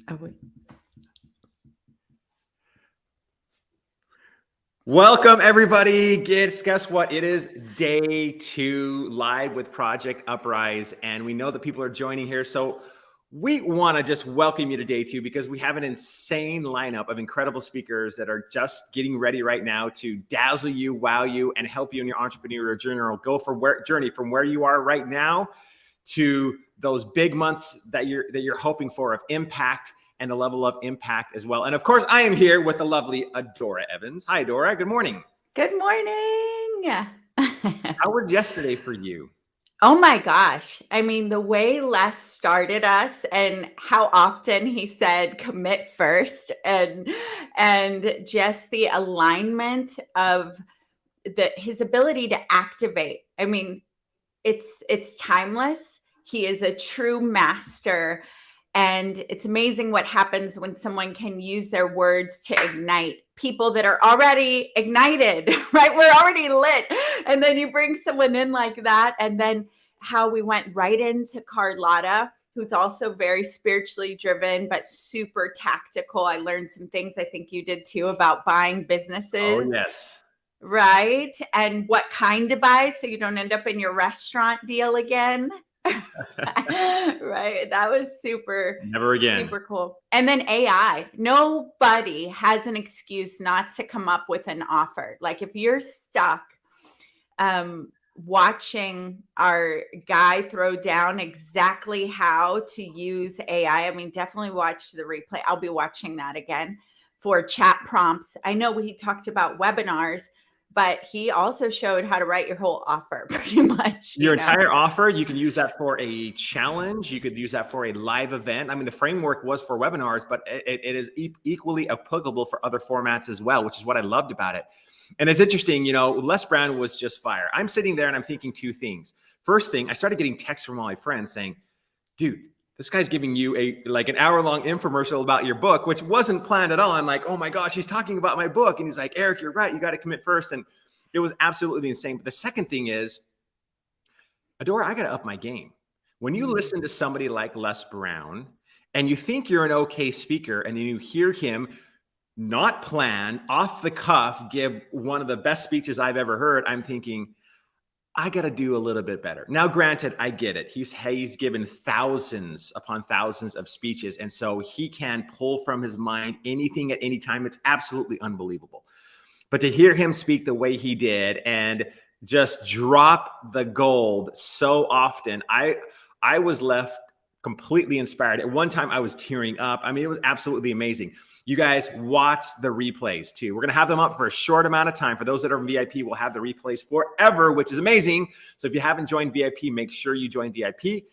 Oh, wait. Welcome, everybody. Guess what? It is day 2 live with Project Uprise, and we know that people are joining here. So we want to just welcome you to day 2 because we have an insane lineup of incredible speakers that are just getting ready right now to dazzle you, wow you, and help you in your entrepreneurial journey from where you are right now to those big months that you're hoping for of impact and a level of impact as well. And of course, I am here with the lovely Adora Evans. Hi, Adora. Good morning. Good morning. How was yesterday for you? Oh my gosh. I mean, the way Les started us and how often he said commit first and just the alignment of his ability to activate. I mean, it's timeless. He is a true master. And it's amazing what happens when someone can use their words to ignite people that are already ignited, right? We're already lit. And then you bring someone in like that. And then how we went right into Carlotta, who's also very spiritually driven, but super tactical. I learned some things, I think you did too, about buying businesses. Oh, yes. Right. And what kind to buy so you don't end up in your restaurant deal again. Right. That was Never again. Super cool. And then AI. Nobody has an excuse not to come up with an offer. Like if you're stuck watching our guy throw down exactly how to use AI, I mean, definitely watch the replay. I'll be watching that again for chat prompts. I know he talked about webinars, but he also showed how to write your whole offer pretty much. Your entire offer, you can use that for a challenge. You could use that for a live event. I mean, the framework was for webinars, but it is equally applicable for other formats as well, which is what I loved about it. And it's interesting, Les Brown was just fire. I'm sitting there and I'm thinking two things. First thing, I started getting texts from all my friends saying, dude, this guy's giving you an hour-long infomercial about your book, which wasn't planned at all. I'm like, oh my gosh, he's talking about my book. And he's like, Eric, you're right. You got to commit first. And it was absolutely insane. But the second thing is, Adora, I got to up my game. When you listen to somebody like Les Brown and you think you're an okay speaker and then you hear him not plan, off the cuff, give one of the best speeches I've ever heard, I'm thinking, I got to do a little bit better. Now, granted, I get it. He's given thousands upon thousands of speeches. And so he can pull from his mind anything at any time. It's absolutely unbelievable. But to hear him speak the way he did and just drop the gold so often, I was left completely inspired. At one time, I was tearing up. I mean, it was absolutely amazing. You guys watch the replays too. We're going to have them up for a short amount of time. For those that are in VIP, we'll have the replays forever, which is amazing. So if you haven't joined VIP, make sure you join VIP.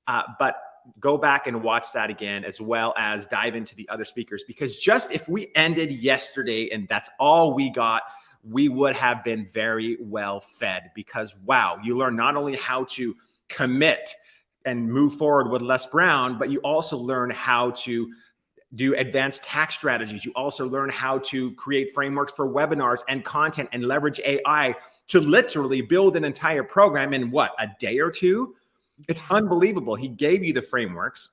But go back and watch that again, as well as dive into the other speakers. Because just if we ended yesterday and that's all we got, we would have been very well fed. Because wow, you learn not only how to commit and move forward with Les Brown, but you also learn how to do advanced tax strategies. You also learn how to create frameworks for webinars and content and leverage AI to literally build an entire program in what, a day or two? It's unbelievable. He gave you the frameworks.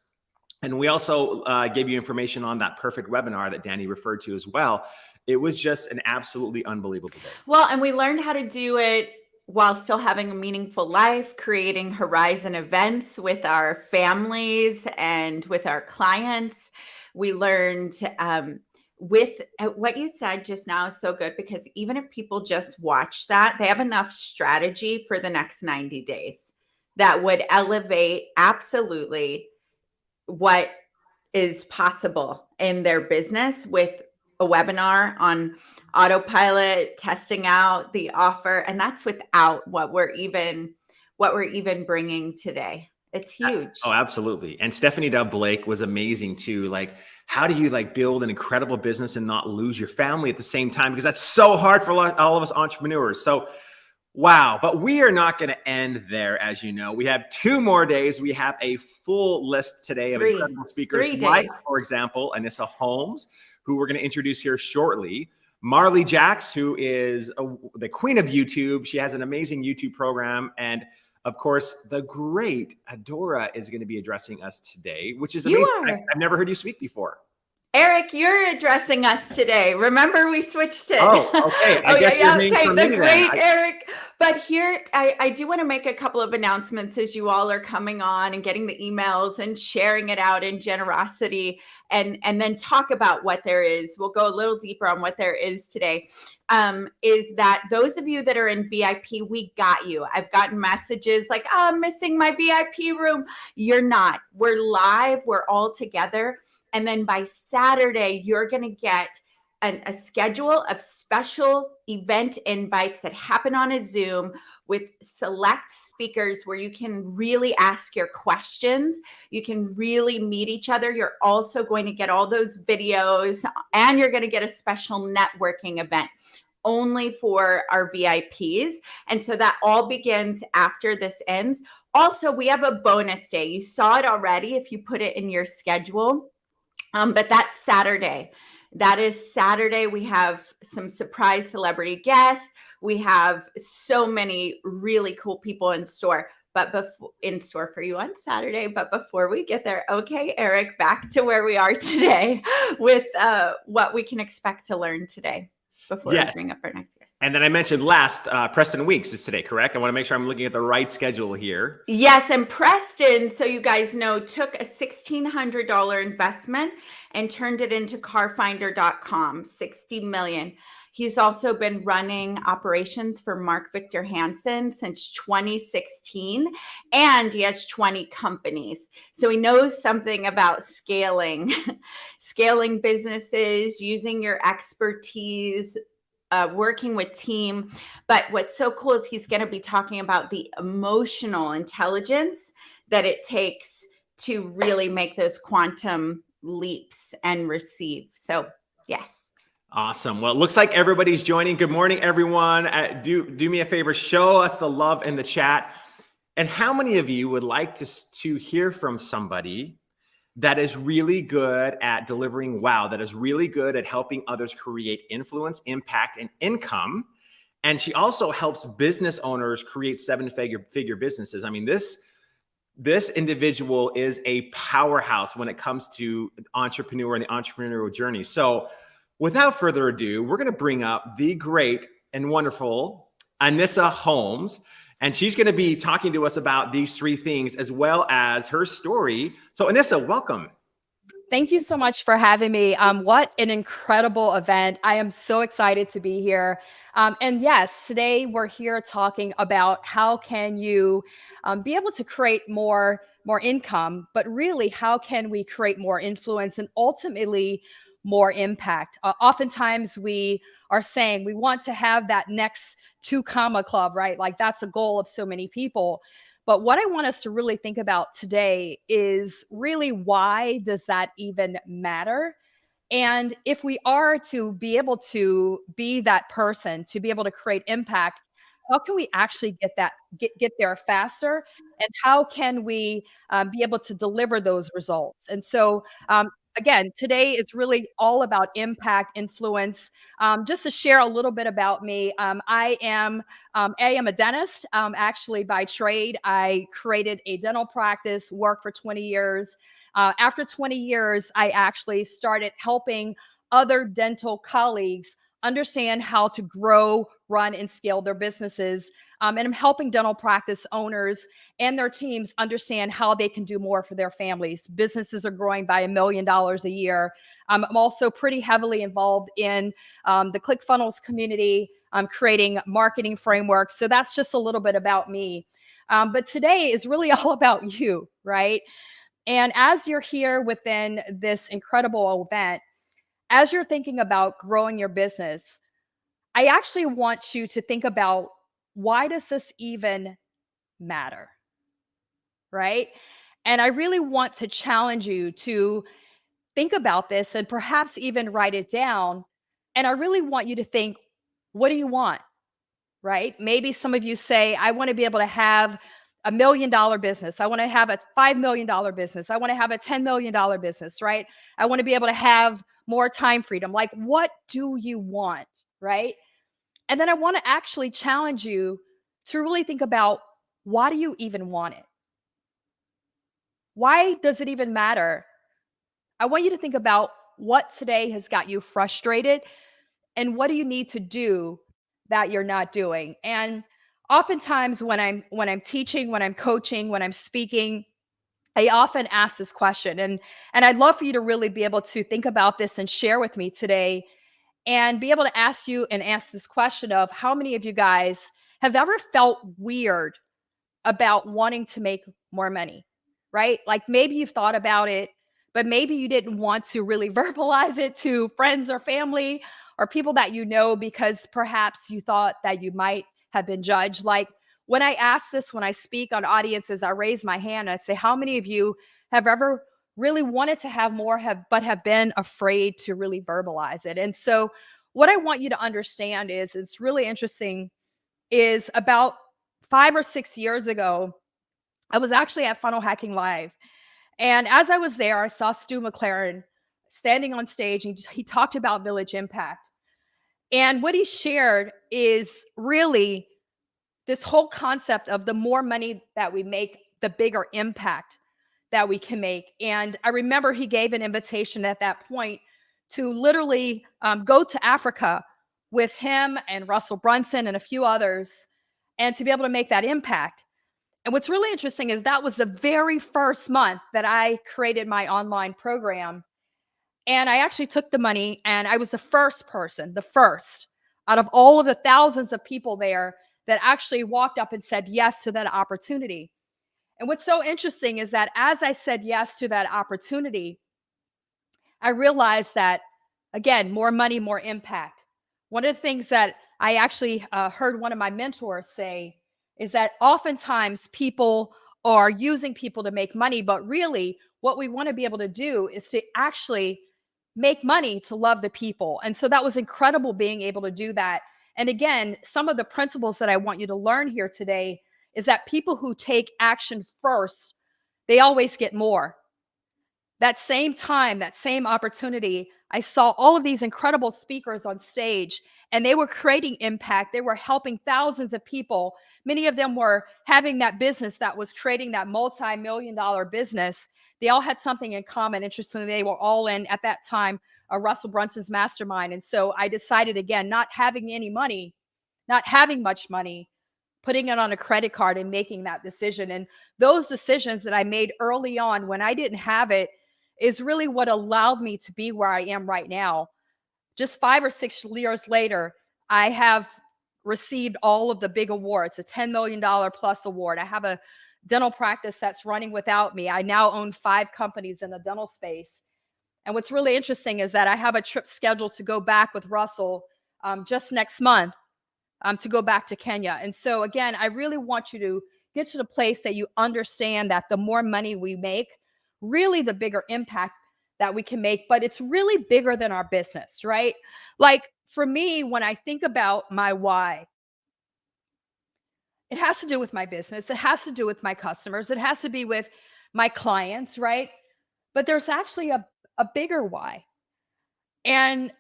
And we also gave you information on that perfect webinar that Danny referred to as well. It was just an absolutely unbelievable day. Well, and we learned how to do it while still having a meaningful life, creating horizon events with our families and with our clients. We learned with what you said just now is so good, because even if people just watch that, they have enough strategy for the next 90 days that would elevate absolutely what is possible in their business with a webinar on autopilot, testing out the offer. And that's without what we're even bringing today. It's huge. Oh, absolutely. And Stephanie Dove Blake was amazing too. Like, how do you build an incredible business and not lose your family at the same time? Because that's so hard for all of us entrepreneurs. So wow. But we are not going to end there. As you know, we have 2 more days. We have a full list today of incredible speakers, like, for example, Anissa Holmes, who we're going to introduce here shortly. Marley Jacks, who is the queen of YouTube. She has an amazing YouTube program. And Of course, the great Adora is going to be addressing us today, which is You amazing. are. I've never heard you speak before. Eric, you're addressing us today. Remember, we switched it. Oh, okay. I guess you're named okay. for The me great then. Eric. But here, I do want to make a couple of announcements as you all are coming on and getting the emails and sharing it out in generosity, and then talk about what there is. We'll go a little deeper on what there is today. Is that those of you that are in VIP, we got you. I've gotten messages like, oh, I'm missing my VIP room. You're not. We're live. We're all together. And then by Saturday, you're going to get a schedule of special event invites that happen on a Zoom with select speakers where you can really ask your questions. You can really meet each other. You're also going to get all those videos, and you're going to get a special networking event only for our VIPs. And so that all begins after this ends. Also, we have a bonus day. You saw it already if you put it in your schedule. But that's Saturday. That is Saturday. We have some surprise celebrity guests. We have so many really cool people in store, in store for you on Saturday. But before we get there, okay, Eric, back to where we are today with what we can expect to learn today before we bring up our next guest. And then I mentioned last, Preston Weeks is today, correct? I want to make sure I'm looking at the right schedule here. Yes, and Preston, so you guys know, took a $1,600 investment and turned it into carfinder.com, $60 million. He's also been running operations for Mark Victor Hansen since 2016, and he has 20 companies. So he knows something about scaling, scaling businesses, using your expertise, working with team. But what's so cool is he's going to be talking about the emotional intelligence that it takes to really make those quantum leaps and receive. So, yes. Awesome. Well, it looks like everybody's joining. Good morning, everyone. Do me a favor, show us the love in the chat. And how many of you would like to hear from somebody that is really good at delivering wow, that is really good at helping others create influence, impact, and income? And she also helps business owners create seven-figure businesses. I mean, this individual is a powerhouse when it comes to entrepreneur and the entrepreneurial journey. So without further ado, we're going to bring up the great and wonderful Anissa Holmes. And she's going to be talking to us about these three things as well as her story. So Anissa, welcome. Thank you so much for having me. What an incredible event. I am so excited to be here. And yes, today we're here talking about how can you be able to create more income, but really how can we create more influence and ultimately more impact. Oftentimes we are saying we want to have that next 2 comma club, right? Like that's the goal of so many people. But what I want us to really think about today is really, why does that even matter? And if we are to be able to be that person, to be able to create impact, how can we actually get there faster? And how can we be able to deliver those results? And so again, today is really all about impact, influence. Just to share a little bit about me, I am a dentist. Actually, by trade, I created a dental practice, worked for 20 years. After 20 years, I actually started helping other dental colleagues understand how to grow, run, and scale their businesses. And I'm helping dental practice owners and their teams understand how they can do more for their families. Businesses are growing by $1 million a year. I'm also pretty heavily involved in the ClickFunnels community. I'm creating marketing frameworks. So that's just a little bit about me. But today is really all about you, right? And as you're here within this incredible event, as you're thinking about growing your business, I actually want you to think about, why does this even matter? Right? And I really want to challenge you to think about this and perhaps even write it down. And I really want you to think, what do you want? Right? Maybe some of you say, I want to be able to have $1 million business. I want to have a $5 million business. I want to have a $10 million business, right? I want to be able to have more time freedom. Like, what do you want? Right? And then I want to actually challenge you to really think about, why do you even want it? Why does it even matter? I want you to think about what today has got you frustrated and what do you need to do that you're not doing. And oftentimes when I'm teaching, when I'm coaching, when I'm speaking, I often ask this question, and I'd love for you to really be able to think about this and share with me today, and be able to ask you and ask this question of how many of you guys have ever felt weird about wanting to make more money, right? Like maybe you've thought about it, but maybe you didn't want to really verbalize it to friends or family or people that you know because perhaps you thought that you might have been judged. Like when I ask this, when I speak on audiences, I raise my hand and I say, how many of you have ever really wanted to have more, but have been afraid to really verbalize it? And so what I want you to understand is it's really interesting is about 5 or 6 years ago, I was actually at Funnel Hacking Live. And as I was there, I saw Stu McLaren standing on stage and he talked about Village Impact. And what he shared is really this whole concept of the more money that we make, the bigger impact that we can make. And I remember he gave an invitation at that point to literally go to Africa with him and Russell Brunson and a few others and to be able to make that impact. And what's really interesting is that was the very first month that I created my online program. And I actually took the money and I was the first person, the first out of all of the thousands of people there that actually walked up and said yes to that opportunity. And what's so interesting is that as I said yes to that opportunity, I realized that, again, more money, more impact. One of the things that I actually heard one of my mentors say is that oftentimes people are using people to make money, but really what we want to be able to do is to actually make money to love the people. And so that was incredible being able to do that. And again, some of the principles that I want you to learn here today is that people who take action first, they always get more. That same time, that same opportunity, I saw all of these incredible speakers on stage and they were creating impact. They were helping thousands of people. Many of them were having that business that was creating that multi-million-dollar business. They all had something in common. Interestingly, they were all in, at that time, Russell Brunson's mastermind. And so I decided, again, not having any money, not having much money, putting it on a credit card and making that decision. And those decisions that I made early on when I didn't have it is really what allowed me to be where I am right now. Just 5 or 6 years later, I have received all of the big awards, a $10 million plus award. I have a dental practice that's running without me. I now own 5 companies in the dental space. And what's really interesting is that I have a trip scheduled to go back with Russell just next month to go back to Kenya. And so again, I really want you to get to the place that you understand that the more money we make, really the bigger impact that we can make, but it's really bigger than our business, right? Like for me, when I think about my why, it has to do with my business. It has to do with my customers. It has to be with my clients, right? But there's actually a bigger why. And,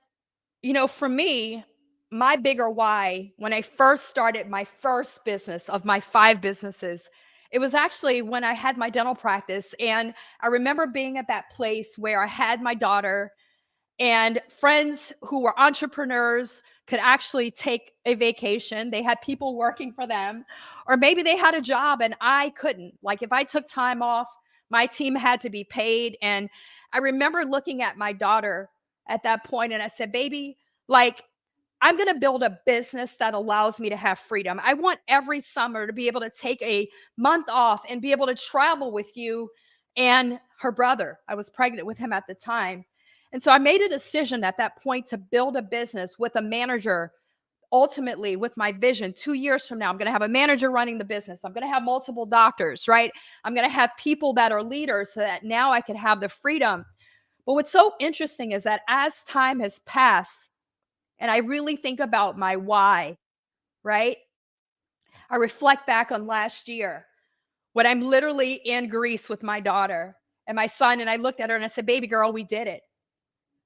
you know, for me, my bigger why, when I first started my first business of my 5 businesses, it was actually when I had my dental practice. And I remember being at that place where I had my daughter and friends who were entrepreneurs could actually take a vacation. They had people working for them, or maybe they had a job and I couldn't. Like if I took time off, my team had to be paid. And I remember looking at my daughter at that point and I said, baby, like, I'm going to build a business that allows me to have freedom. I want every summer to be able to take a month off and be able to travel with you and her brother. I was pregnant with him at the time. And so I made a decision at that point to build a business with a manager. Ultimately, with my vision, 2 years from now, I'm going to have a manager running the business. I'm going to have multiple doctors, right? I'm going to have people that are leaders so that now I can have the freedom. But what's so interesting is that as time has passed, and I really think about my why, right? I reflect back on last year when I'm literally in Greece with my daughter and my son, and I looked at her and I said, baby girl, we did it.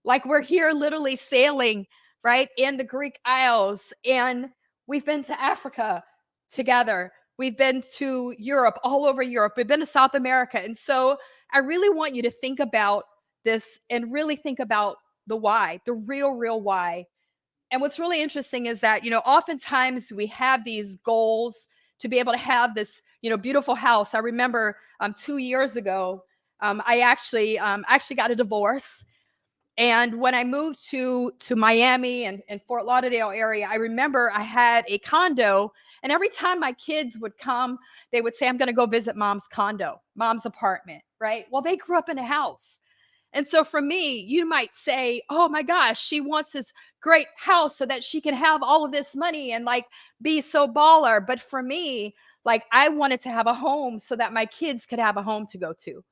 Like we're here literally sailing, right, in the Greek Isles, and we've been to Africa together. We've been to Europe, all over Europe. We've been to South America. And so I really want you to think about this and really think about the why, the real why. And what's really interesting is that, oftentimes we have these goals to be able to have this, beautiful house. I remember 2 years ago, I actually got a divorce. And when I moved to Miami and Fort Lauderdale area, I remember I had a condo. And every time my kids would come, they would say, I'm going to go visit mom's condo, mom's apartment, right? Well, they grew up in a house. And so for me, you might say, oh my gosh, she wants this great house so that she can have all of this money and like be so baller. But for me, like I wanted to have a home so that my kids could have a home to go to.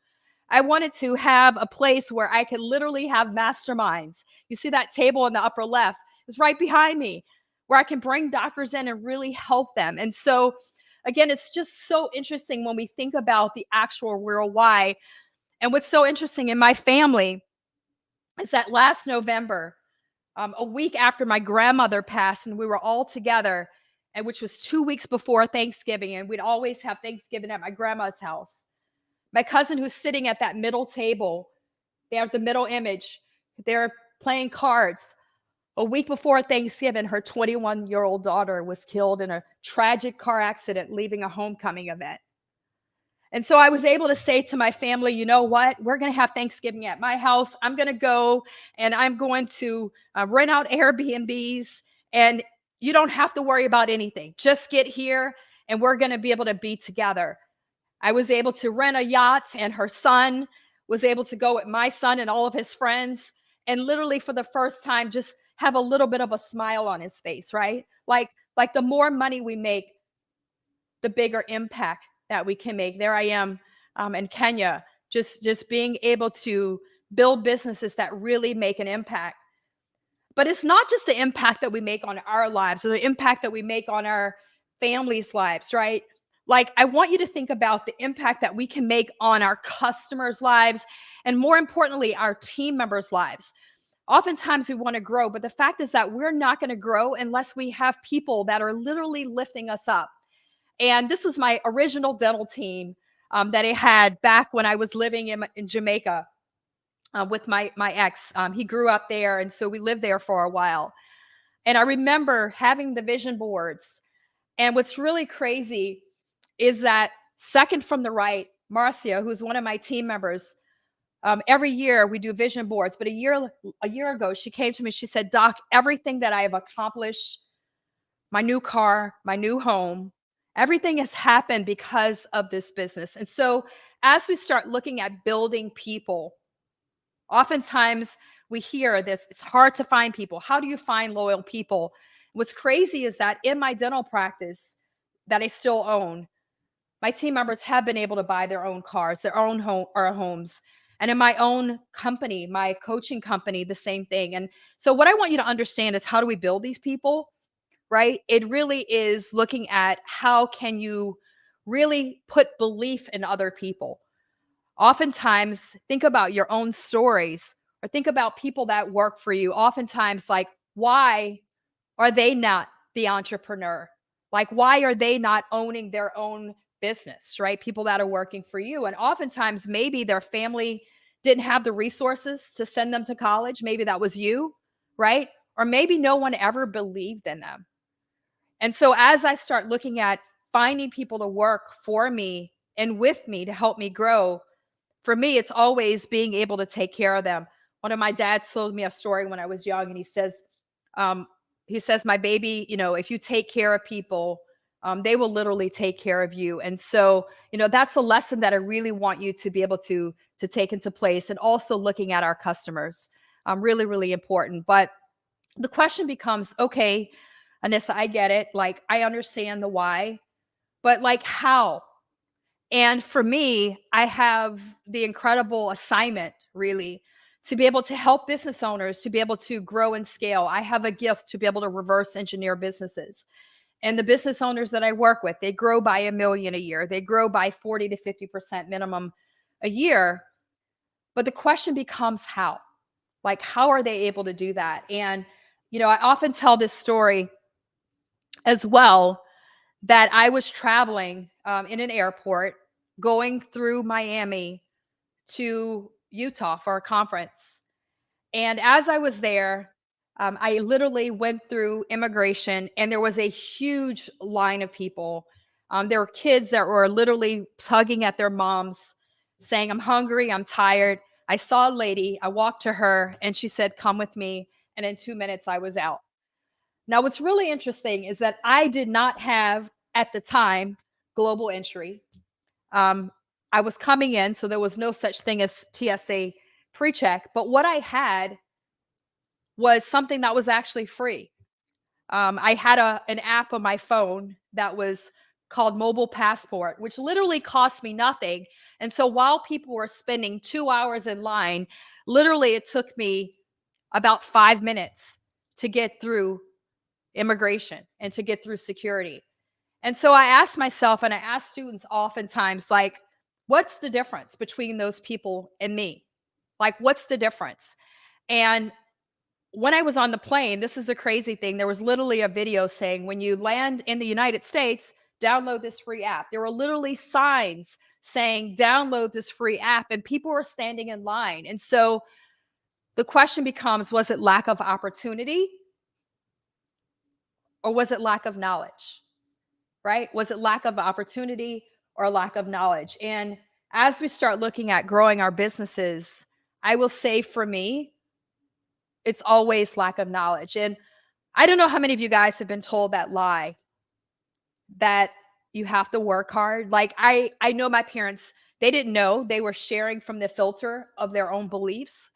I wanted to have a place where I could literally have masterminds. You see that table in the upper left? It's right behind me, where I can bring doctors in and really help them. And so, again, it's just so interesting when we think about the actual real why. And what's so interesting in my family is that last November, a week after my grandmother passed, and we were all together, and which was 2 weeks before Thanksgiving, and we'd always have Thanksgiving at my grandma's house. My cousin who's sitting at that middle table, they have the middle image, they're playing cards. A week before Thanksgiving, her 21-year-old daughter was killed in a tragic car accident leaving a homecoming event. And so I was able to say to my family, you know what? We're going to have Thanksgiving at my house. I'm going to go and I'm going to rent out Airbnbs, and you don't have to worry about anything. Just get here and we're going to be able to be together. I was able to rent a yacht, and her son was able to go with my son and all of his friends, and literally for the first time just have a little bit of a smile on his face, right? Like the more money we make, the bigger impact that we can make. There I am in Kenya, just being able to build businesses that really make an impact. But it's not just the impact that we make on our lives or the impact that we make on our families' lives, right? Like, I want you to think about the impact that we can make on our customers' lives, and more importantly, our team members' lives. Oftentimes we want to grow, but the fact is that we're not going to grow unless we have people that are literally lifting us up. And this was my original dental team that I had back when I was living in Jamaica with my ex. He grew up there, and so we lived there for a while. And I remember having the vision boards. And what's really crazy is that second from the right, Marcia, who's one of my team members, every year we do vision boards. But a year ago, she came to me. She said, Doc, everything that I have accomplished, my new car, my new home, everything has happened because of this business. And so as we start looking at building people, oftentimes we hear this, it's hard to find people. How do you find loyal people? What's crazy is that in my dental practice that I still own, my team members have been able to buy their own cars, their own homes. And in my own company, my coaching company, the same thing. And so what I want you to understand is, how do we build these people, right? It really is looking at how can you really put belief in other people. Oftentimes, think about your own stories, or think about people that work for you. Oftentimes, like, why are they not the entrepreneur? Like, why are they not owning their own business, right? People that are working for you. And oftentimes, maybe their family didn't have the resources to send them to college. Maybe that was you, right? Or maybe no one ever believed in them. And so as I start looking at finding people to work for me and with me to help me grow, for me, it's always being able to take care of them. One of my dads told me a story when I was young, and he says, my baby, if you take care of people, they will literally take care of you. And so, that's a lesson that I really want you to be able to take into place. And also looking at our customers, really, really important. But the question becomes, okay, Anissa, I get it. Like, I understand the why, but like, how? And for me, I have the incredible assignment, really, to be able to help business owners to be able to grow and scale. I have a gift to be able to reverse engineer businesses. And the business owners that I work with, they grow by $1 million a year. They grow by 40 to 50% minimum a year. But the question becomes how? Like, how are they able to do that? And, I often tell this story as well, that I was traveling in an airport going through Miami to Utah for a conference. And as I was there, I literally went through immigration, and there was a huge line of people. There were kids that were literally tugging at their moms, saying, "I'm hungry, I'm tired." I saw a lady, I walked to her, and she said, "Come with me." And in 2 minutes, I was out. Now, what's really interesting is that I did not have, at the time, global entry. Um, I was coming in, so there was no such thing as TSA pre-check. But what I had was something that was actually free. I had an app on my phone that was called Mobile Passport, which literally cost me nothing. And so while people were spending 2 hours in line, literally it took me about 5 minutes to get through immigration and to get through security. And so I asked myself, and I ask students oftentimes, like, what's the difference between those people and me? Like, what's the difference? And when I was on the plane, this is the crazy thing. There was literally a video saying, when you land in the United States, download this free app. There were literally signs saying, download this free app, and people were standing in line. And so the question becomes, was it lack of opportunity or was it lack of knowledge? Right? Was it lack of opportunity or lack of knowledge? And as we start looking at growing our businesses, I will say for me, it's always lack of knowledge. And I don't know how many of you guys have been told that lie that you have to work hard. Like I know my parents, they didn't know, they were sharing from the filter of their own beliefs.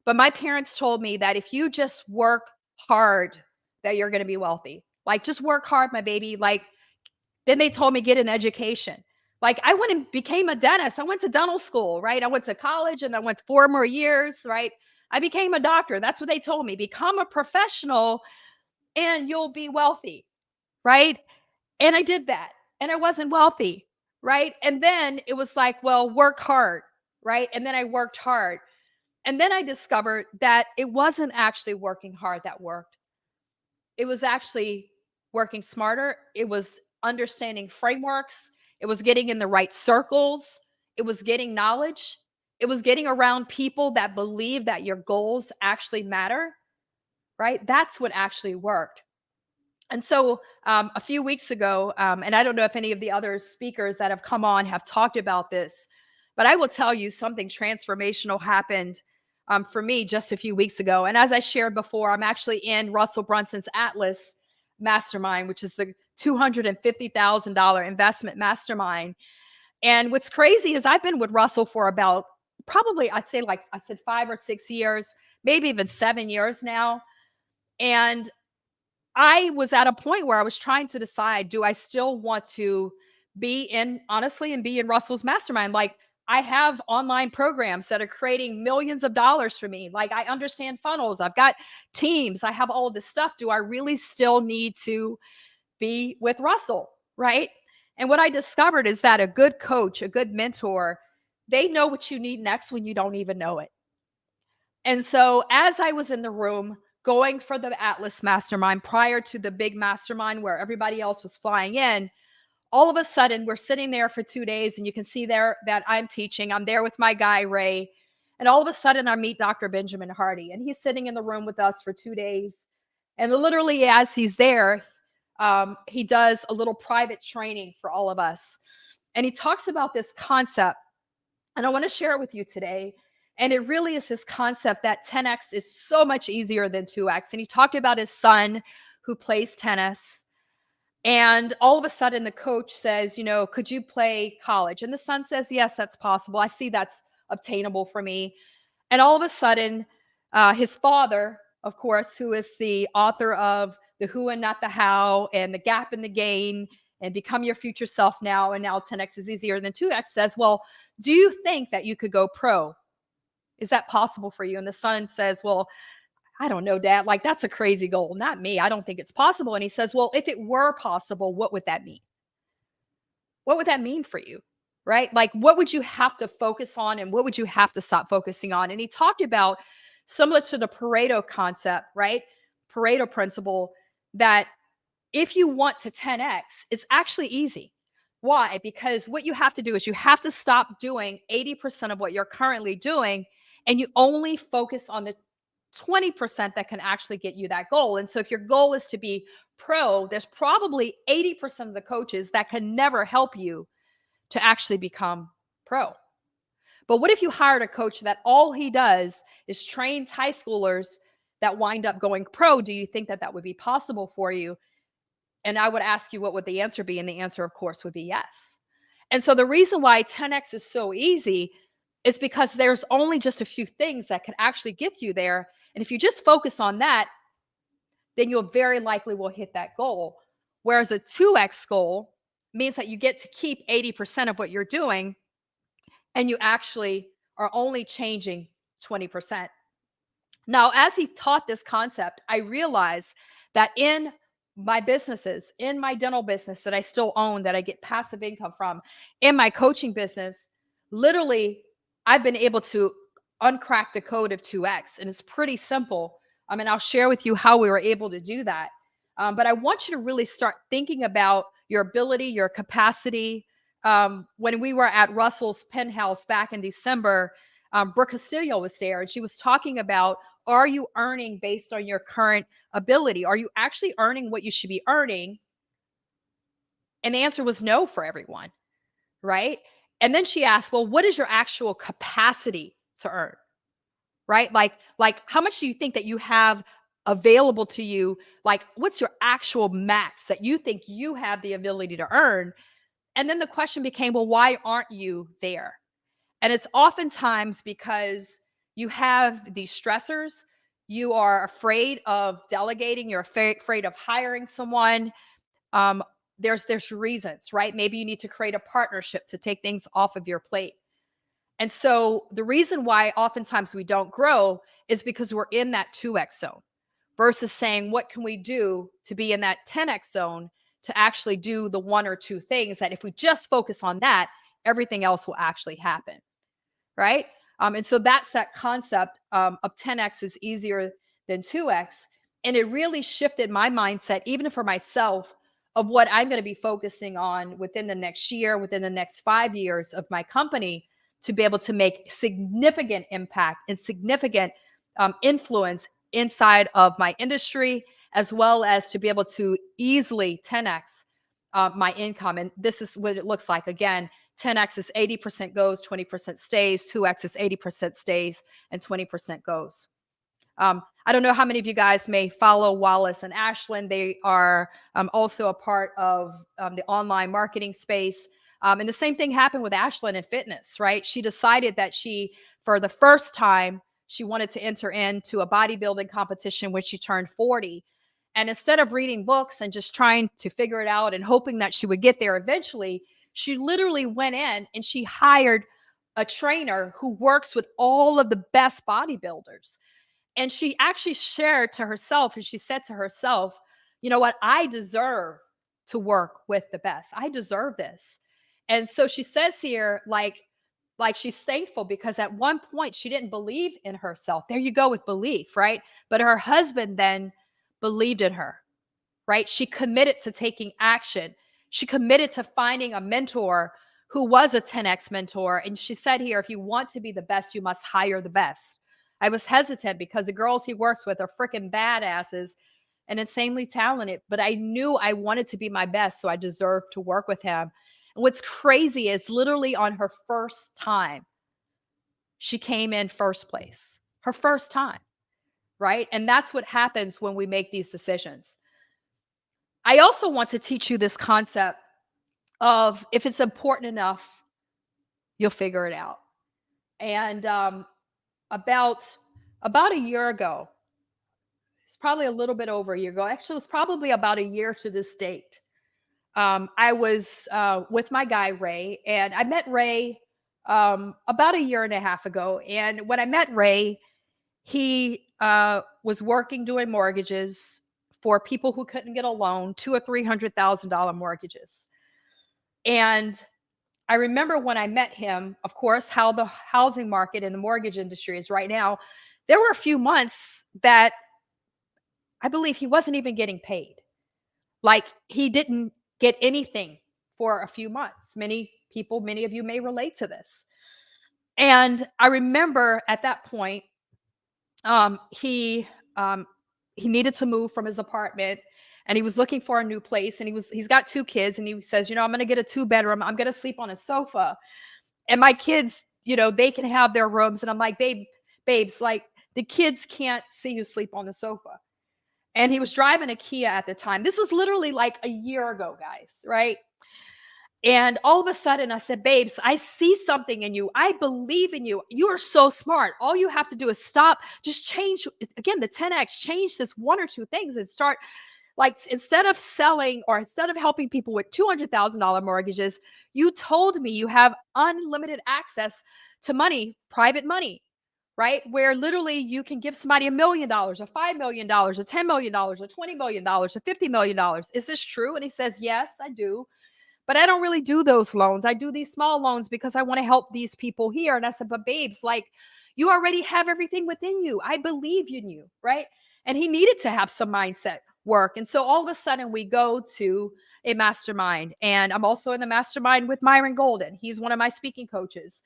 But my parents told me that if you just work hard, that you're going to be wealthy. Like, just work hard, my baby. Like, then they told me get an education. Like, I went and became a dentist. I went to dental school, right? I went to college and I went 4 more years, right? I became a doctor. That's what they told me. Become a professional and you'll be wealthy, right? And I did that and I wasn't wealthy, right? And then it was like, well, work hard, right? And then I worked hard. And then I discovered that it wasn't actually working hard that worked. It was actually working smarter. It was understanding frameworks. It was getting in the right circles. It was getting knowledge. It was getting around people that believe that your goals actually matter, right? That's what actually worked. And so a few weeks ago, and I don't know if any of the other speakers that have come on have talked about this, but I will tell you something transformational happened for me just a few weeks ago. And as I shared before, I'm actually in Russell Brunson's Atlas Mastermind, which is the $250,000 investment mastermind. And what's crazy is I've been with Russell for about probably, I'd say, like I said, 5 or 6 years, maybe even 7 years now. And I was at a point where I was trying to decide, do I still want to be in, honestly, and be in Russell's mastermind? Like, I have online programs that are creating millions of dollars for me. Like, I understand funnels. I've got teams. I have all this stuff. Do I really still need to be with Russell? Right. And what I discovered is that a good coach, a good mentor, they know what you need next when you don't even know it. And so as I was in the room going for the Atlas Mastermind prior to the big mastermind where everybody else was flying in, all of a sudden we're sitting there for 2 days and you can see there that I'm teaching. I'm there with my guy, Ray. And all of a sudden I meet Dr. Benjamin Hardy and he's sitting in the room with us for 2 days. And literally as he's there, he does a little private training for all of us. And he talks about this concept. And I want to share it with you today. And it really is this concept that 10x is so much easier than 2x. And he talked about his son who plays tennis. And all of a sudden the coach says, you know, could you play college? And the son says, yes, that's possible. I see that's obtainable for me. And all of a sudden, his father, of course, who is the author of The Who and Not the How and The Gap in the Gain and Become Your Future Self Now, and now 10x is easier than 2x, says, well, do you think that you could go pro? Is that possible for you? And the son says, well, I don't know, Dad. Like, that's a crazy goal. Not me. I don't think it's possible. And he says, well, if it were possible, what would that mean? What would that mean for you? Right? Like, what would you have to focus on and what would you have to stop focusing on? And he talked about, similar to the Pareto concept, right? Pareto principle, that if you want to 10x, it's actually easy. Why? Because what you have to do is you have to stop doing 80% of what you're currently doing, and you only focus on the 20% that can actually get you that goal. And so if your goal is to be pro, there's probably 80% of the coaches that can never help you to actually become pro. But what if you hired a coach that all he does is trains high schoolers that wind up going pro? Do you think that that would be possible for you? And I would ask you, what would the answer be? And the answer, of course, would be yes. And so the reason why 10x is so easy is because there's only just a few things that could actually get you there. And if you just focus on that, then you'll very likely will hit that goal. Whereas a 2x goal means that you get to keep 80% of what you're doing, and you actually are only changing 20%. Now, as he taught this concept, I realized that in my businesses, in my dental business that I still own, that I get passive income from, in my coaching business, literally, I've been able to uncrack the code of 2x. And it's pretty simple. I mean, I'll share with you how we were able to do that. But I want you to really start thinking about your ability, your capacity. When we were at Russell's penthouse back in December, Brooke Castillo was there, and she was talking about, are you earning based on your current ability? Are you actually earning what you should be earning? And the answer was no for everyone, right? And then she asked, well, what is your actual capacity to earn, right? Like how much do you think that you have available to you? Like, what's your actual max that you think you have the ability to earn? And then the question became, well, why aren't you there? And it's oftentimes because you have these stressors. You are afraid of delegating. You're afraid of hiring someone. There's reasons, right? Maybe you need to create a partnership to take things off of your plate. And so the reason why oftentimes we don't grow is because we're in that 2x zone versus saying, what can we do to be in that 10x zone to actually do the one or two things that if we just focus on that, everything else will actually happen, right? And so that's that concept of 10x is easier than 2x. And it really shifted my mindset, even for myself, of what I'm going to be focusing on within the next year, within the next 5 years of my company, to be able to make significant impact and significant influence inside of my industry, as well as to be able to easily 10x my income. And this is what it looks like. Again, 10x is 80% goes, 20% stays. 2x is 80% stays and 20% goes. I don't know how many of you guys may follow Wallace and Ashlyn. They are also a part of the online marketing space. And the same thing happened with Ashlyn in fitness, right? She decided that for the first time, she wanted to enter into a bodybuilding competition when she turned 40. And instead of reading books and just trying to figure it out and hoping that she would get there eventually, she literally went in and she hired a trainer who works with all of the best bodybuilders. And she actually shared to herself, and she said to herself, you know what? I deserve to work with the best. I deserve this. And so she says here, like she's thankful because at one point she didn't believe in herself. There you go with belief, right? But her husband then believed in her, right? She committed to taking action. She committed to finding a mentor who was a 10x mentor. And she said here, if you want to be the best, you must hire the best. I was hesitant because the girls he works with are freaking badasses and insanely talented, but I knew I wanted to be my best, so I deserved to work with him. And what's crazy is literally on her first time, she came in first place. Her first time, right? And that's what happens when we make these decisions. I also want to teach you this concept of if it's important enough, you'll figure it out. And about a year ago, it's probably a little bit over a year ago. Actually, it was probably about a year to this date. I was with my guy, Ray, and I met Ray about a year and a half ago. And when I met Ray, he was working doing mortgages for people who couldn't get a loan, $200,000 or $300,000 mortgages. And I remember when I met him, of course, how the housing market and the mortgage industry is right now. There were a few months that I believe he wasn't even getting paid. Like he didn't get anything for a few months. Many people, many of you may relate to this. And I remember at that point, um, he um, he needed to move from his apartment, and he was looking for a new place. And he's got 2 kids, and he says, I'm going to get a 2-bedroom. I'm going to sleep on a sofa, and my kids, they can have their rooms. And I'm like, babes, like the kids can't see you sleep on the sofa. And he was driving a Kia at the time. This was literally like a year ago, guys, right? And all of a sudden I said, babes, I see something in you. I believe in you. You are so smart. All you have to do is stop, just change, again, the 10X, change this 1 or 2 things and start, like, instead of selling or instead of helping people with $200,000 mortgages, you told me you have unlimited access to money, private money, right? Where literally you can give somebody $1 million or $5 million or $10 million or $20 million or $50 million. Is this true? And he says, yes, I do. But I don't really do those loans. I do these small loans because I want to help these people here. And I said, but babes, like, you already have everything within you. I believe in you, right? And he needed to have some mindset work. And so all of a sudden we go to a mastermind, and I'm also in the mastermind with Myron Golden. He's one of my speaking coaches.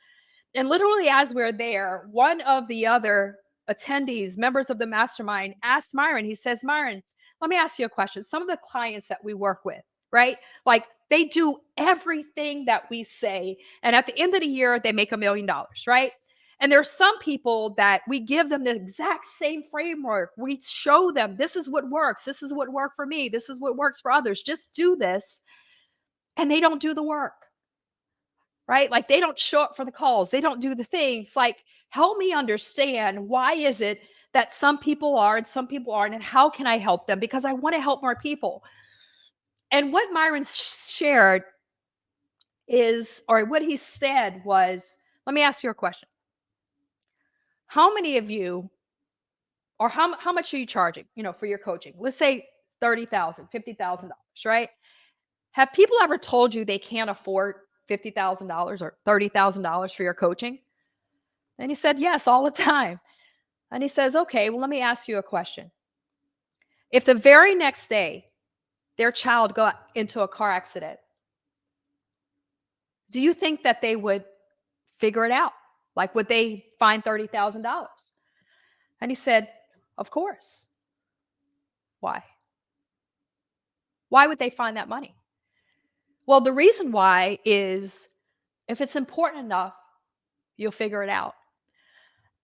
And literally as we're there, one of the other attendees, members of the mastermind, asked Myron, he says, Myron, let me ask you a question. Some of the clients that we work with, right? Like, they do everything that we say. And at the end of the year, they make $1 million, right? And there's some people that we give them the exact same framework. We show them, this is what works. This is what worked for me. This is what works for others. Just do this. And they don't do the work, right? Like, they don't show up for the calls. They don't do the things. Like, help me understand, why is it that some people are and some people aren't, and how can I help them? Because I want to help more people. And what Myron shared is, or what he said was, let me ask you a question. How many of you, or how much are you charging, for your coaching? Let's say $30,000, $50,000, right? Have people ever told you they can't afford $50,000 or $30,000 for your coaching? And he said, yes, all the time. And he says, okay, well, let me ask you a question. If the very next day their child got into a car accident, do you think that they would figure it out? Like, would they find $30,000? And he said, of course. Why? Why would they find that money? Well, the reason why is, if it's important enough, you'll figure it out.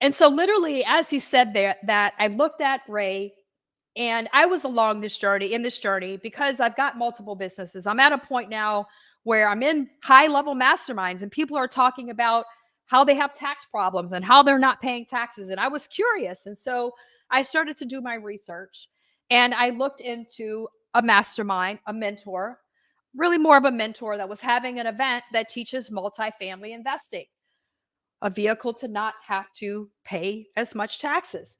And so literally, as he said that I looked at Ray, and I was along this journey, because I've got multiple businesses. I'm at a point now where I'm in high-level masterminds, and people are talking about how they have tax problems and how they're not paying taxes. And I was curious. And so I started to do my research, and I looked into a mastermind, a mentor, really more of a mentor, that was having an event that teaches multifamily investing, a vehicle to not have to pay as much taxes.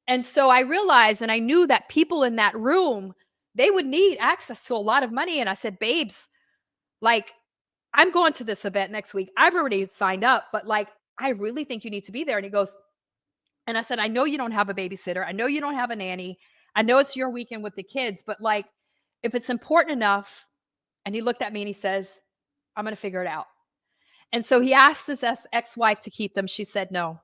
And so I realized, and I knew that people in that room, they would need access to a lot of money. And I said, babes, like, I'm going to this event next week. I've already signed up, but like, I really think you need to be there. And he goes, and I said, I know you don't have a babysitter. I know you don't have a nanny. I know it's your weekend with the kids, but like, if it's important enough. And he looked at me and he says, I'm going to figure it out. And so he asked his ex-wife to keep them. She said no.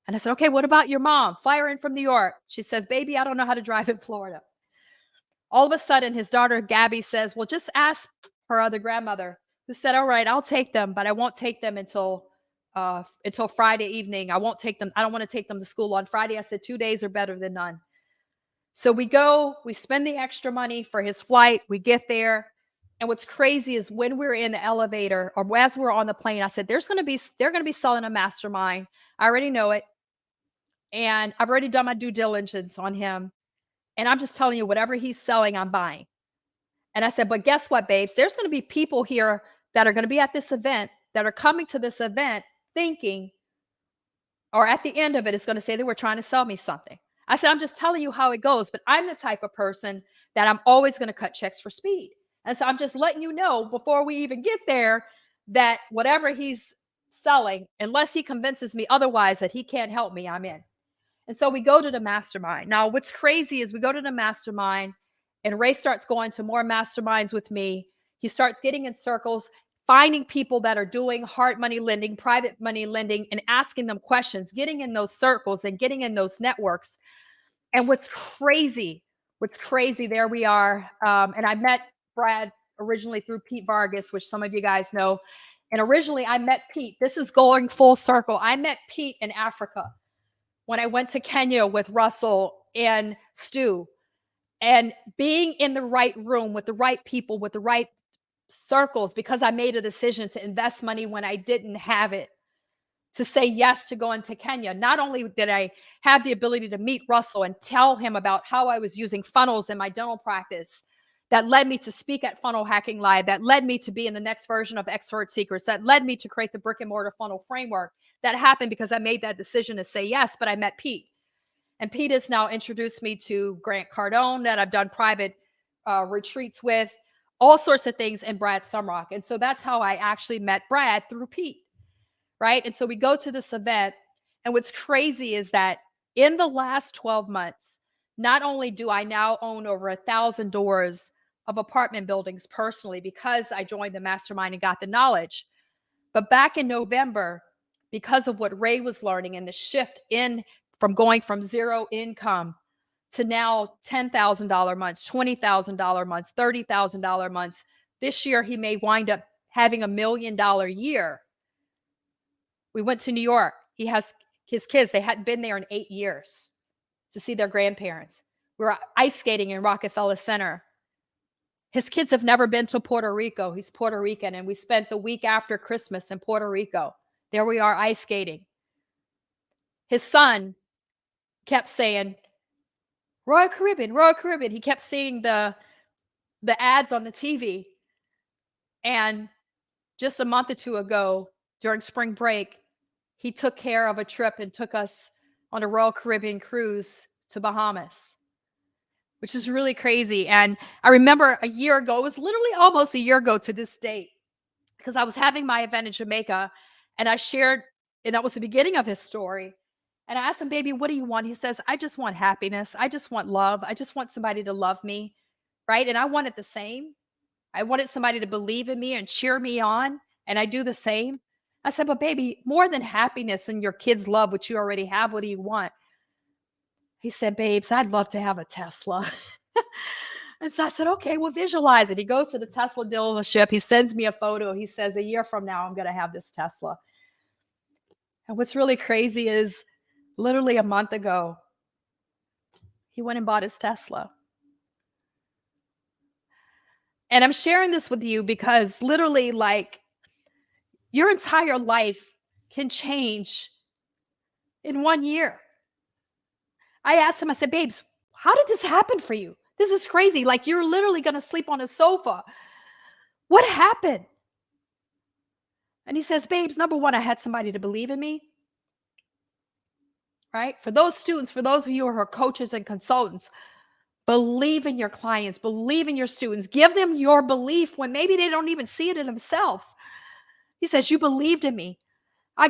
And I said, okay, what about your mom? Fly her in from New York. She says, baby, I don't know how to drive in Florida. All of a sudden, his daughter, Gabby, says, well, just ask her other grandmother, who said, all right, I'll take them, but I won't take them until Friday evening. I won't take them. I don't want to take them to school on Friday. I said, 2 days are better than none. So we go, we spend the extra money for his flight. We get there. And what's crazy is, when we're in the elevator, or as we're on the plane, I said, they're going to be selling a mastermind. I already know it. And I've already done my due diligence on him. And I'm just telling you, whatever he's selling, I'm buying. And I said, but guess what, babes? There's going to be people here that are going to be at this event, that are coming to this event thinking, or at the end of it, it's going to say they were trying to sell me something. I said, I'm just telling you how it goes, but I'm the type of person that I'm always going to cut checks for speed. And so I'm just letting you know, before we even get there, that whatever he's selling, unless he convinces me otherwise that he can't help me, I'm in. And so we go to the mastermind. Now, what's crazy is, we go to the mastermind, And Ray starts going to more masterminds with me. He starts getting in circles, finding people that are doing hard money lending, private money lending, and asking them questions, getting in those circles and getting in those networks. And what's crazy, there we are. And I met Brad originally through Pete Vargas, which some of you guys know. And originally I met Pete. This is going full circle. I met Pete in Africa when I went to Kenya with Russell and Stu. And being in the right room with the right people, with the right circles, because I made a decision to invest money when I didn't have it, to say yes to going to Kenya. Not only did I have the ability to meet Russell and tell him about how I was using funnels in my dental practice, that led me to speak at Funnel Hacking Live, that led me to be in the next version of Expert Secrets, that led me to create the brick and mortar funnel framework. That happened because I made that decision to say yes, but I met Pete. And Pete has now introduced me to Grant Cardone, that I've done private retreats with, all sorts of things, and Brad Sumrock. And so that's how I actually met Brad, through Pete, right? And so we go to this event, and what's crazy is that in the last 12 months, not only do I now own over 1,000 doors of apartment buildings personally because I joined the mastermind and got the knowledge, but back in November, because of what Ray was learning and the shift in from going from zero income to now $10,000 months, $20,000 months, $30,000 months. This year, he may wind up having $1 million year. We went to New York. He has his kids. They hadn't been there in 8 years to see their grandparents. We were ice skating in Rockefeller Center. His kids have never been to Puerto Rico. He's Puerto Rican. And we spent the week after Christmas in Puerto Rico. There we are, ice skating. His son kept saying, Royal Caribbean, Royal Caribbean. He kept seeing the ads on the TV. And just a month or two ago, during spring break, he took care of a trip and took us on a Royal Caribbean cruise to Bahamas, which is really crazy. And I remember a year ago, it was literally almost a year ago to this date, because I was having my event in Jamaica, and I shared, and that was the beginning of his story. And I asked him, baby, what do you want? He says, I just want happiness. I just want love. I just want somebody to love me, right? And I wanted the same. I wanted somebody to believe in me and cheer me on, and I do the same. I said, but baby, more than happiness and your kids' love, which you already have, what do you want? He said, babes, I'd love to have a Tesla. And so I said, okay, well, visualize it. He goes to the Tesla dealership. He sends me a photo. He says, a year from now, I'm going to have this Tesla. And what's really crazy is literally a month ago, he went and bought his Tesla. And I'm sharing this with you because literally, like, your entire life can change in 1 year. I asked him, I said, babes, how did this happen for you? This is crazy. Like, you're literally going to sleep on a sofa. What happened? And he says, babes, number one, I had somebody to believe in me. Right? For those students, for those of you who are coaches and consultants, believe in your clients, believe in your students, give them your belief when maybe they don't even see it in themselves. He says, you believed in me. I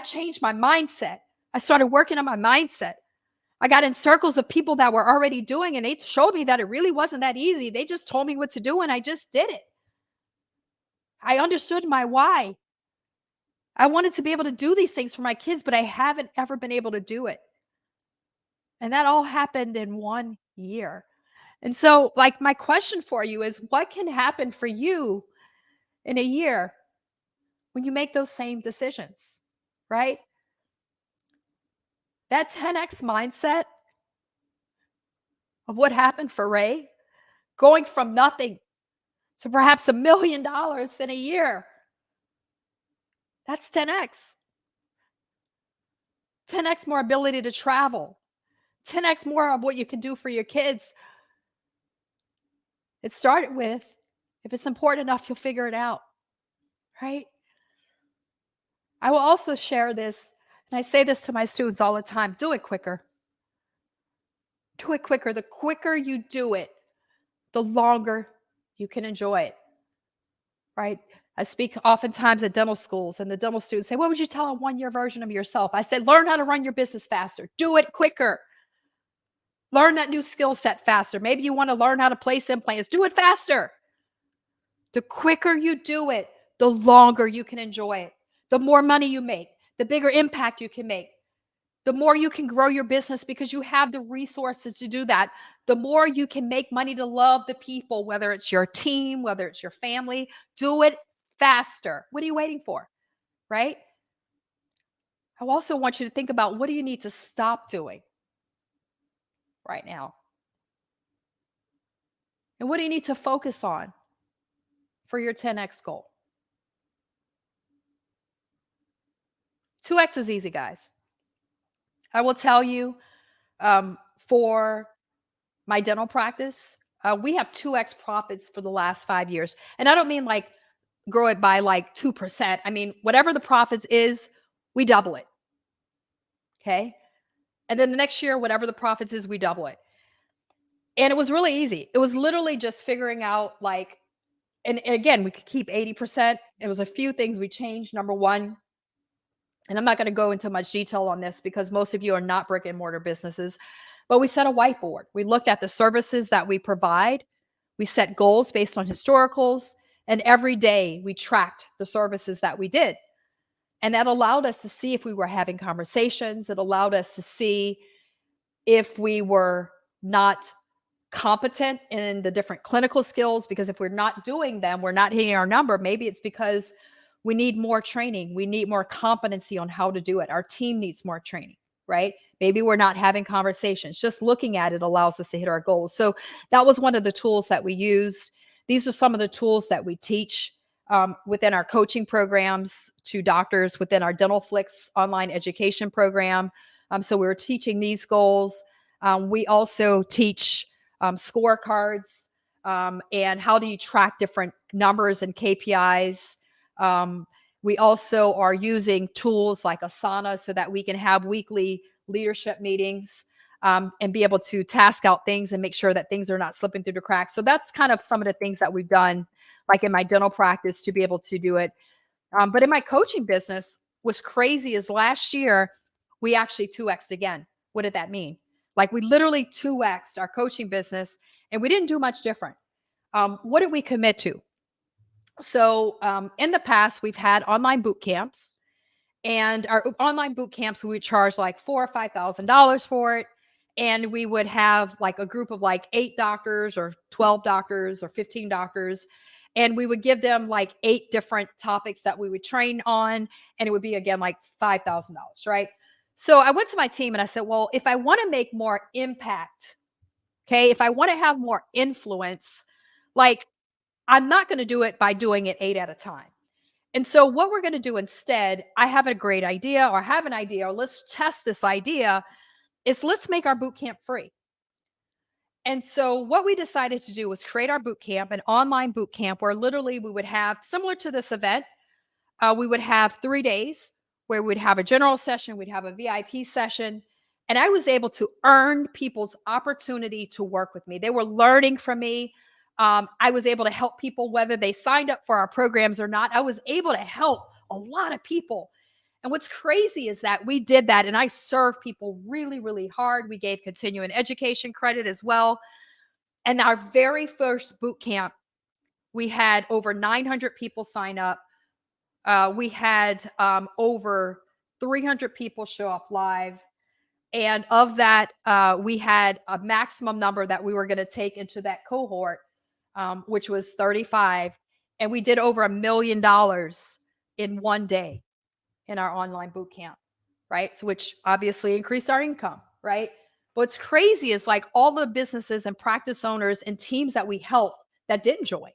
changed my mindset. I started working on my mindset. I got in circles of people that were already doing, and they showed me that it really wasn't that easy. They just told me what to do, and I just did it. I understood my why. I wanted to be able to do these things for my kids, but I haven't ever been able to do it. And that all happened in 1 year. And so, like, my question for you is, what can happen for you in a year when you make those same decisions, right? That 10x mindset of what happened for Ray, going from nothing to perhaps $1 million in a year, that's 10x. 10x more ability to travel, 10x more of what you can do for your kids. It started with, if it's important enough, you'll figure it out, right? I will also share this, and I say this to my students all the time, do it quicker. Do it quicker. The quicker you do it, the longer you can enjoy it, right? I speak oftentimes at dental schools, and the dental students say, what would you tell a 1-year version of yourself? I said, learn how to run your business faster. Do it quicker. Learn that new skill set faster. Maybe you want to learn how to place implants. Do it faster. The quicker you do it, the longer you can enjoy it. The more money you make, the bigger impact you can make. The more you can grow your business because you have the resources to do that. The more you can make money to love the people, whether it's your team, whether it's your family. Do it faster. What are you waiting for? Right? I also want you to think about, what do you need to stop doing right now? And what do you need to focus on for your 10x goal? 2x is easy, guys. I will tell you, for my dental practice, we have 2x profits for the last 5 years. And I don't mean like grow it by like 2%. I mean, whatever the profits is, we double it. Okay. And then the next year, whatever the profits is, we double it. And it was really easy. It was literally just figuring out like, and again, we could keep 80%. It was a few things we changed. Number one, and I'm not going to go into much detail on this because most of you are not brick and mortar businesses, but we set a whiteboard. We looked at the services that we provide. We set goals based on historicals, and every day we tracked the services that we did. And that allowed us to see if we were having conversations. It allowed us to see if we were not competent in the different clinical skills, because if we're not doing them, we're not hitting our number. Maybe it's because we need more training. We need more competency on how to do it. Our team needs more training, right? Maybe we're not having conversations. Just looking at it allows us to hit our goals. So that was one of the tools that we used. These are some of the tools that we teach within our coaching programs to doctors, within our Dental Flicks online education program. So we were teaching these goals. We also teach scorecards and how do you track different numbers and KPIs. We also are using tools like Asana so that we can have weekly leadership meetings and be able to task out things and make sure that things are not slipping through the cracks. So that's kind of some of the things that we've done, like in my dental practice, to be able to do it. But in my coaching business, what's crazy is last year, we actually 2x'd again. What did that mean? Like we literally 2x'd our coaching business and we didn't do much different. What did we commit to? So in the past, we've had online boot camps, and our online boot camps, we would charge like $4,000 or $5,000 for it. And we would have like a group of like 8 doctors or 12 doctors or 15 doctors. And we would give them like 8 different topics that we would train on. And it would be, again, like $5,000, right? So I went to my team and I said, well, if I want to make more impact, okay, if I want to have more influence, like I'm not going to do it by doing it 8 at a time. And so what we're going to do instead, I have a great idea, or have an idea, or let's test this idea, is let's make our boot camp free. And so what we decided to do was create our boot camp, an online boot camp, where literally we would have, similar to this event, we would have 3 days where we'd have a general session, we'd have a VIP session, and I was able to earn people's opportunity to work with me. They were learning from me. I was able to help people, whether they signed up for our programs or not. I was able to help a lot of people. And what's crazy is that we did that, and I served people really, really hard. We gave continuing education credit as well. And our very first boot camp, we had over 900 people sign up. We had over 300 people show up live. And of that, we had a maximum number that we were going to take into that cohort, which was 35. And we did over $1 million in one day in our online boot camp, right? So which obviously increased our income, right? But what's crazy is like all the businesses and practice owners and teams that we help that didn't join.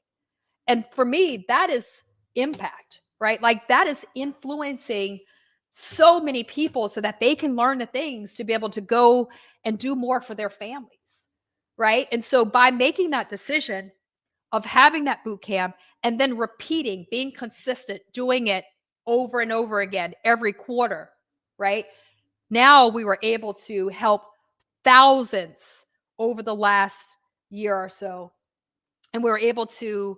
And for me, that is impact, right? Like that is influencing so many people so that they can learn the things to be able to go and do more for their families, right? And so by making that decision of having that boot camp and then repeating, being consistent, doing it over and over again every quarter, right? Now we were able to help thousands over the last year or so. And we were able to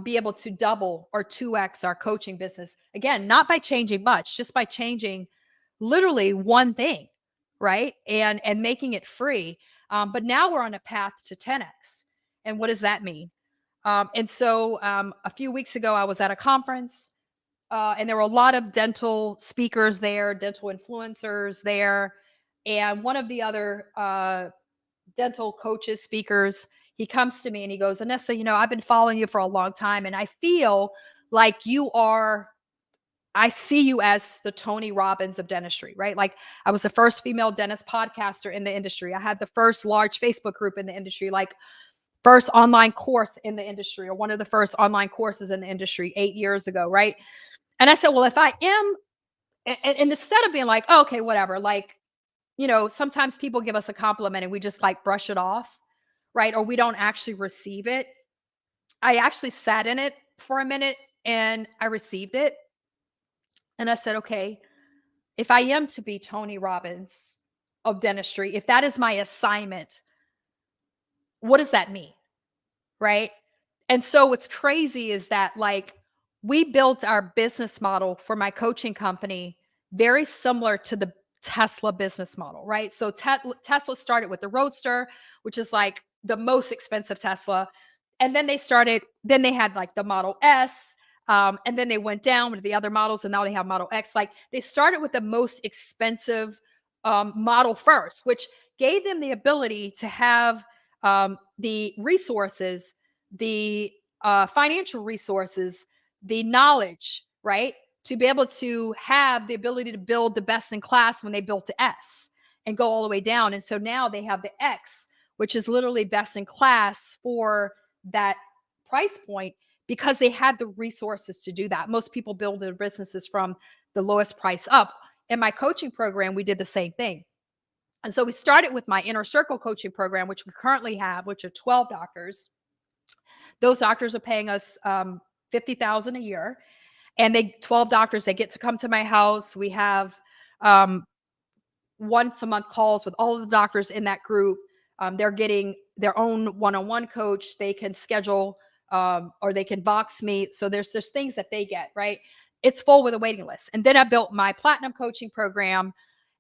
be able to double or 2x our coaching business. Again, not by changing much, just by changing literally one thing, right? And making it free. But now we're on a path to 10x. And what does that mean? And so a few weeks ago, I was at a conference, and there were a lot of dental speakers there, dental influencers there. And one of the other dental coaches, speakers, he comes to me and he goes, Anissa, I've been following you for a long time, and I feel like I see you as the Tony Robbins of dentistry, right? Like, I was the first female dentist podcaster in the industry. I had the first large Facebook group in the industry, like first online course in the industry, or one of the first online courses in the industry 8 years ago, right? And I said, well, if I am, and instead of being like, oh, okay, whatever, like, sometimes people give us a compliment and we just like brush it off, right? Or we don't actually receive it. I actually sat in it for a minute and I received it. And I said, okay, if I am to be Tony Robbins of dentistry, if that is my assignment, what does that mean? Right. And so what's crazy is that, like, we built our business model for my coaching company very similar to the Tesla business model, right? So Tesla started with the Roadster, which is like the most expensive Tesla. And then they had like the Model S. And then they went down with the other models, and now they have Model X. Like, they started with the most expensive model first, which gave them the ability to have the resources, the financial resources, the knowledge, right? To be able to have the ability to build the best in class when they built the S and go all the way down. And so now they have the X, which is literally best in class for that price point, because they had the resources to do that. Most people build their businesses from the lowest price up. In my coaching program, we did the same thing. And so we started with my Inner Circle coaching program, which we currently have, which are 12 doctors. Those doctors are paying us $50,000 a year. And 12 doctors, they get to come to my house. We have once a month calls with all of the doctors in that group. They're getting their own one-on-one coach. They can schedule or they can box me. So there's things that they get, right? It's full with a waiting list. And then I built my platinum coaching program,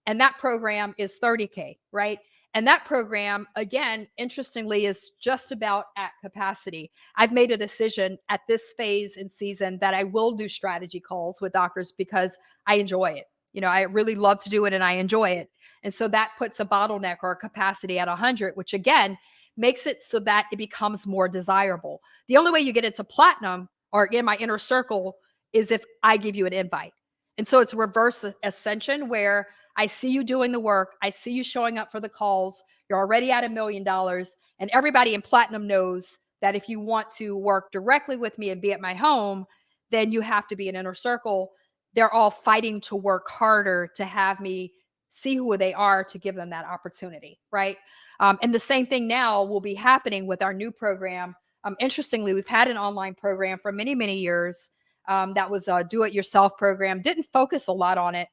and that program is $30K, right? And that program, again, interestingly, is just about at capacity. I've made a decision at this phase and season that I will do strategy calls with doctors because I enjoy it. I really love to do it and I enjoy it. And so that puts a bottleneck or a capacity at 100, which again makes it so that it becomes more desirable. The only way you get into platinum or in my Inner Circle is if I give you an invite. And so it's reverse ascension, where I see you doing the work. I see you showing up for the calls. You're already at $1 million. And everybody in platinum knows that if you want to work directly with me and be at my home, then you have to be an Inner Circle. They're all fighting to work harder to have me see who they are to give them that opportunity, right? And the same thing now will be happening with our new program. Interestingly, we've had an online program for many, many years. That was a do-it-yourself program. Didn't focus a lot on it.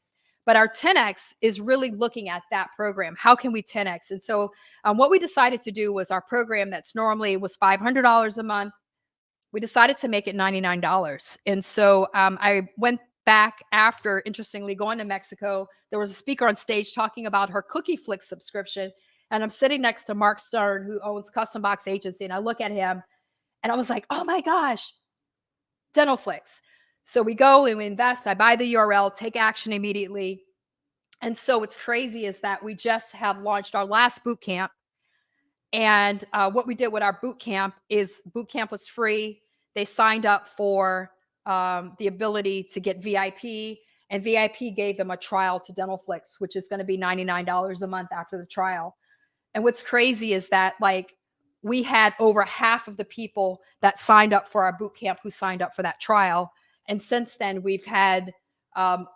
But our 10X is really looking at that program. How can we 10X? And so what we decided to do was our program that's normally was $500 a month. We decided to make it $99. And so I went back after, interestingly, going to Mexico. There was a speaker on stage talking about her Cookie Flick subscription. And I'm sitting next to Mark Stern, who owns Custom Box Agency. And I look at him and I was like, oh my gosh, Dental Flicks. So we go and we invest. I buy the URL, take action immediately. And so what's crazy is that we just have launched our last boot camp. And what we did with our boot camp was free. They signed up for the ability to get VIP, and VIP gave them a trial to Dental Flicks, which is going to be $99 a month after the trial. And what's crazy is that, like, we had over half of the people that signed up for our boot camp who signed up for that trial. And since then, we've had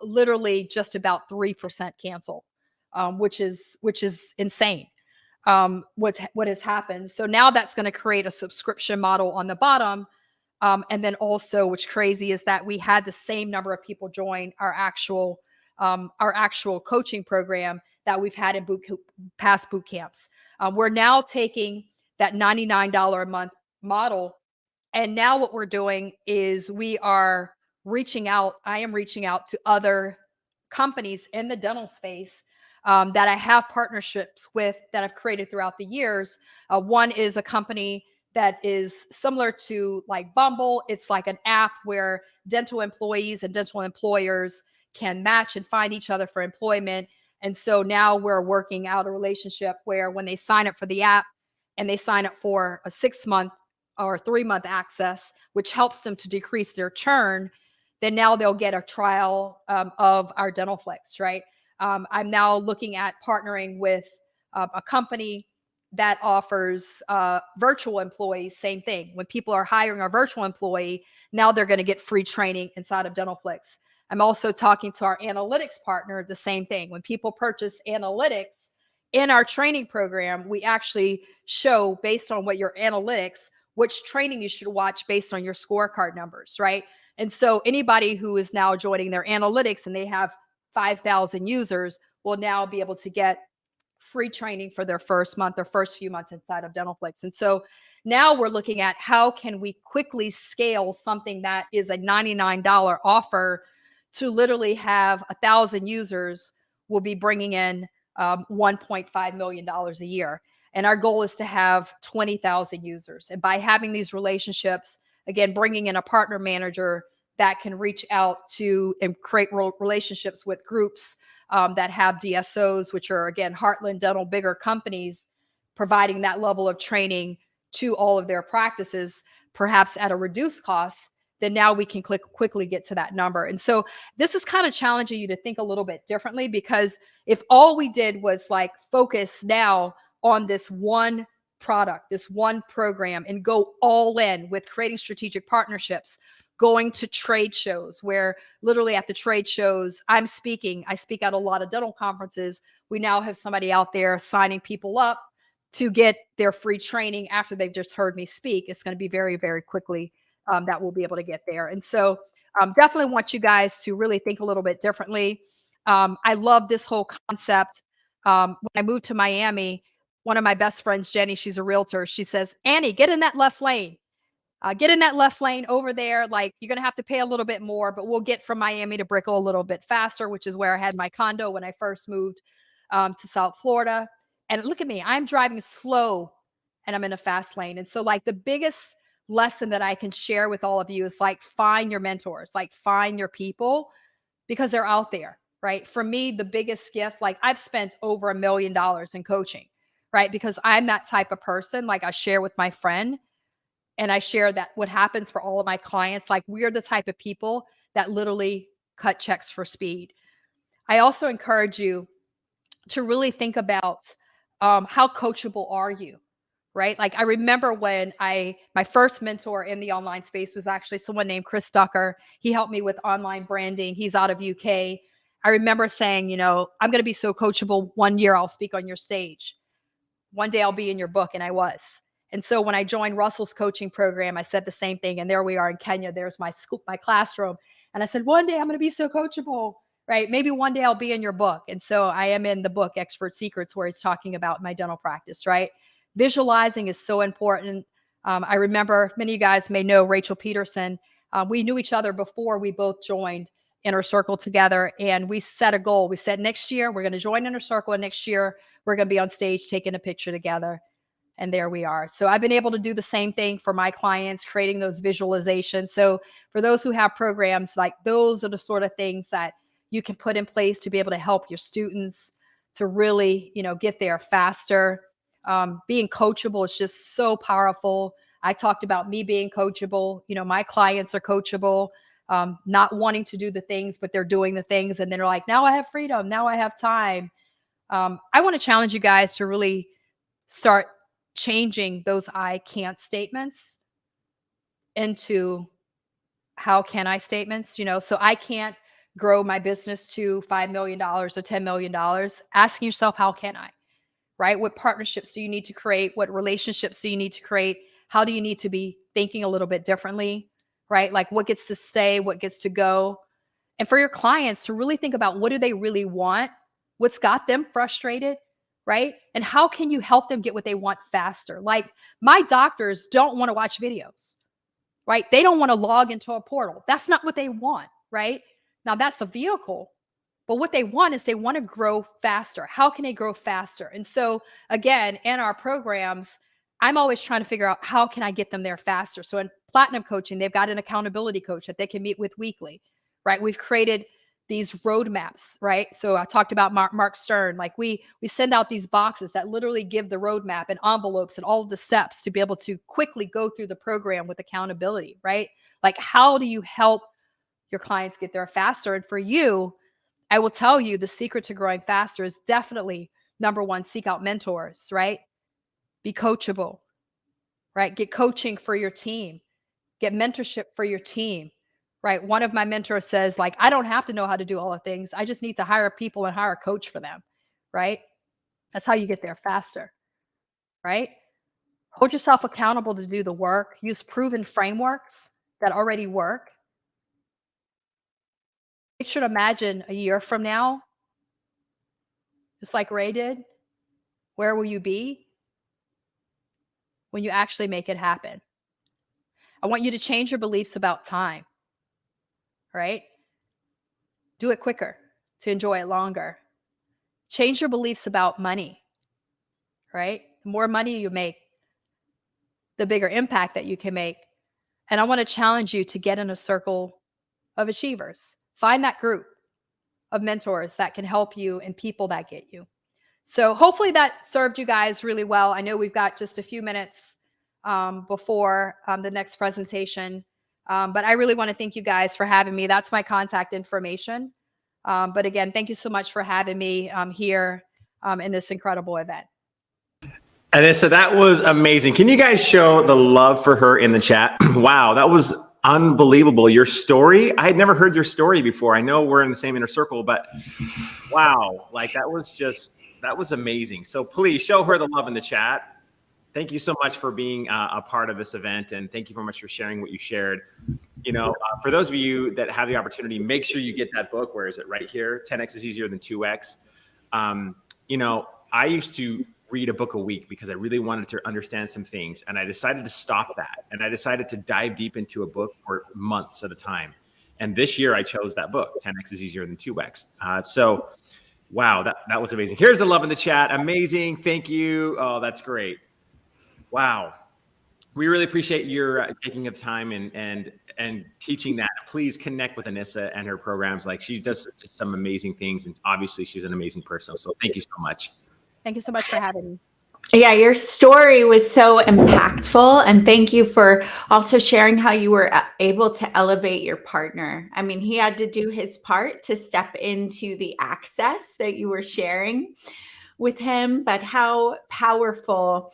literally just about 3% cancel, which is insane. What has happened. So now that's going to create a subscription model on the bottom. And then also, what's crazy is that we had the same number of people join our actual coaching program that we've had in past boot camps. We're now taking that $99 a month model. And now what we're doing is I am reaching out to other companies in the dental space that I have partnerships with that I've created throughout the years. One is a company that is similar to like Bumble. It's like an app where dental employees and dental employers can match and find each other for employment. And so now we're working out a relationship where when they sign up for the app and they sign up for a 6-month or 3-month access, which helps them to decrease their churn, then now they'll get a trial of our Dental Flex, right? I'm now looking at partnering with a company that offers virtual employees, same thing. When people are hiring a virtual employee, now they're going to get free training inside of Dental Flex. I'm also talking to our analytics partner, the same thing. When people purchase analytics in our training program, we actually show based on what your analytics, which training you should watch based on your scorecard numbers, right? And so anybody who is now joining their analytics and they have 5,000 users will now be able to get free training for their first month or first few months inside of Dental Flex. And so now we're looking at how can we quickly scale something that is a $99 offer to literally have 1,000 users will be bringing in $1.5 million a year. And our goal is to have 20,000 users. And by having these relationships, again, bringing in a partner manager that can reach out to and create relationships with groups that have DSOs, which are, again, Heartland Dental, bigger companies, providing that level of training to all of their practices, perhaps at a reduced cost, then now we can quickly get to that number. And so this is kind of challenging you to think a little bit differently, because if all we did was like focus now on this one product, this one program, and go all in with creating strategic partnerships, going to trade shows where literally at the trade shows I speak at a lot of dental conferences. We now have somebody out there signing people up to get their free training after they've just heard me speak. It's going to be very, very quickly that we'll be able to get there. And so definitely want you guys to really think a little bit differently. I love this whole concept. When I moved to Miami, one of my best friends, Jenny, she's a realtor. She says, Annie, get in that left lane. Get in that left lane over there. Like, you're going to have to pay a little bit more, but we'll get from Miami to Brickell a little bit faster, which is where I had my condo when I first moved to South Florida. And look at me, I'm driving slow and I'm in a fast lane. And so like the biggest lesson that I can share with all of you is like, find your mentors, like find your people, because they're out there, right? For me, the biggest gift, like I've spent over $1 million in coaching, right? Because I'm that type of person. Like I share with my friend, and I share that what happens for all of my clients, like we're the type of people that literally cut checks for speed. I also encourage you to really think about how coachable are you, right? Like I remember when my first mentor in the online space was actually someone named Chris Ducker. He helped me with online branding. He's out of UK. I remember saying, I'm going to be so coachable. One year I'll speak on your stage. One day I'll be in your book. And I was. And so when I joined Russell's coaching program, I said the same thing. And there we are in Kenya. There's my school, my classroom. And I said, one day I'm going to be so coachable, right? Maybe one day I'll be in your book. And so I am in the book, Expert Secrets, where he's talking about my dental practice, right? Visualizing is so important. I remember many of you guys may know Rachel Peterson. We knew each other before we both joined Inner Circle together. And we set a goal. We said next year, we're going to join Inner Circle. And next year, we're going to be on stage taking a picture together. And there we are. So I've been able to do the same thing for my clients, creating those visualizations. So for those who have programs, like those are the sort of things that you can put in place to be able to help your students to really, get there faster. Being coachable is just so powerful. I talked about me being coachable. My clients are coachable, not wanting to do the things, but they're doing the things. And then they're like, now I have freedom. Now I have time. I want to challenge you guys to really start changing those I can't statements into how can I statements, so I can't grow my business to $5 million or $10 million. Asking yourself, how can I, right? What partnerships do you need to create? What relationships do you need to create? How do you need to be thinking a little bit differently, right? Like what gets to stay, what gets to go? And for your clients to really think about, what do they really want? What's got them frustrated? Right? And how can you help them get what they want faster? Like my doctors don't want to watch videos, right? They don't want to log into a portal. That's not what they want, right? Now that's a vehicle, But what they want is they want to grow faster. How can they grow faster? And so again, in our programs, I'm always trying to figure out how can I get them there faster. So in platinum coaching, they've got an accountability coach that they can meet with weekly, right? We've created these roadmaps, right? So I talked about Mark Stern. Like we send out these boxes that literally give the roadmap and envelopes and all of the steps to be able to quickly go through the program with accountability, right? Like how do you help your clients get there faster? And for you, I will tell you the secret to growing faster is definitely number one, seek out mentors, right? Be coachable, right? Get coaching for your team, get mentorship for your team, right? One of my mentors says, like, I don't have to know how to do all the things. I just need to hire people and hire a coach for them, right? That's how you get there faster, right? Hold yourself accountable to do the work. Use proven frameworks that already work. Make sure to imagine a year from now, just like Ray did, where will you be when you actually make it happen? I want you to change your beliefs about time, right? Do it quicker to enjoy it longer. Change your beliefs about money, right? The more money you make, the bigger impact that you can make. And I want to challenge you to get in a circle of achievers. Find that group of mentors that can help you and people that get you. So hopefully that served you guys really well. I know we've got just a few minutes before the next presentation, but I really want to thank you guys for having me. That's my contact information. But again, thank you so much for having me here in this incredible event. Anissa, that was amazing. Can you guys show the love for her in the chat? Wow, that was unbelievable. Your story, I had never heard your story before. I know we're in the same inner circle, but wow, like that was amazing. So please show her the love in the chat. Thank you so much for being a part of this event, and thank you very much for sharing what you shared. You know, for those of you that have the opportunity, make sure you get that book. Where is it? Right here. 10x is easier than 2x. You know, I used to read a book a week because I really wanted to understand some things, and I decided to stop that, and I decided to dive deep into a book for months at a time. And this year, I chose that book. 10x is easier than 2x. So. Wow, that was amazing. Here's the love in the chat. Amazing. Thank you. Oh, that's great. Wow. We really appreciate your taking the time and teaching that. Please connect with Anissa and her programs. Like she does some amazing things, and obviously she's an amazing person. So thank you so much. Thank you so much for having me. Yeah, your story was so impactful. And thank you for also sharing how you were able to elevate your partner. I mean, he had to do his part to step into the access that you were sharing with him, but how powerful.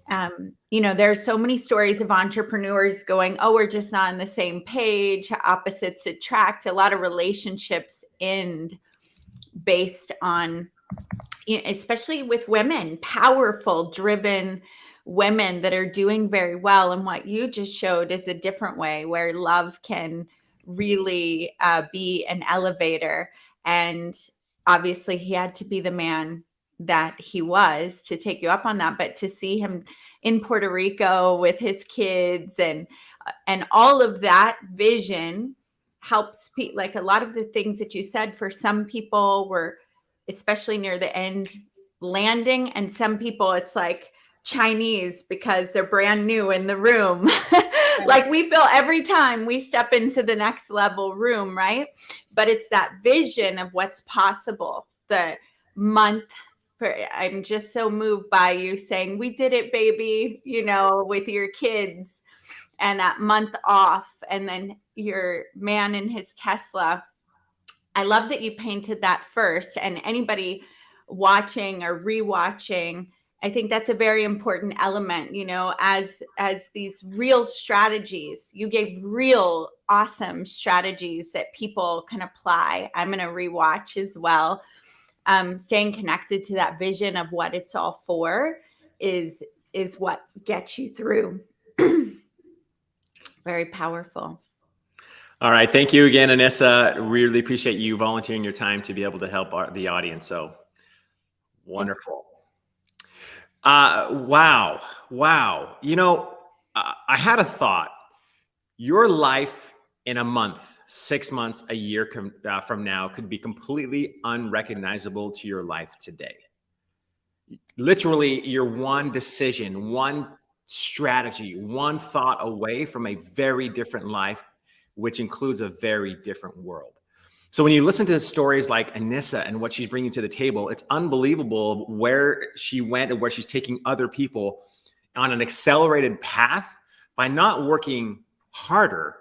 You know, there's so many stories of entrepreneurs going, oh, we're just not on the same page. Opposites attract. A lot of relationships end based on, especially with women, powerful, driven women that are doing very well. And what you just showed is a different way where love can really be an elevator. And obviously he had to be the man that he was to take you up on that, but to see him in Puerto Rico with his kids and all of that vision helps people. Like a lot of the things that you said, for some people were, especially near the end, landing, and some people it's like Chinese because they're brand new in the room. Like we feel every time we step into the next level room, right? But it's that vision of what's possible. The month, I'm just so moved by you saying, we did it, baby, you know, with your kids, and that month off, and then your man in his Tesla. I love that you painted that first, and anybody watching or rewatching, I think that's a very important element, you know, as these real strategies. You gave real awesome strategies that people can apply. I'm going to rewatch as well. Staying connected to that vision of what it's all for is what gets you through. Very powerful. All right. Thank you again, Anissa. Really appreciate you volunteering your time to be able to help the audience. So wonderful. Wow. You know, I had a thought. Your life in a month 6 months, a year from now could be completely unrecognizable to your life today. Literally, you're one decision, one strategy, one thought away from a very different life, which includes a very different world. So when you listen to stories like Anissa and what she's bringing to the table, it's unbelievable where she went and where she's taking other people on an accelerated path by not working harder,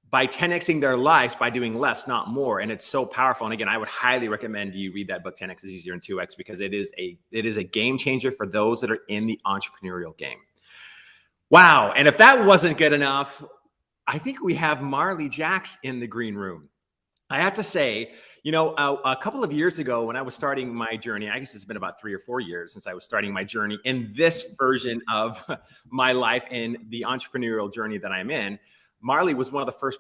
by 10xing their lives by doing less, not more. And it's so powerful. And again, I would highly recommend you read that book, 10x is easier than 2x, because it is a game changer for those that are in the entrepreneurial game. Wow. And if that wasn't good enough, I think we have Marley Jacks in the green room. I have to say, you know, a couple of years ago when I was starting my journey, I guess it's been about 3 or 4 years since I was starting my journey in this version of my life in the entrepreneurial journey that I'm in. Marley was one of the first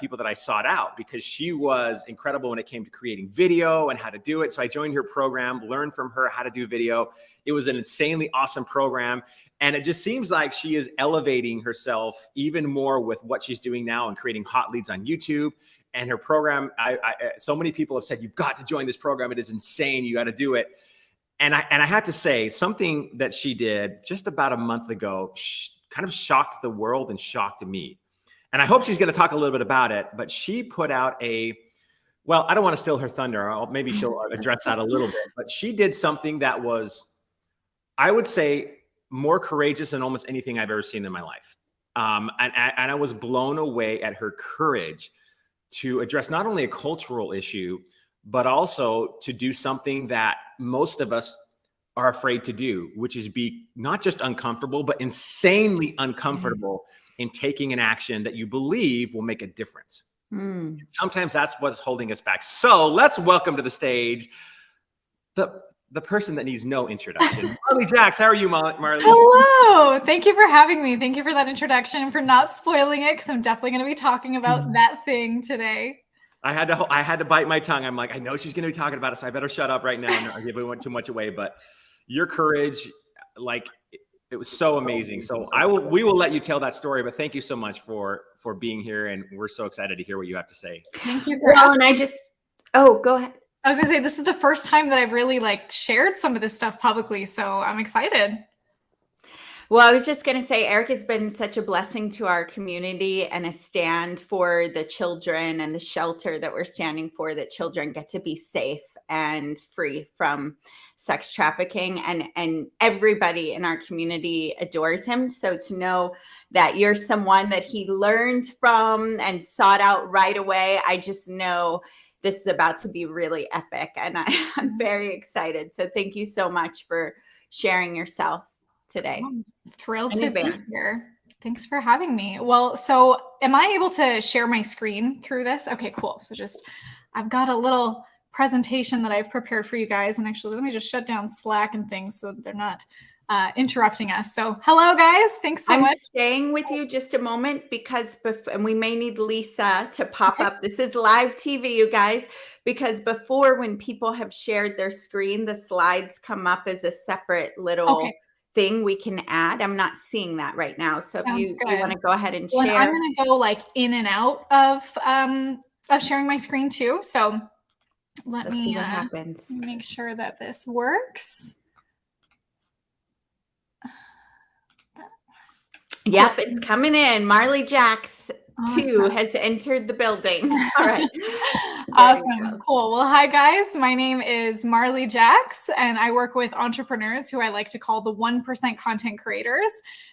people that I sought out because she was incredible when it came to creating video and how to do it. So I joined her program, learned from her how to do video. It was an insanely awesome program. And it just seems like she is elevating herself even more with what she's doing now and creating hot leads on YouTube. And her program, so many people have said, you've got to join this program. It is insane. You got to do it. And I have to say, something that she did just about a month ago kind of shocked the world and shocked me. And I hope she's going to talk a little bit about it, but she put out well, I don't want to steal her thunder. Maybe she'll address that a little bit, but she did something that was, I would say, more courageous than almost anything I've ever seen in my life. And I was blown away at her courage to address not only a cultural issue, but also to do something that most of us are afraid to do, which is be not just uncomfortable, but insanely uncomfortable in taking an action that you believe will make a difference. Sometimes that's what's holding us back. So let's welcome to the stage the person that needs no introduction. Marley Jacks, how are you, Marley? Hello. Thank you for having me. Thank you for that introduction and for not spoiling it, because I'm definitely going to be talking about that thing today. I had to bite my tongue. I'm like, I know she's going to be talking about it, so I better shut up right now and not give too much away. But your courage, like, it was so amazing. So we will let you tell that story, but thank you so much for being here. And we're so excited to hear what you have to say. Thank you for asking. And go ahead. I was gonna say, this is the first time that I've really shared some of this stuff publicly. So I'm excited. Well, I was just going to say, Eric has been such a blessing to our community and a stand for the children and the shelter that we're standing for, that children get to be safe and free from sex trafficking. And everybody in our community adores him. So to know that you're someone that he learned from and sought out right away, I just know this is about to be really epic. And I'm very excited. So thank you so much for sharing yourself today. I'm thrilled to be here. Thanks for having me. Well, so am I able to share my screen through this? Okay, cool. So I've got a little presentation that I've prepared for you guys. And actually, let me just shut down Slack and things so that they're not interrupting us. So hello, guys. Thanks so much. I'm staying with you just a moment because, and we may need Lisa to pop up. This is live TV, you guys, because before, when people have shared their screen, the slides come up as a separate little thing we can add. I'm not seeing that right now. So if you want to go ahead and share. I'm going to go in and out of sharing my screen too. So let's me see what happens. Make sure that this works. Yep, it's coming in. Marley Jacks 2 has entered the building. All right. Awesome. Cool. Well, hi, guys. My name is Marley Jacks, and I work with entrepreneurs who I like to call the 1% content creators.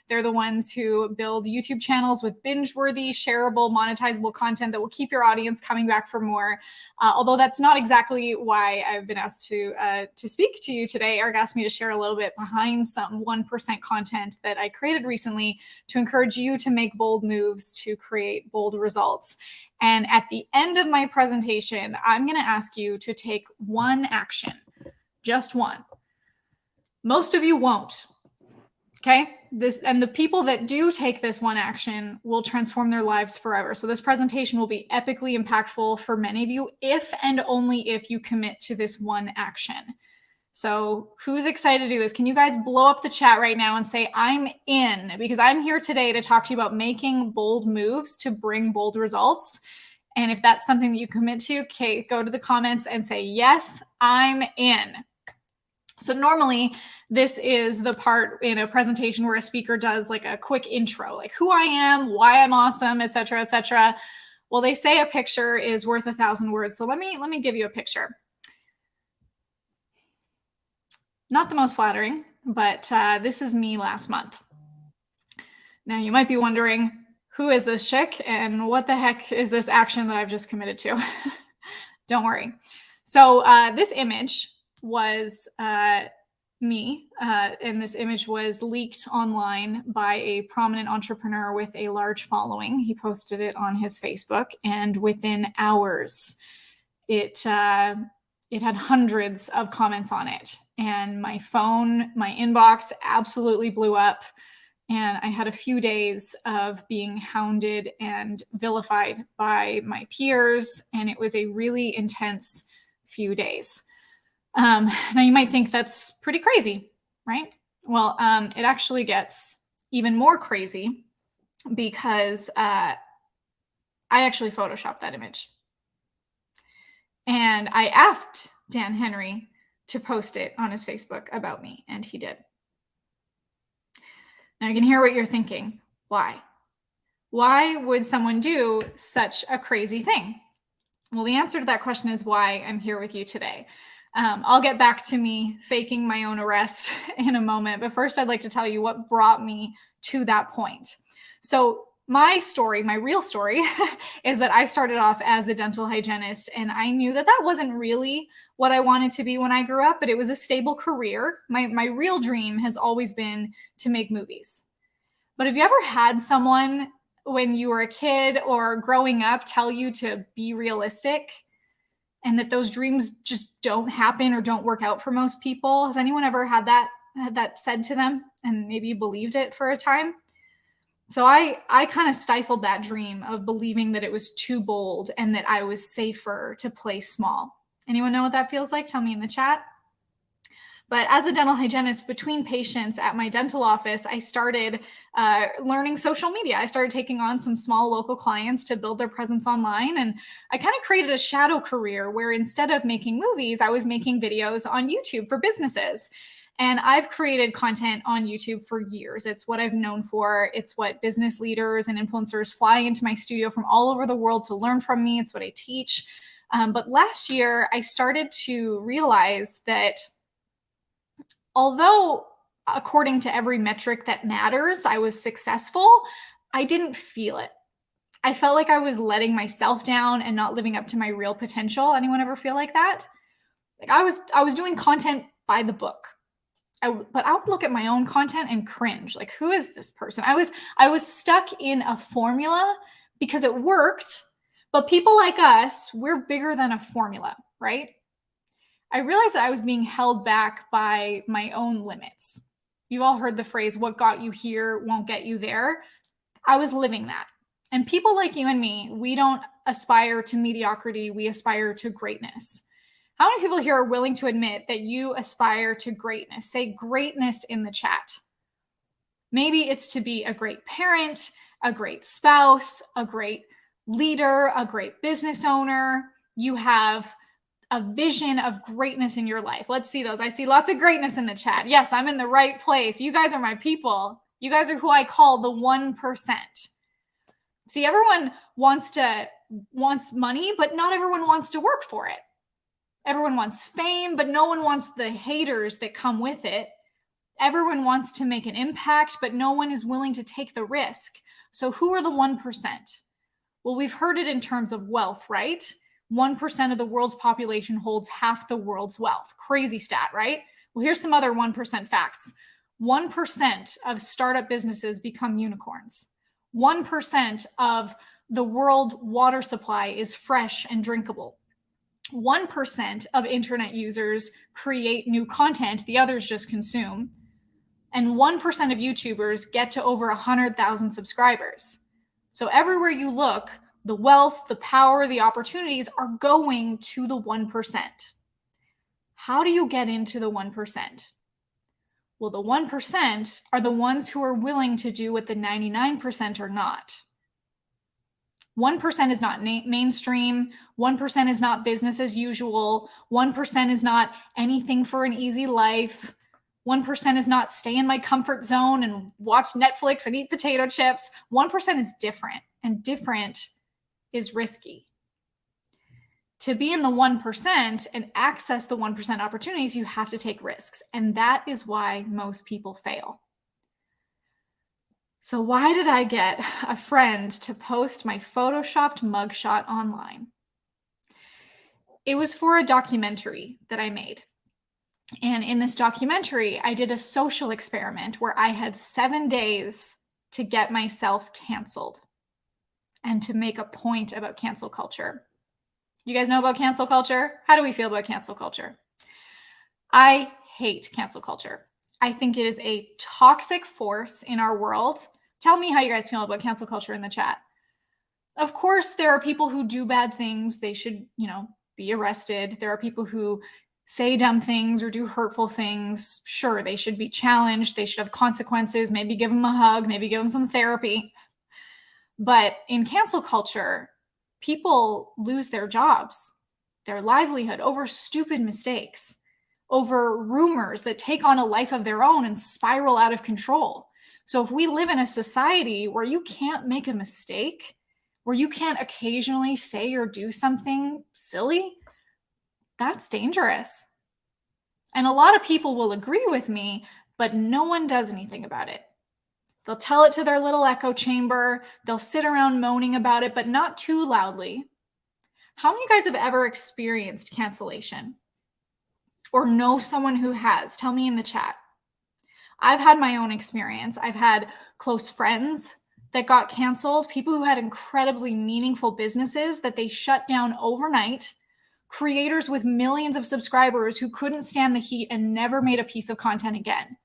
They're the ones who build YouTube channels with binge-worthy, shareable, monetizable content that will keep your audience coming back for more. Although that's not exactly why I've been asked to speak to you today. Eric asked me to share a little bit behind some 1% content that I created recently to encourage you to make bold moves to create bold results. And at the end of my presentation, I'm going to ask you to take one action, just one. Most of you won't. Okay. And the people that do take this one action will transform their lives forever. So this presentation will be epically impactful for many of you if and only if you commit to this one action. So who's excited to do this? Can you guys blow up the chat right now and say, I'm in? Because I'm here today to talk to you about making bold moves to bring bold results. And if that's something that you commit to, okay, go to the comments and say, yes, I'm in. So normally this is the part in a presentation where a speaker does like a quick intro, like who I am, why I'm awesome, et cetera, et cetera. Well, they say a picture is worth 1,000 words. So let me give you a picture. Not the most flattering, but this is me last month. Now you might be wondering, who is this chick and what the heck is this action that I've just committed to? Don't worry. So this image was me, and this image was leaked online by a prominent entrepreneur with a large following. He posted it on his Facebook, and within hours, it had hundreds of comments on it. And my phone, my inbox absolutely blew up. And I had a few days of being hounded and vilified by my peers. And it was a really intense few days. Now you might think that's pretty crazy, right? Well, it actually gets even more crazy because I actually photoshopped that image. And I asked Dan Henry to post it on his Facebook about me, and he did. Now I can hear what you're thinking. Why? Why would someone do such a crazy thing? Well, the answer to that question is why I'm here with you today. I'll get back to me faking my own arrest in a moment, but first I'd like to tell you what brought me to that point. So my story, my real story, is that I started off as a dental hygienist, and I knew that that wasn't really what I wanted to be when I grew up, but it was a stable career. My real dream has always been to make movies. But have you ever had someone when you were a kid or growing up tell you to be realistic and that those dreams just don't happen or don't work out for most people? Has anyone ever had that said to them and maybe you believed it for a time? So I kind of stifled that dream of believing that it was too bold and that I was safer to play small. Anyone know what that feels like? Tell me in the chat. But as a dental hygienist, between patients at my dental office, I started learning social media. I started taking on some small local clients to build their presence online. And I kind of created a shadow career where instead of making movies, I was making videos on YouTube for businesses. And I've created content on YouTube for years. It's what I've known for. It's what business leaders and influencers fly into my studio from all over the world to learn from me. It's what I teach. But last year, I started to realize that although according to every metric that matters, I was successful, I didn't feel it. I felt like I was letting myself down and not living up to my real potential. Anyone ever feel like that? Like I was doing content by the book. But I would look at my own content and cringe. Like, who is this person? I was stuck in a formula because it worked, but people like us, we're bigger than a formula, right? I realized that I was being held back by my own limits. You've all heard the phrase, what got you here won't get you there. I was living that. And people like you and me, we don't aspire to mediocrity, we aspire to greatness. How many people here are willing to admit that you aspire to greatness? Say greatness in the chat. Maybe it's to be a great parent, a great spouse, a great leader, a great business owner. You have a vision of greatness in your life. Let's see those. I see lots of greatness in the chat. Yes, I'm in the right place. You guys are my people. You guys are who I call the 1%. See, everyone wants money, but not everyone wants to work for it. Everyone wants fame, but no one wants the haters that come with it. Everyone wants to make an impact, but no one is willing to take the risk. So who are the 1%? Well, we've heard it in terms of wealth, right? 1% of the world's population holds half the world's wealth. Crazy stat, right? Well, here's some other 1% facts. 1% of startup businesses become unicorns. 1% of the world water supply is fresh and drinkable. 1% of internet users create new content, the others just consume. And 1% of YouTubers get to over 100,000 subscribers. So everywhere you look, the wealth, the power, the opportunities are going to the 1%. How do you get into the 1%? Well, the 1% are the ones who are willing to do what the 99% are not. 1% is not mainstream. 1% is not business as usual. 1% is not anything for an easy life. 1% is not stay in my comfort zone and watch Netflix and eat potato chips. 1% is different, and different is risky. To be in the 1% and access the 1% opportunities, you have to take risks. And that is why most people fail. So why did I get a friend to post my photoshopped mugshot online? It was for a documentary that I made. And in this documentary, I did a social experiment where I had 7 days to get myself canceled and to make a point about cancel culture. You guys know about cancel culture? How do we feel about cancel culture? I hate cancel culture. I think it is a toxic force in our world. Tell me how you guys feel about cancel culture in the chat. Of course, there are people who do bad things. They should, be arrested. There are people who say dumb things or do hurtful things. Sure, they should be challenged. They should have consequences. Maybe give them a hug. Maybe give them some therapy. But in cancel culture, people lose their jobs, their livelihood over stupid mistakes, over rumors that take on a life of their own and spiral out of control. So if we live in a society where you can't make a mistake, where you can't occasionally say or do something silly, that's dangerous. And a lot of people will agree with me, but no one does anything about it. They'll tell it to their little echo chamber. They'll sit around moaning about it, but not too loudly. How many of you guys have ever experienced cancellation? Or know someone who has? Tell me in the chat. I've had my own experience. I've had close friends that got canceled, people who had incredibly meaningful businesses that they shut down overnight, creators with millions of subscribers who couldn't stand the heat and never made a piece of content again.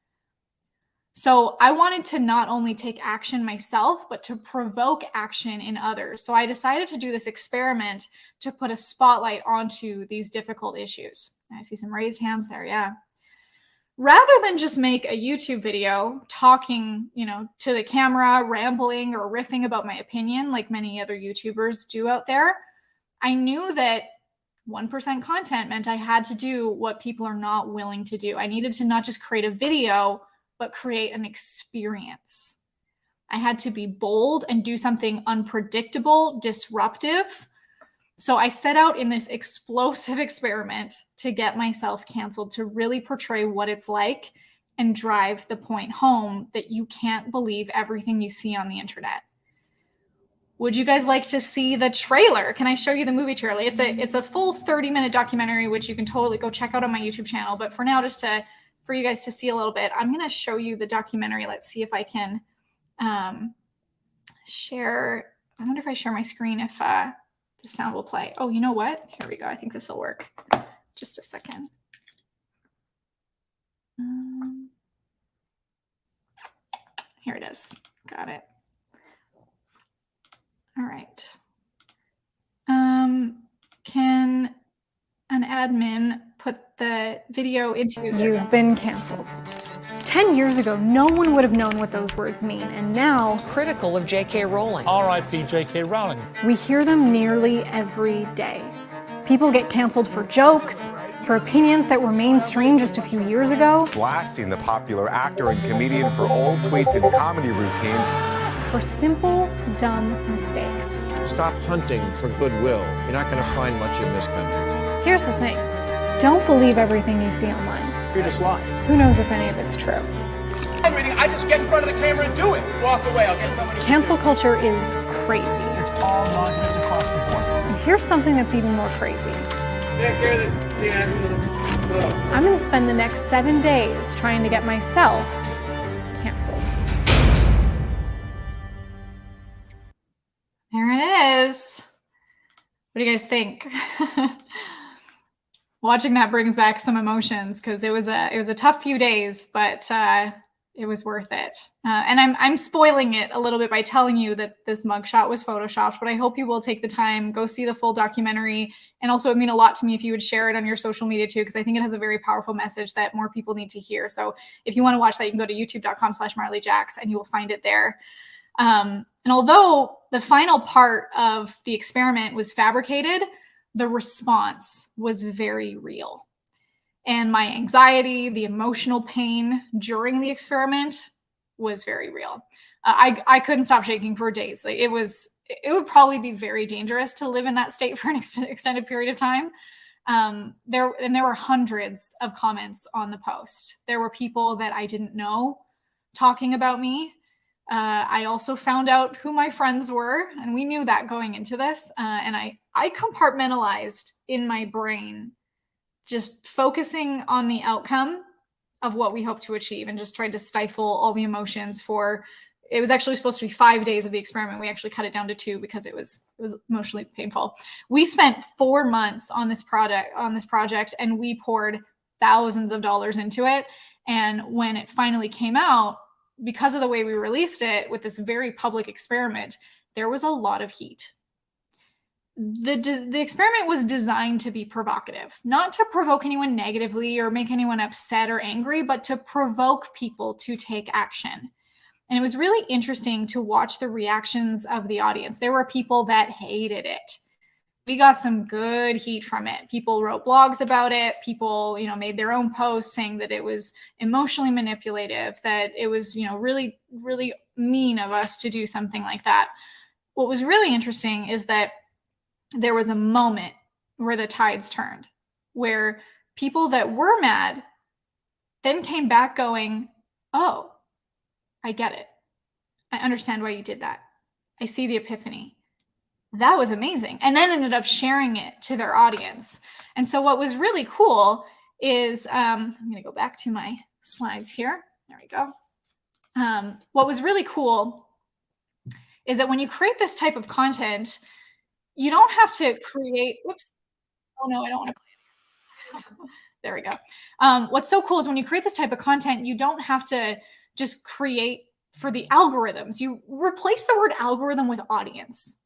So I wanted to not only take action myself, but to provoke action in others. So I decided to do this experiment to put a spotlight onto these difficult issues. I see some raised hands there, yeah. Rather than just make a YouTube video talking, to the camera, rambling or riffing about my opinion like many other YouTubers do out there, I knew that 1% content meant I had to do what people are not willing to do. I needed to not just create a video, but create an experience. I had to be bold and do something unpredictable, disruptive. So I set out in this explosive experiment to get myself canceled, to really portray what it's like and drive the point home that you can't believe everything you see on the internet. Would you guys like to see the trailer? Can I show you the movie trailer? It's a full 30-minute documentary, which you can totally go check out on my YouTube channel. But for now, just for you guys to see a little bit, I'm going to show you the documentary. Let's see if I can share. I wonder if I share my screen, if the sound will play. Oh, you know what? Here we go. I think this will work. Just a second. Here it is. Got it. All right. Can an admin put the video into... You've been canceled. 10 years ago, no one would have known what those words mean, and now... Critical of J.K. Rowling. R.I.P. J.K. Rowling. We hear them nearly every day. People get canceled for jokes, for opinions that were mainstream just a few years ago. Blasting the popular actor and comedian for old tweets and comedy routines. For simple, dumb mistakes. Stop hunting for goodwill. You're not going to find much in this country. Here's the thing. Don't believe everything you see online. You're just lying. Who knows if any of it's true? I just get in front of the camera and do it. Walk away. I'll get somebody. Cancel culture is crazy. It's all nonsense across the board. And here's something that's even more crazy. I'm going to spend the next 7 days trying to get myself canceled. There it is. What do you guys think? Watching that brings back some emotions because it was a tough few days, but it was worth it. And I'm spoiling it a little bit by telling you that this mugshot was photoshopped, but I hope you will take the time, go see the full documentary. And also, it would mean a lot to me if you would share it on your social media too, because I think it has a very powerful message that more people need to hear. So if you want to watch that, you can go to youtube.com/MarleyJax and you will find it there. And although the final part of the experiment was fabricated, the response was very real. And my anxiety, the emotional pain during the experiment was very real. I couldn't stop shaking for days. Like it would probably be very dangerous to live in that state for an extended period of time. There were hundreds of comments on the post. There were people that I didn't know talking about me. I also found out who my friends were, and we knew that going into this. And I compartmentalized in my brain, just focusing on the outcome of what we hope to achieve, and just tried to stifle all the emotions for. It was actually supposed to be 5 days of the experiment. We actually cut it down to 2 because it was emotionally painful. We spent 4 months on this project, and we poured thousands of dollars into it. And when it finally came out, because of the way we released it with this very public experiment, there was a lot of heat. The experiment was designed to be provocative, not to provoke anyone negatively or make anyone upset or angry, but to provoke people to take action. And it was really interesting to watch the reactions of the audience. There were people that hated it. We got some good heat from it. People wrote blogs about it. People, made their own posts saying that it was emotionally manipulative, that it was, really, really mean of us to do something like that. What was really interesting is that there was a moment where the tides turned, where people that were mad then came back going, "Oh, I get it. I understand why you did that. I see the epiphany. That was amazing." And then ended up sharing it to their audience. And so what was really cool is, I'm going to go back to my slides here. There we go. What was really cool is that when you create this type of content, you don't have to create, whoops. Oh no, I don't want to. There we go. What's so cool is when you create this type of content, you don't have to just create for the algorithms. You replace the word algorithm with audience.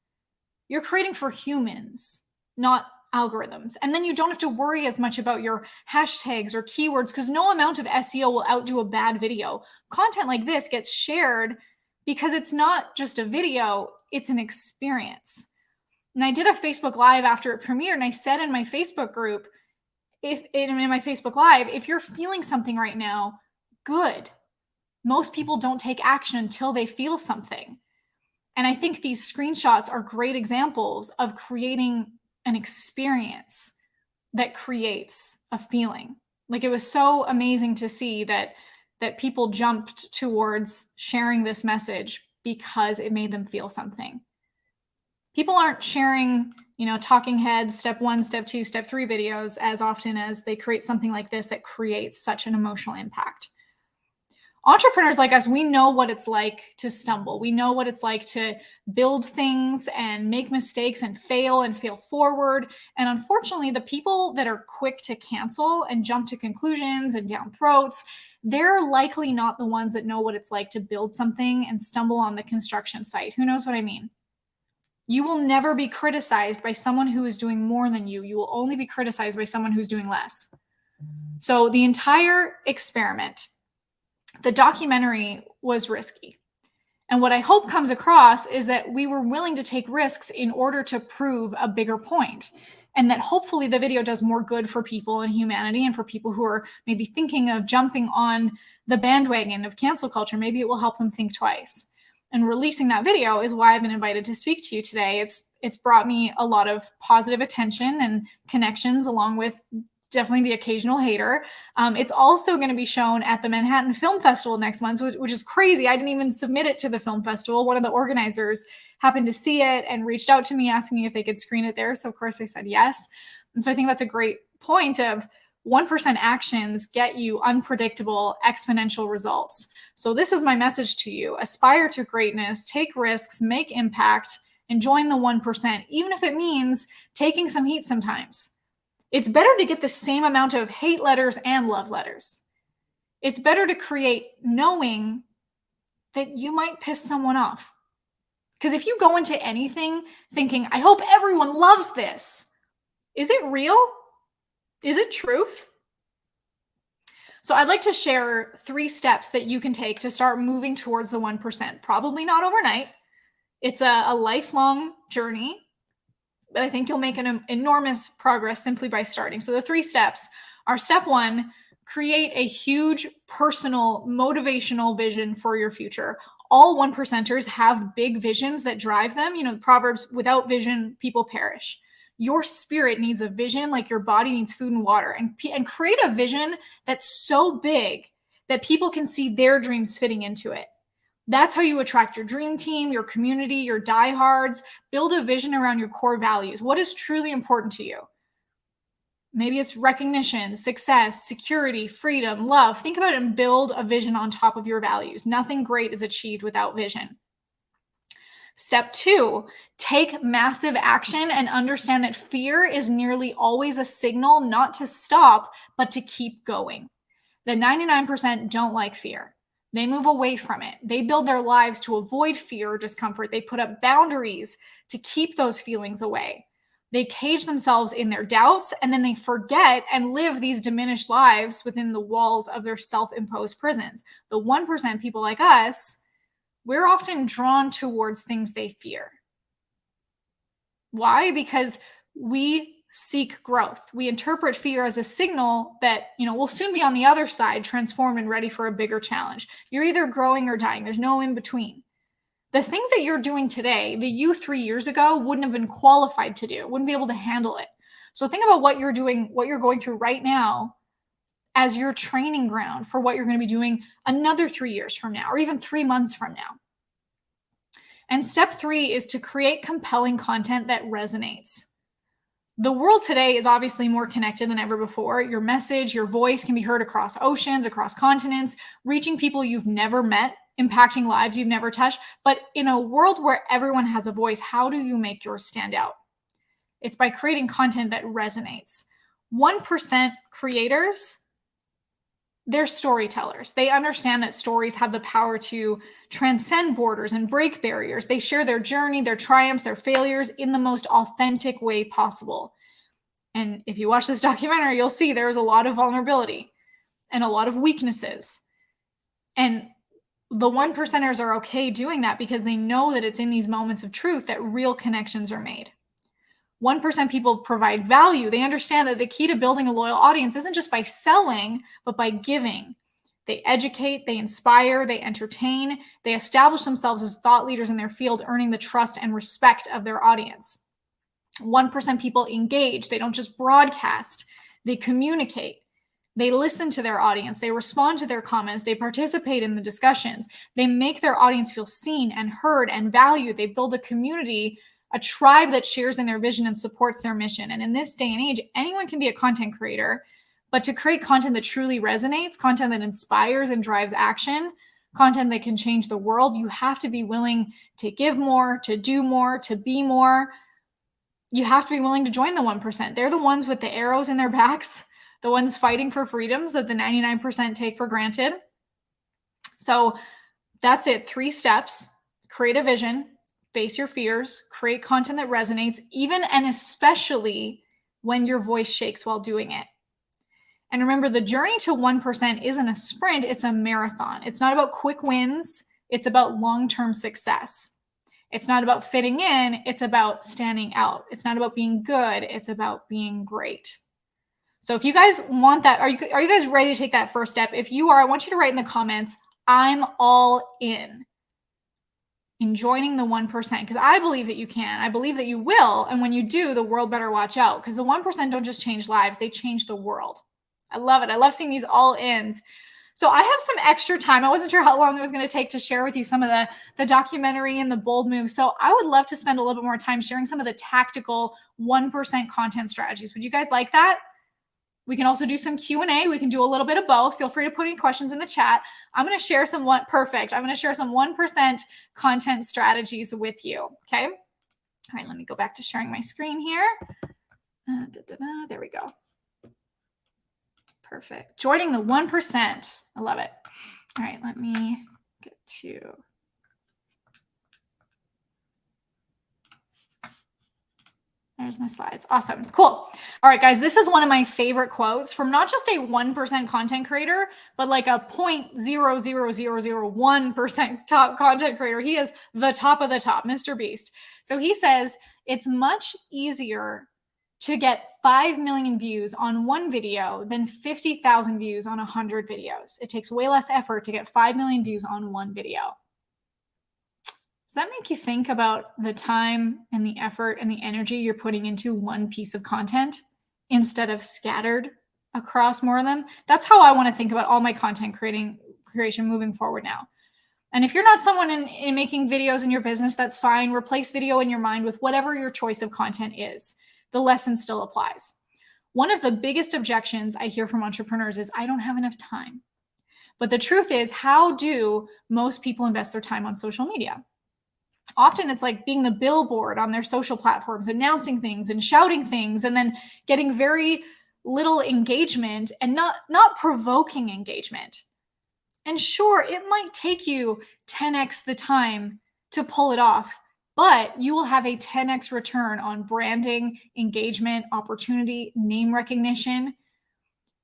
You're creating for humans, not algorithms. And then you don't have to worry as much about your hashtags or keywords, because no amount of SEO will outdo a bad video. Content like this gets shared because it's not just a video, it's an experience. And I did a Facebook Live after it premiered, and I said in my Facebook group, in my Facebook Live, if you're feeling something right now, good. Most people don't take action until they feel something. And I think these screenshots are great examples of creating an experience that creates a feeling. Like, it was so amazing to see that people jumped towards sharing this message because it made them feel something. People aren't sharing, talking heads, step 1, step 2, step 3 videos as often as they create something like this that creates such an emotional impact. Entrepreneurs like us, we know what it's like to stumble. We know what it's like to build things and make mistakes and fail forward. And unfortunately, the people that are quick to cancel and jump to conclusions and down throats, they're likely not the ones that know what it's like to build something and stumble on the construction site. Who knows what I mean? You will never be criticized by someone who is doing more than you. You will only be criticized by someone who's doing less. So the entire experiment, the documentary, was risky. And what I hope comes across is that we were willing to take risks in order to prove a bigger point. And that hopefully the video does more good for people and humanity, and for people who are maybe thinking of jumping on the bandwagon of cancel culture. Maybe it will help them think twice. And releasing that video is why I've been invited to speak to you today. It's brought me a lot of positive attention and connections, along with definitely the occasional hater. It's also going to be shown at the Manhattan Film Festival next month, which is crazy. I didn't even submit it to the film festival. One of the organizers happened to see it and reached out to me asking if they could screen it there. So of course I said yes. And so I think that's a great point of 1% actions get you unpredictable, exponential results. So this is my message to you. Aspire to greatness, take risks, make impact, and join the 1%, even if it means taking some heat sometimes. It's better to get the same amount of hate letters and love letters. It's better to create knowing that you might piss someone off. Because if you go into anything thinking, I hope everyone loves this, is it real? Is it truth? So I'd like to share 3 steps that you can take to start moving towards the 1%. Probably not overnight. It's a lifelong journey, but I think you'll make an enormous progress simply by starting. So the 3 steps are: step 1, create a huge personal motivational vision for your future. All 1%ers have big visions that drive them. You know, Proverbs, without vision, people perish. Your spirit needs a vision like your body needs food and water, and create a vision that's so big that people can see their dreams fitting into it. That's how you attract your dream team, your community, your diehards. Build a vision around your core values. What is truly important to you? Maybe it's recognition, success, security, freedom, love. Think about it and build a vision on top of your values. Nothing great is achieved without vision. Step 2, take massive action and understand that fear is nearly always a signal not to stop, but to keep going. The 99% don't like fear. They move away from it. They build their lives to avoid fear or discomfort. They put up boundaries to keep those feelings away. They cage themselves in their doubts, and then they forget and live these diminished lives within the walls of their self-imposed prisons. The 1% people like us, we're often drawn towards things they fear. Why? Because we seek growth. We interpret fear as a signal that, we'll soon be on the other side, transformed and ready for a bigger challenge. You're either growing or dying. There's no in between. The things that you're doing today, that you 3 years ago wouldn't have been qualified to do, wouldn't be able to handle it. So think about what you're doing, what you're going through right now as your training ground for what you're going to be doing another 3 years from now, or even 3 months from now. And step 3 is to create compelling content that resonates. The world today is obviously more connected than ever before. Your message, your voice can be heard across oceans, across continents, reaching people you've never met, impacting lives you've never touched. But in a world where everyone has a voice, how do you make yours stand out? It's by creating content that resonates. 1% creators, they're storytellers. They understand that stories have the power to transcend borders and break barriers. They share their journey, their triumphs, their failures in the most authentic way possible. And if you watch this documentary, you'll see there's a lot of vulnerability and a lot of weaknesses. And the 1%ers are okay doing that because they know that it's in these moments of truth that real connections are made. 1% people provide value. They understand that the key to building a loyal audience isn't just by selling, but by giving. They educate, they inspire, they entertain, they establish themselves as thought leaders in their field, earning the trust and respect of their audience. 1% people engage. They don't just broadcast, they communicate. They listen to their audience. They respond to their comments. They participate in the discussions. They make their audience feel seen and heard and valued. They build a community, a tribe that shares in their vision and supports their mission. And in this day and age, anyone can be a content creator, but to create content that truly resonates, content that inspires and drives action, content that can change the world, you have to be willing to give more, to do more, to be more. You have to be willing to join the 1%. They're the ones with the arrows in their backs, the ones fighting for freedoms that the 99% take for granted. So that's it. 3 steps: create a vision, face your fears, create content that resonates, even and especially when your voice shakes while doing it. And remember, the journey to 1% isn't a sprint, it's a marathon. It's not about quick wins, it's about long-term success. It's not about fitting in, it's about standing out. It's not about being good, it's about being great. So if you guys want that, are you guys ready to take that first step? If you are, I want you to write in the comments, I'm all in joining the 1%, because I believe that you can. I believe that you will. And when you do, the world better watch out, because the 1% don't just change lives, they change the world. I love it. I love seeing these all ins. So I have some extra time. I wasn't sure how long it was going to take to share with you some of the documentary and the bold moves. So I would love to spend a little bit more time sharing some of the tactical 1% content strategies. Would you guys like that? We can also do some Q&A. We can do a little bit of both. Feel free to put any questions in the chat. I'm going to share some perfect. I'm going to share some 1% content strategies with you. Okay. All right. Let me go back to sharing my screen here. There we go. Perfect. Joining the 1%. I love it. All right. Let me get to. There's my slides. Awesome. Cool. All right, guys, this is one of my favorite quotes from not just a 1% content creator, but like a 0.00001% top content creator. He is the top of the top, Mr. Beast. So he says, it's much easier to get 5 million views on one video than 50,000 views on 100 videos. It takes way less effort to get 5 million views on one video. Does that make you think about the time and the effort and the energy you're putting into one piece of content instead of scattered across more of them? That's how I want to think about all my content creation moving forward now. And if you're not someone in making videos in your business, that's fine. Replace video in your mind with whatever your choice of content is. The lesson still applies. One of the biggest objections I hear from entrepreneurs is, I don't have enough time. But the truth is, how do most people invest their time on social media? Often it's like being the billboard on their social platforms, announcing things and shouting things, and then getting very little engagement and not provoking engagement. And sure, it might take you 10x the time to pull it off, but you will have a 10x return on branding, engagement, opportunity, name recognition.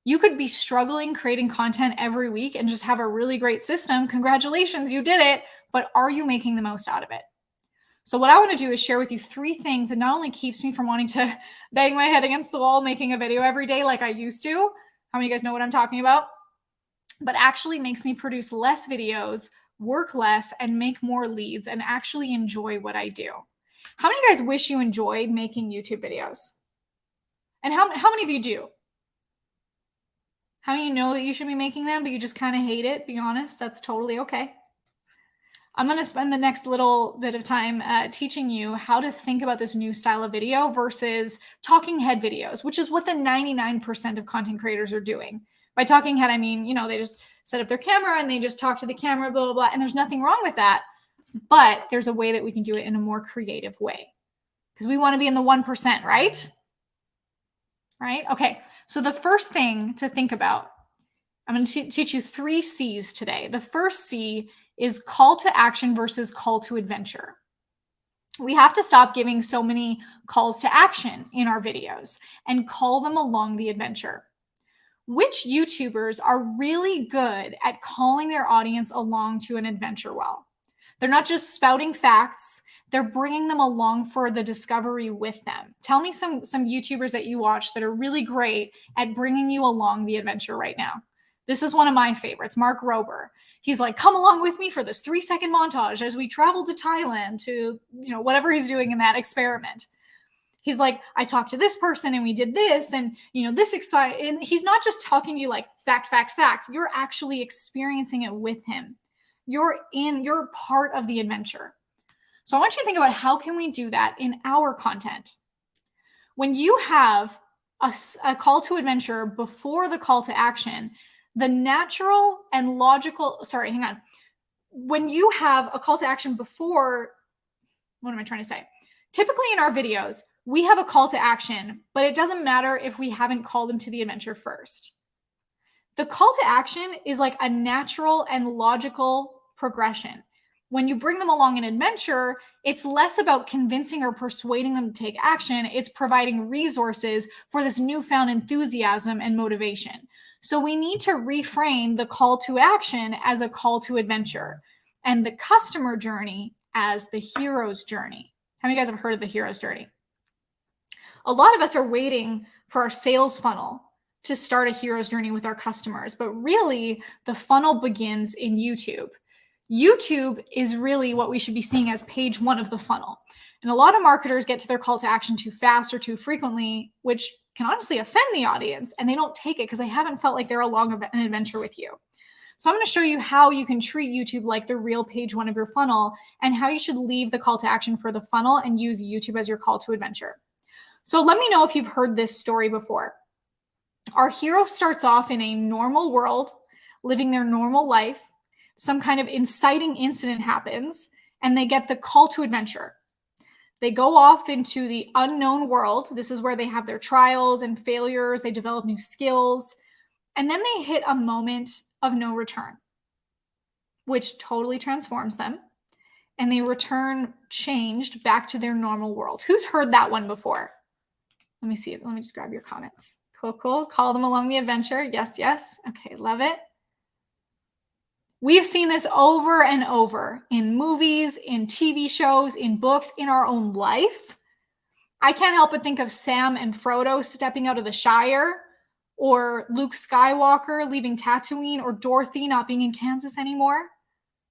You could be struggling creating content every week and just have a really great system. Congratulations, you did it. But are you making the most out of it? So what I want to do is share with you 3 things that not only keeps me from wanting to bang my head against the wall making a video every day like I used to. How many of you guys know what I'm talking about? But actually makes me produce less videos, work less, and make more leads, and actually enjoy what I do. How many of you guys wish you enjoyed making YouTube videos? And how many of you do? How many of you know that you should be making them, but you just kind of hate it? Be honest, that's totally okay. I'm going to spend the next little bit of time teaching you how to think about this new style of video versus talking head videos, which is what the 99% of content creators are doing. By talking head, I mean, they just set up their camera and they just talk to the camera, blah, blah, blah. And there's nothing wrong with that. But there's a way that we can do it in a more creative way, because we want to be in the 1%, right? Right? Okay. So the first thing to think about, I'm going to teach you 3 C's today. The first C is call to action versus call to adventure. We have to stop giving so many calls to action in our videos and call them along the adventure. Which YouTubers are really good at calling their audience along to an adventure well? They're not just spouting facts, they're bringing them along for the discovery with them. Tell me some YouTubers that you watch that are really great at bringing you along the adventure right now. This is one of my favorites, Mark Rober. He's like, come along with me for this 3-second montage as we travel to Thailand to, whatever he's doing in that experiment. He's like, I talked to this person and we did this and, this exciting. And he's not just talking to you like fact, fact, fact. You're actually experiencing it with him. You're part of the adventure. So I want you to think about, how can we do that in our content? When you have a call to adventure before the call to action, the natural and logical, when you have a call to action before, what am I trying to say? Typically in our videos, we have a call to action, but it doesn't matter if we haven't called them to the adventure first. The call to action is like a natural and logical progression. When you bring them along an adventure, it's less about convincing or persuading them to take action. It's providing resources for this newfound enthusiasm and motivation. So we need to reframe the call to action as a call to adventure, and the customer journey as the hero's journey. How many of you guys have heard of the hero's journey? A lot of us are waiting for our sales funnel to start a hero's journey with our customers, but really the funnel begins in YouTube. YouTube is really what we should be seeing as page 1 of the funnel. And a lot of marketers get to their call to action too fast or too frequently, which can honestly offend the audience, and they don't take it because they haven't felt like they're along an adventure with you. So I'm going to show you how you can treat YouTube like the real page 1 of your funnel, and how you should leave the call to action for the funnel and use YouTube as your call to adventure. So let me know if you've heard this story before. Our hero starts off in a normal world, living their normal life. Some kind of inciting incident happens, and they get the call to adventure. They go off into the unknown world. This is where they have their trials and failures. They develop new skills. And then they hit a moment of no return, which totally transforms them. And they return changed back to their normal world. Who's heard that one before? Let me see. Let me just grab your comments. Cool, cool. Call them along the adventure. Yes, yes. Okay, love it. We've seen this over and over in movies, in TV shows, in books, in our own life. I can't help but think of Sam and Frodo stepping out of the Shire, or Luke Skywalker leaving Tatooine, or Dorothy not being in Kansas anymore.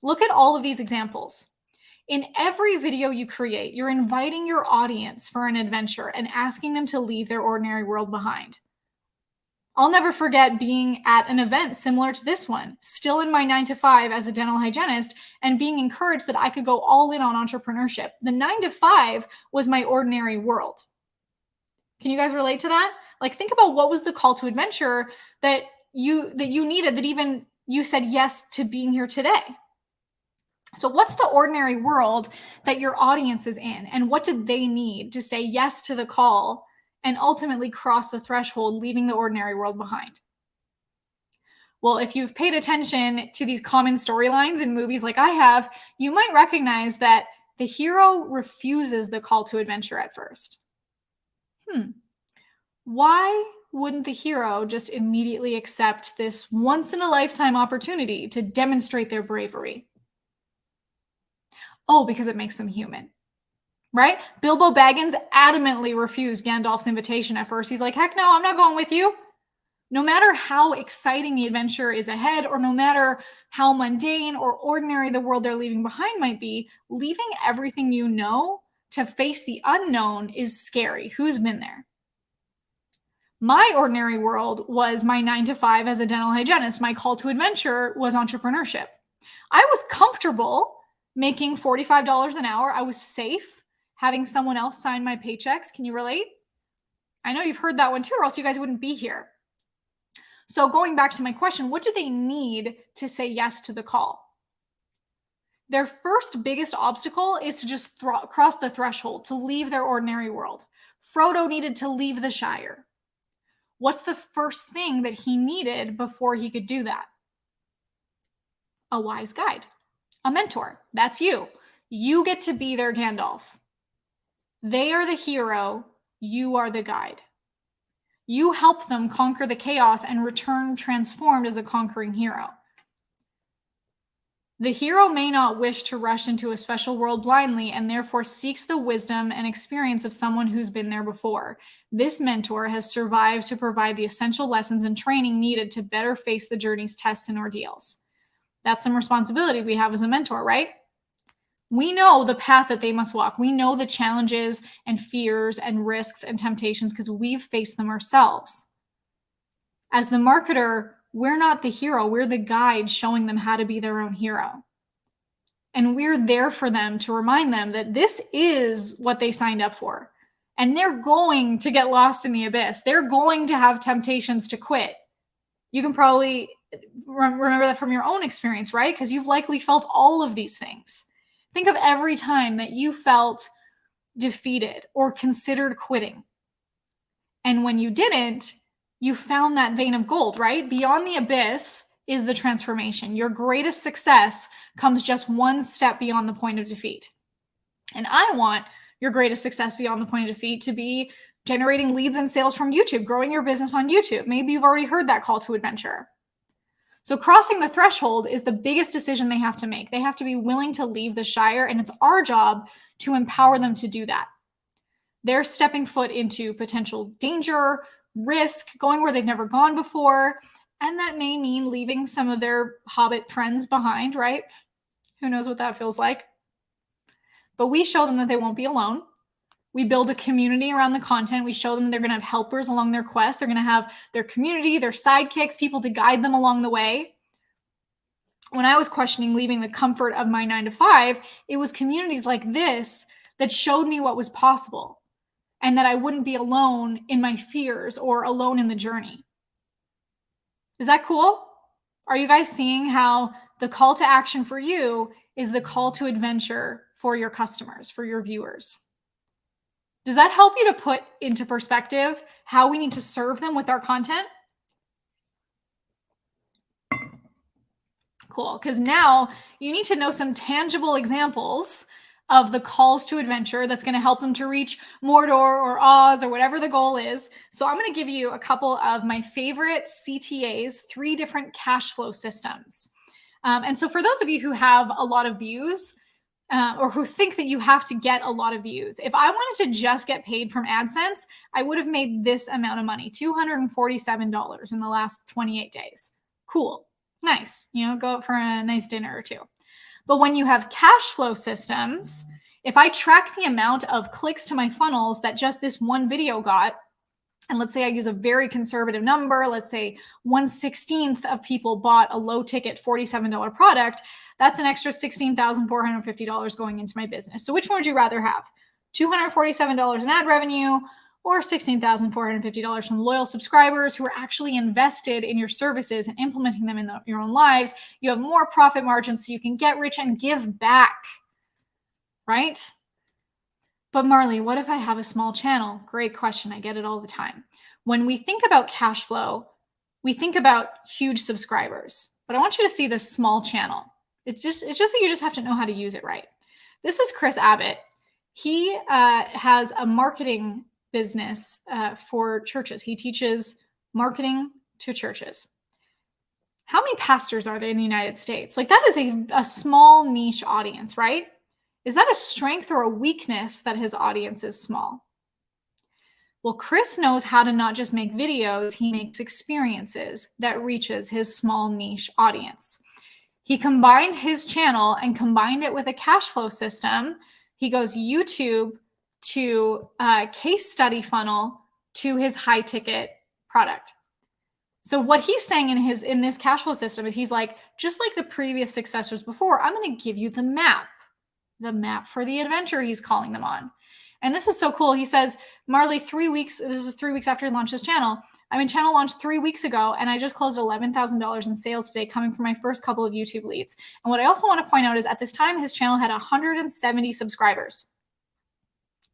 Look at all of these examples. In every video you create, you're inviting your audience for an adventure and asking them to leave their ordinary world behind. I'll never forget being at an event similar to this one, still in my 9-to-5 as a dental hygienist, and being encouraged that I could go all in on entrepreneurship. The 9-to-5 was my ordinary world. Can you guys relate to that? Like, think about what was the call to adventure that you needed, that even you said yes to being here today. So what's the ordinary world that your audience is in, and what did they need to say yes to the call and ultimately cross the threshold, leaving the ordinary world behind? Well, if you've paid attention to these common storylines in movies like I have, you might recognize that the hero refuses the call to adventure at first. Why wouldn't the hero just immediately accept this once-in-a-lifetime opportunity to demonstrate their bravery? Oh, because it makes them human. Right? Bilbo Baggins adamantly refused Gandalf's invitation at first. He's like, heck no, I'm not going with you. No matter how exciting the adventure is ahead, or no matter how mundane or ordinary the world they're leaving behind might be, leaving everything you know to face the unknown is scary. Who's been there? My ordinary world was my 9-to-5 as a dental hygienist. My call to adventure was entrepreneurship. I was comfortable making $45 an hour. I was safe having someone else sign my paychecks. Can you relate? I know you've heard that one too, or else you guys wouldn't be here. So going back to my question, what do they need to say yes to the call? Their first biggest obstacle is to just cross the threshold, to leave their ordinary world. Frodo needed to leave the Shire. What's the first thing that he needed before he could do that? A wise guide, a mentor. That's you. You get to be their Gandalf. They are the hero. You are the guide. You help them conquer the chaos and return transformed as a conquering hero. The hero may not wish to rush into a special world blindly, and therefore seeks the wisdom and experience of someone who's been there before. This mentor has survived to provide the essential lessons and training needed to better face the journey's tests and ordeals. That's some responsibility we have as a mentor, right? We know the path that they must walk. We know the challenges and fears and risks and temptations because we've faced them ourselves. As the marketer, we're not the hero. We're the guide showing them how to be their own hero. And we're there for them to remind them that this is what they signed up for. And they're going to get lost in the abyss. They're going to have temptations to quit. You can probably remember that from your own experience, right? Because you've likely felt all of these things. Think of every time that you felt defeated or considered quitting. And when you didn't, you found that vein of gold, right? Beyond the abyss is the transformation. Your greatest success comes just one step beyond the point of defeat. And I want your greatest success beyond the point of defeat to be generating leads and sales from YouTube, growing your business on YouTube. Maybe you've already heard that call to adventure. So crossing the threshold is the biggest decision they have to make. They have to be willing to leave the Shire, and it's our job to empower them to do that. They're stepping foot into potential danger, risk, going where they've never gone before, and that may mean leaving some of their hobbit friends behind, right? Who knows what that feels like? But we show them that they won't be alone. We build a community around the content. We show them they're going to have helpers along their quest. They're going to have their community, their sidekicks, people to guide them along the way. When I was questioning leaving the comfort of my 9-to-5, it was communities like this that showed me what was possible and that I wouldn't be alone in my fears or alone in the journey. Is that cool? Are you guys seeing how the call to action for you is the call to adventure for your customers, for your viewers? Does that help you to put into perspective how we need to serve them with our content? Cool, because now you need to know some tangible examples of the calls to adventure that's going to help them to reach Mordor or Oz or whatever the goal is. So I'm going to give you a couple of my favorite CTAs, 3 different cash flow systems. And so for those of you who have a lot of views, or who think that you have to get a lot of views, if I wanted to just get paid from AdSense, I would have made this amount of money, $247 in the last 28 days. Cool. Nice. Go out for a nice dinner or two. But when you have cash flow systems, if I track the amount of clicks to my funnels that just this one video got, and let's say I use a very conservative number, let's say 1/16 of people bought a low ticket $47 product, that's an extra $16,450 going into my business. So which one would you rather have? $247 in ad revenue or $16,450 from loyal subscribers who are actually invested in your services and implementing them in your own lives? You have more profit margins so you can get rich and give back, right? But Marley, what if I have a small channel? Great question. I get it all the time. When we think about cash flow, we think about huge subscribers, but I want you to see this small channel. It's just that you just have to know how to use it right. This is Chris Abbott. He has a marketing business for churches. He teaches marketing to churches. How many pastors are there in the United States? Like, that is a small niche audience, right? Is that a strength or a weakness that his audience is small? Well, Chris knows how to not just make videos, he makes experiences that reaches his small niche audience. He combined his channel and combined it with a cash flow system. He goes YouTube to a case study funnel to his high ticket product. So what he's saying in this cash flow system is he's like, just like the previous successors before, I'm going to give you the map for the adventure, he's calling them on. And this is so cool. He says, Marley, 3 weeks, this is 3 weeks after he launched his channel. I'm in channel launch 3 weeks ago, and I just closed $11,000 in sales today coming from my first couple of YouTube leads. And what I also want to point out is at this time, his channel had 170 subscribers.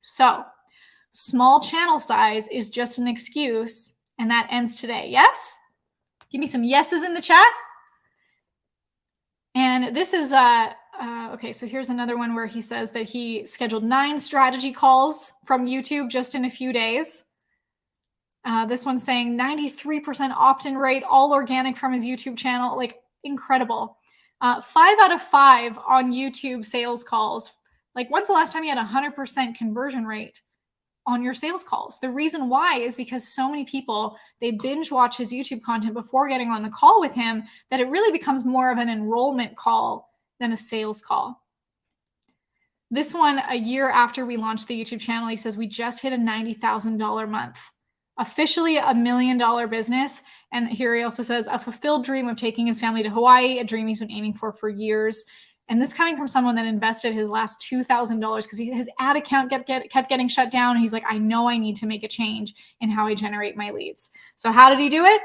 So small channel size is just an excuse, and that ends today. Yes? Give me some yeses in the chat. And this is, okay, so here's another one where he says that he scheduled 9 strategy calls from YouTube just in a few days. This one's saying 93% opt-in rate, all organic from his YouTube channel. Like, incredible. 5 out of 5 on YouTube sales calls. Like, when's the last time you had 100% conversion rate on your sales calls? The reason why is because so many people, they binge watch his YouTube content before getting on the call with him that it really becomes more of an enrollment call than a sales call. This one, a year after we launched the YouTube channel, he says we just hit a $90,000 month. Officially $1 million business. And here he also says a fulfilled dream of taking his family to Hawaii, a dream he's been aiming for years. And this coming from someone that invested his last $2,000 because his ad account kept getting shut down. And he's like, I know I need to make a change in how I generate my leads. So how did he do it?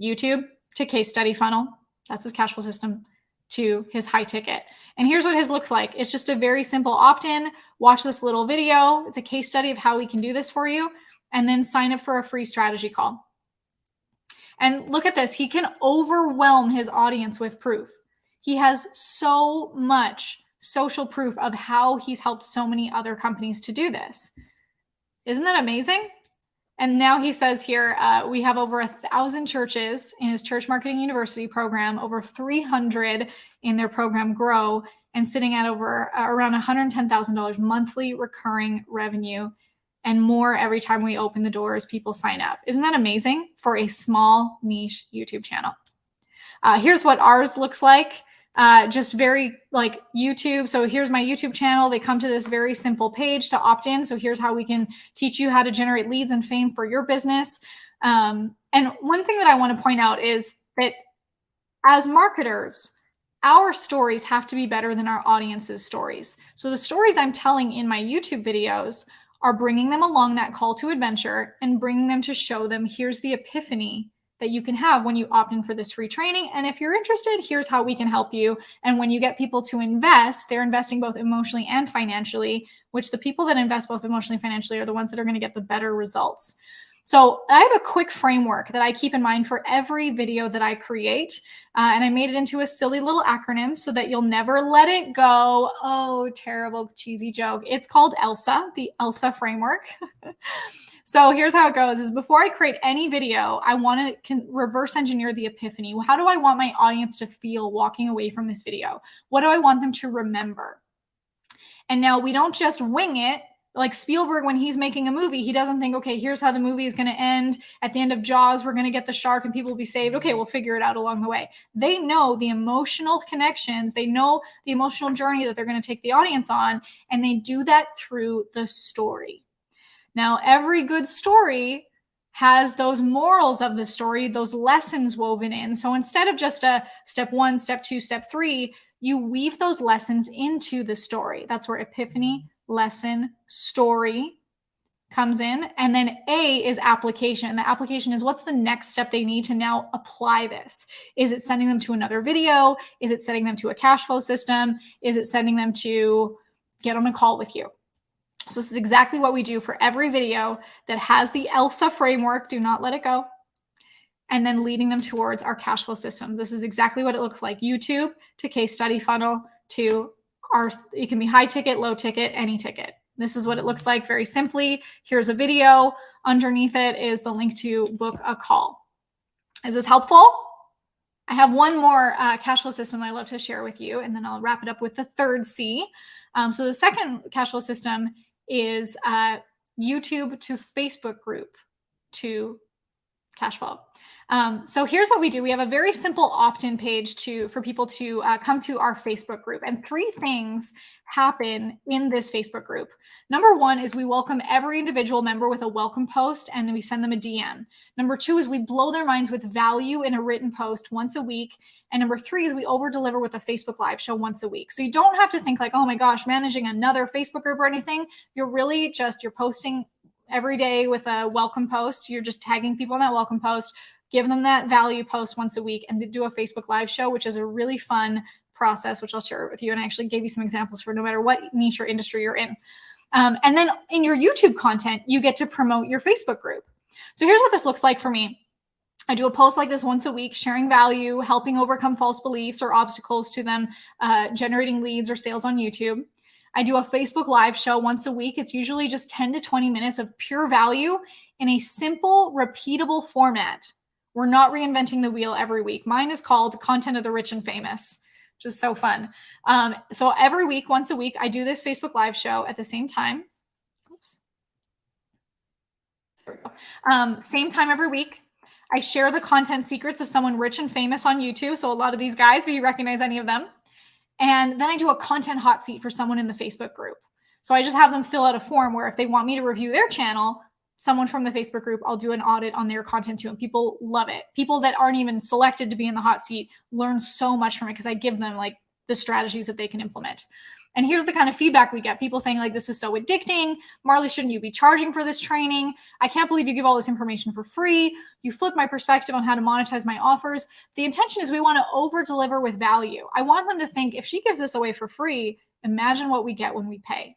YouTube to case study funnel. That's his cash flow system to his high ticket. And here's what his looks like. It's just a very simple opt-in. Watch this little video. It's a case study of how we can do this for you. And then sign up for a free strategy call. And look at this. He can overwhelm his audience with proof. He has so much social proof of how he's helped so many other companies to do this. Isn't that amazing? And now he says here, we have over 1,000 churches in his Church Marketing University program, over 300 in their program Grow, and sitting at over around $110,000 monthly recurring revenue, and more every time we open the doors, people sign up. Isn't that amazing for a small niche YouTube channel? Here's what ours looks like. Just very like YouTube. So here's my YouTube channel. They come to this very simple page to opt in. So here's how we can teach you how to generate leads and fame for your business. And one thing that I want to point out is that as marketers, our stories have to be better than our audience's stories. So the stories I'm telling in my YouTube videos are bringing them along that call to adventure and bringing them to show them here's the epiphany that you can have when you opt in for this free training. And if you're interested, here's how we can help you. And when you get people to invest, they're investing both emotionally and financially, which the people that invest both emotionally and financially are the ones that are going to get the better results. So I have a quick framework that I keep in mind for every video that I create. And I made it into a silly little acronym so that you'll never let it go. Oh, terrible, cheesy joke. It's called ELSA, the ELSA framework. So here's how it goes is before I create any video, I want to reverse engineer the epiphany. How do I want my audience to feel walking away from this video? What do I want them to remember? And now we don't just wing it. Like Spielberg, when he's making a movie, he doesn't think, okay, here's how the movie is going to end. At the end of Jaws, we're going to get the shark and people will be saved. Okay, we'll figure it out along the way. They know the emotional connections. They know the emotional journey that they're going to take the audience on. And they do that through the story. Now, every good story has those morals of the story, those lessons woven in. So instead of just a step 1, step 2, step 3, you weave those lessons into the story. That's where epiphany, lesson, story comes in. And then A is application. The application is what's the next step they need to now apply this? Is it sending them to another video? Is it sending them to a cash flow system? Is it sending them to get on a call with you? So this is exactly what we do for every video that has the ELSA framework. Do not let it go. And then leading them towards our cash flow systems. This is exactly what it looks like. YouTube to case study funnel to it can be high ticket, low ticket, any ticket. This is what it looks like very simply. Here's a video. Underneath it is the link to book a call. Is this helpful? I have one more cash flow system I love to share with you, and then I'll wrap it up with the third C. So the second cash flow system is YouTube to Facebook group to cash flow. So here's what we do. We have a very simple opt-in page for people to come to our Facebook group. And 3 things happen in this Facebook group. Number 1 is we welcome every individual member with a welcome post, and we send them a DM. Number 2 is we blow their minds with value in a written post once a week. And number 3 is we over-deliver with a Facebook Live show once a week. So you don't have to think like, oh my gosh, managing another Facebook group or anything. You're posting every day with a welcome post. You're just tagging people in that welcome post, give them that value post once a week, and do a Facebook Live show, which is a really fun process, which I'll share with you. And I actually gave you some examples for no matter what niche or industry you're in. And then in your YouTube content, you get to promote your Facebook group. So here's what this looks like for me. I do a post like this once a week, sharing value, helping overcome false beliefs or obstacles to them, generating leads or sales on YouTube. I do a Facebook Live show once a week. It's usually just 10 to 20 minutes of pure value in a simple, repeatable format. We're not reinventing the wheel every week. Mine is called Content of the Rich and Famous, which is so fun. So every week, once a week, I do this Facebook Live show at the same time. Oops. There we go. Same time every week. I share the content secrets of someone rich and famous on YouTube. So a lot of these guys, if you recognize any of them. And then I do a content hot seat for someone in the Facebook group. So I just have them fill out a form where if they want me to review their channel, someone from the Facebook group, I'll do an audit on their content too. And people love it. People that aren't even selected to be in the hot seat learn so much from it because I give them like the strategies that they can implement. And here's the kind of feedback we get. People saying like, this is so addicting. Marley, shouldn't you be charging for this training? I can't believe you give all this information for free. You flip my perspective on how to monetize my offers. The intention is we want to over deliver with value. I want them to think if she gives this away for free, imagine what we get when we pay.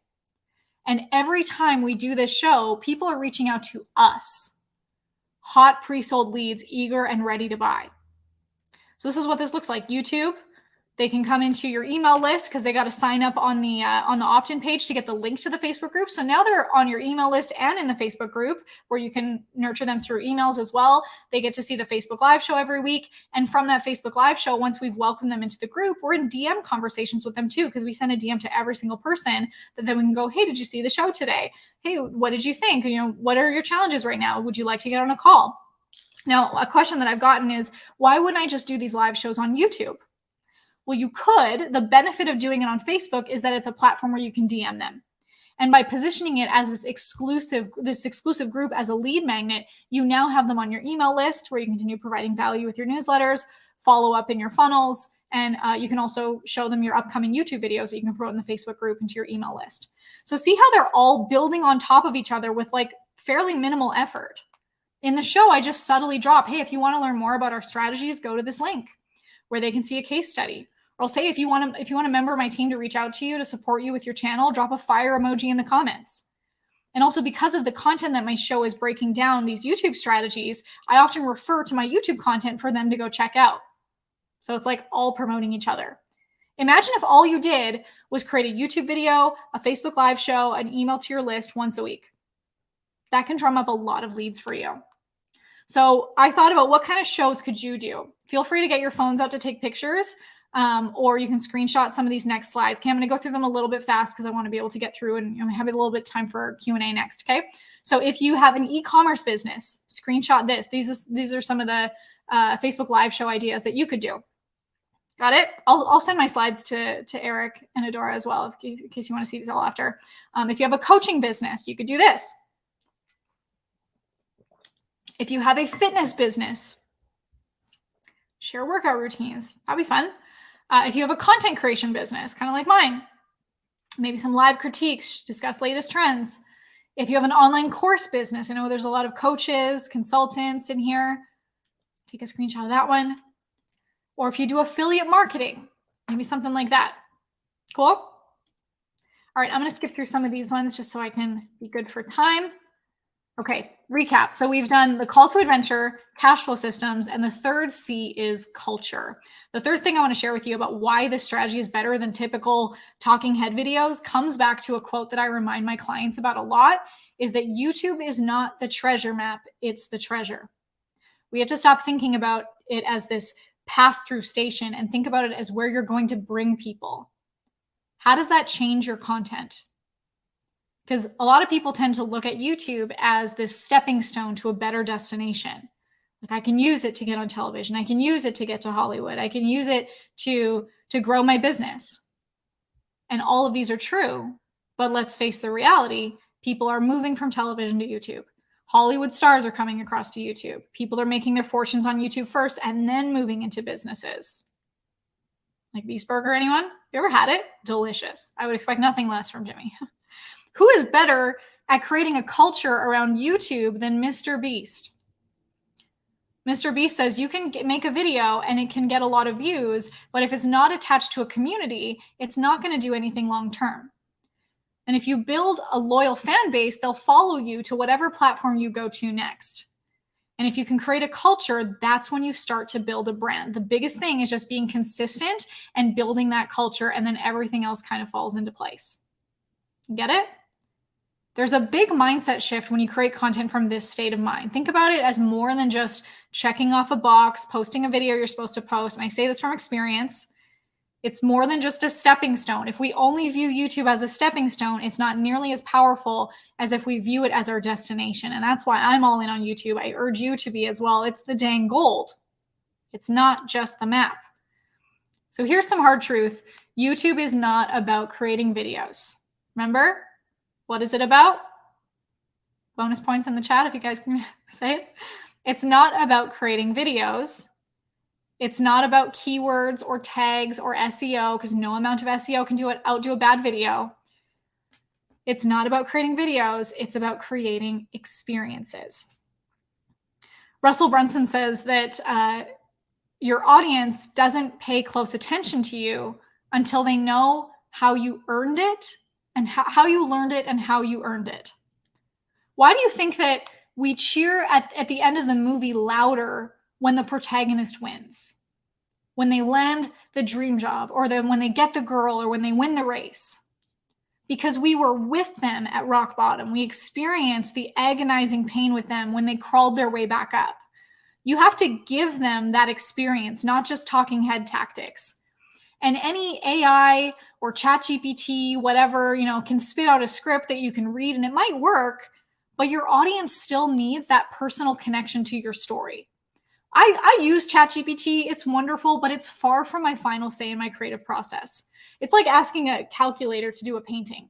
And every time we do this show, people are reaching out to us. Hot pre-sold leads, eager and ready to buy. So this is what this looks like. YouTube. They can come into your email list because they got to sign up on the opt-in page to get the link to the Facebook group. So now they're on your email list and in the Facebook group where you can nurture them through emails as well. They get to see the Facebook Live show every week. And from that Facebook Live show, once we've welcomed them into the group, we're in DM conversations with them too because we send a DM to every single person that then we can go, hey, did you see the show today? Hey, what did you think? What are your challenges right now? Would you like to get on a call? Now, a question that I've gotten is, why wouldn't I just do these live shows on YouTube? Well, you could. The benefit of doing it on Facebook is that it's a platform where you can DM them. And by positioning it as this exclusive group as a lead magnet, you now have them on your email list where you continue providing value with your newsletters, follow up in your funnels, and you can also show them your upcoming YouTube videos that you can promote in the Facebook group into your email list. So see how they're all building on top of each other with like fairly minimal effort. In the show, I just subtly drop, hey, if you want to learn more about our strategies, go to this link where they can see a case study. Or I'll say, if you want a member of my team to reach out to you to support you with your channel, drop a fire emoji in the comments. And also because of the content that my show is breaking down, these YouTube strategies, I often refer to my YouTube content for them to go check out. So it's like all promoting each other. Imagine if all you did was create a YouTube video, a Facebook Live show, an email to your list once a week. That can drum up a lot of leads for you. So I thought about what kind of shows could you do? Feel free to get your phones out to take pictures, or you can screenshot some of these next slides. Okay, I'm going to go through them a little bit fast because I want to be able to get through and have a little bit of time for Q&A next, okay? So if you have an e-commerce business, screenshot this. These are some of the Facebook Live show ideas that you could do. Got it? I'll send my slides to Eric and Adora as well in case you want to see these all after. If you have a coaching business, you could do this. If you have a fitness business, share workout routines. That'd be fun. If you have a content creation business, kind of like mine, maybe some live critiques, discuss latest trends. If you have an online course business, I know there's a lot of coaches, consultants in here. Take a screenshot of that one. Or if you do affiliate marketing, maybe something like that. Cool? All right, I'm going to skip through some of these ones just so I can be good for time. Okay, recap. So we've done the call to adventure, cash flow systems, and the third C is culture. The third thing I want to share with you about why this strategy is better than typical talking head videos comes back to a quote that I remind my clients about a lot, is that YouTube is not the treasure map, it's the treasure. We have to stop thinking about it as this pass-through station and think about it as where you're going to bring people. How does that change your content? Because a lot of people tend to look at YouTube as this stepping stone to a better destination. Like, I can use it to get on television. I can use it to get to Hollywood. I can use it to grow my business. And all of these are true, but let's face the reality. People are moving from television to YouTube. Hollywood stars are coming across to YouTube. People are making their fortunes on YouTube first and then moving into businesses. Like Beast Burger, anyone? You ever had it? Delicious. I would expect nothing less from Jimmy. Who is better at creating a culture around YouTube than Mr. Beast? Mr. Beast says you can make a video and it can get a lot of views, but if it's not attached to a community, it's not going to do anything long term. And if you build a loyal fan base, they'll follow you to whatever platform you go to next. And if you can create a culture, that's when you start to build a brand. The biggest thing is just being consistent and building that culture, and then everything else kind of falls into place. Get it? There's a big mindset shift when you create content from this state of mind. Think about it as more than just checking off a box, posting a video you're supposed to post. And I say this from experience. It's more than just a stepping stone. If we only view YouTube as a stepping stone, it's not nearly as powerful as if we view it as our destination. And that's why I'm all in on YouTube. I urge you to be as well. It's the dang gold. It's not just the map. So here's some hard truth. YouTube is not about creating videos. Remember? What is it about? Bonus points in the chat if you guys can say it. It's not about creating videos. It's not about keywords or tags or SEO, because no amount of SEO can outdo a bad video. It's not about creating videos. It's about creating experiences. Russell Brunson says that your audience doesn't pay close attention to you until they know how you earned it and how you learned it and how you earned it. Why do you think that we cheer at the end of the movie louder when the protagonist wins? When they land the dream job, or when they get the girl, or when they win the race? Because we were with them at rock bottom. We experienced the agonizing pain with them when they crawled their way back up. You have to give them that experience, not just talking head tactics. And any AI or ChatGPT, whatever, can spit out a script that you can read and it might work, but your audience still needs that personal connection to your story. I use ChatGPT. It's wonderful, but it's far from my final say in my creative process. It's like asking a calculator to do a painting.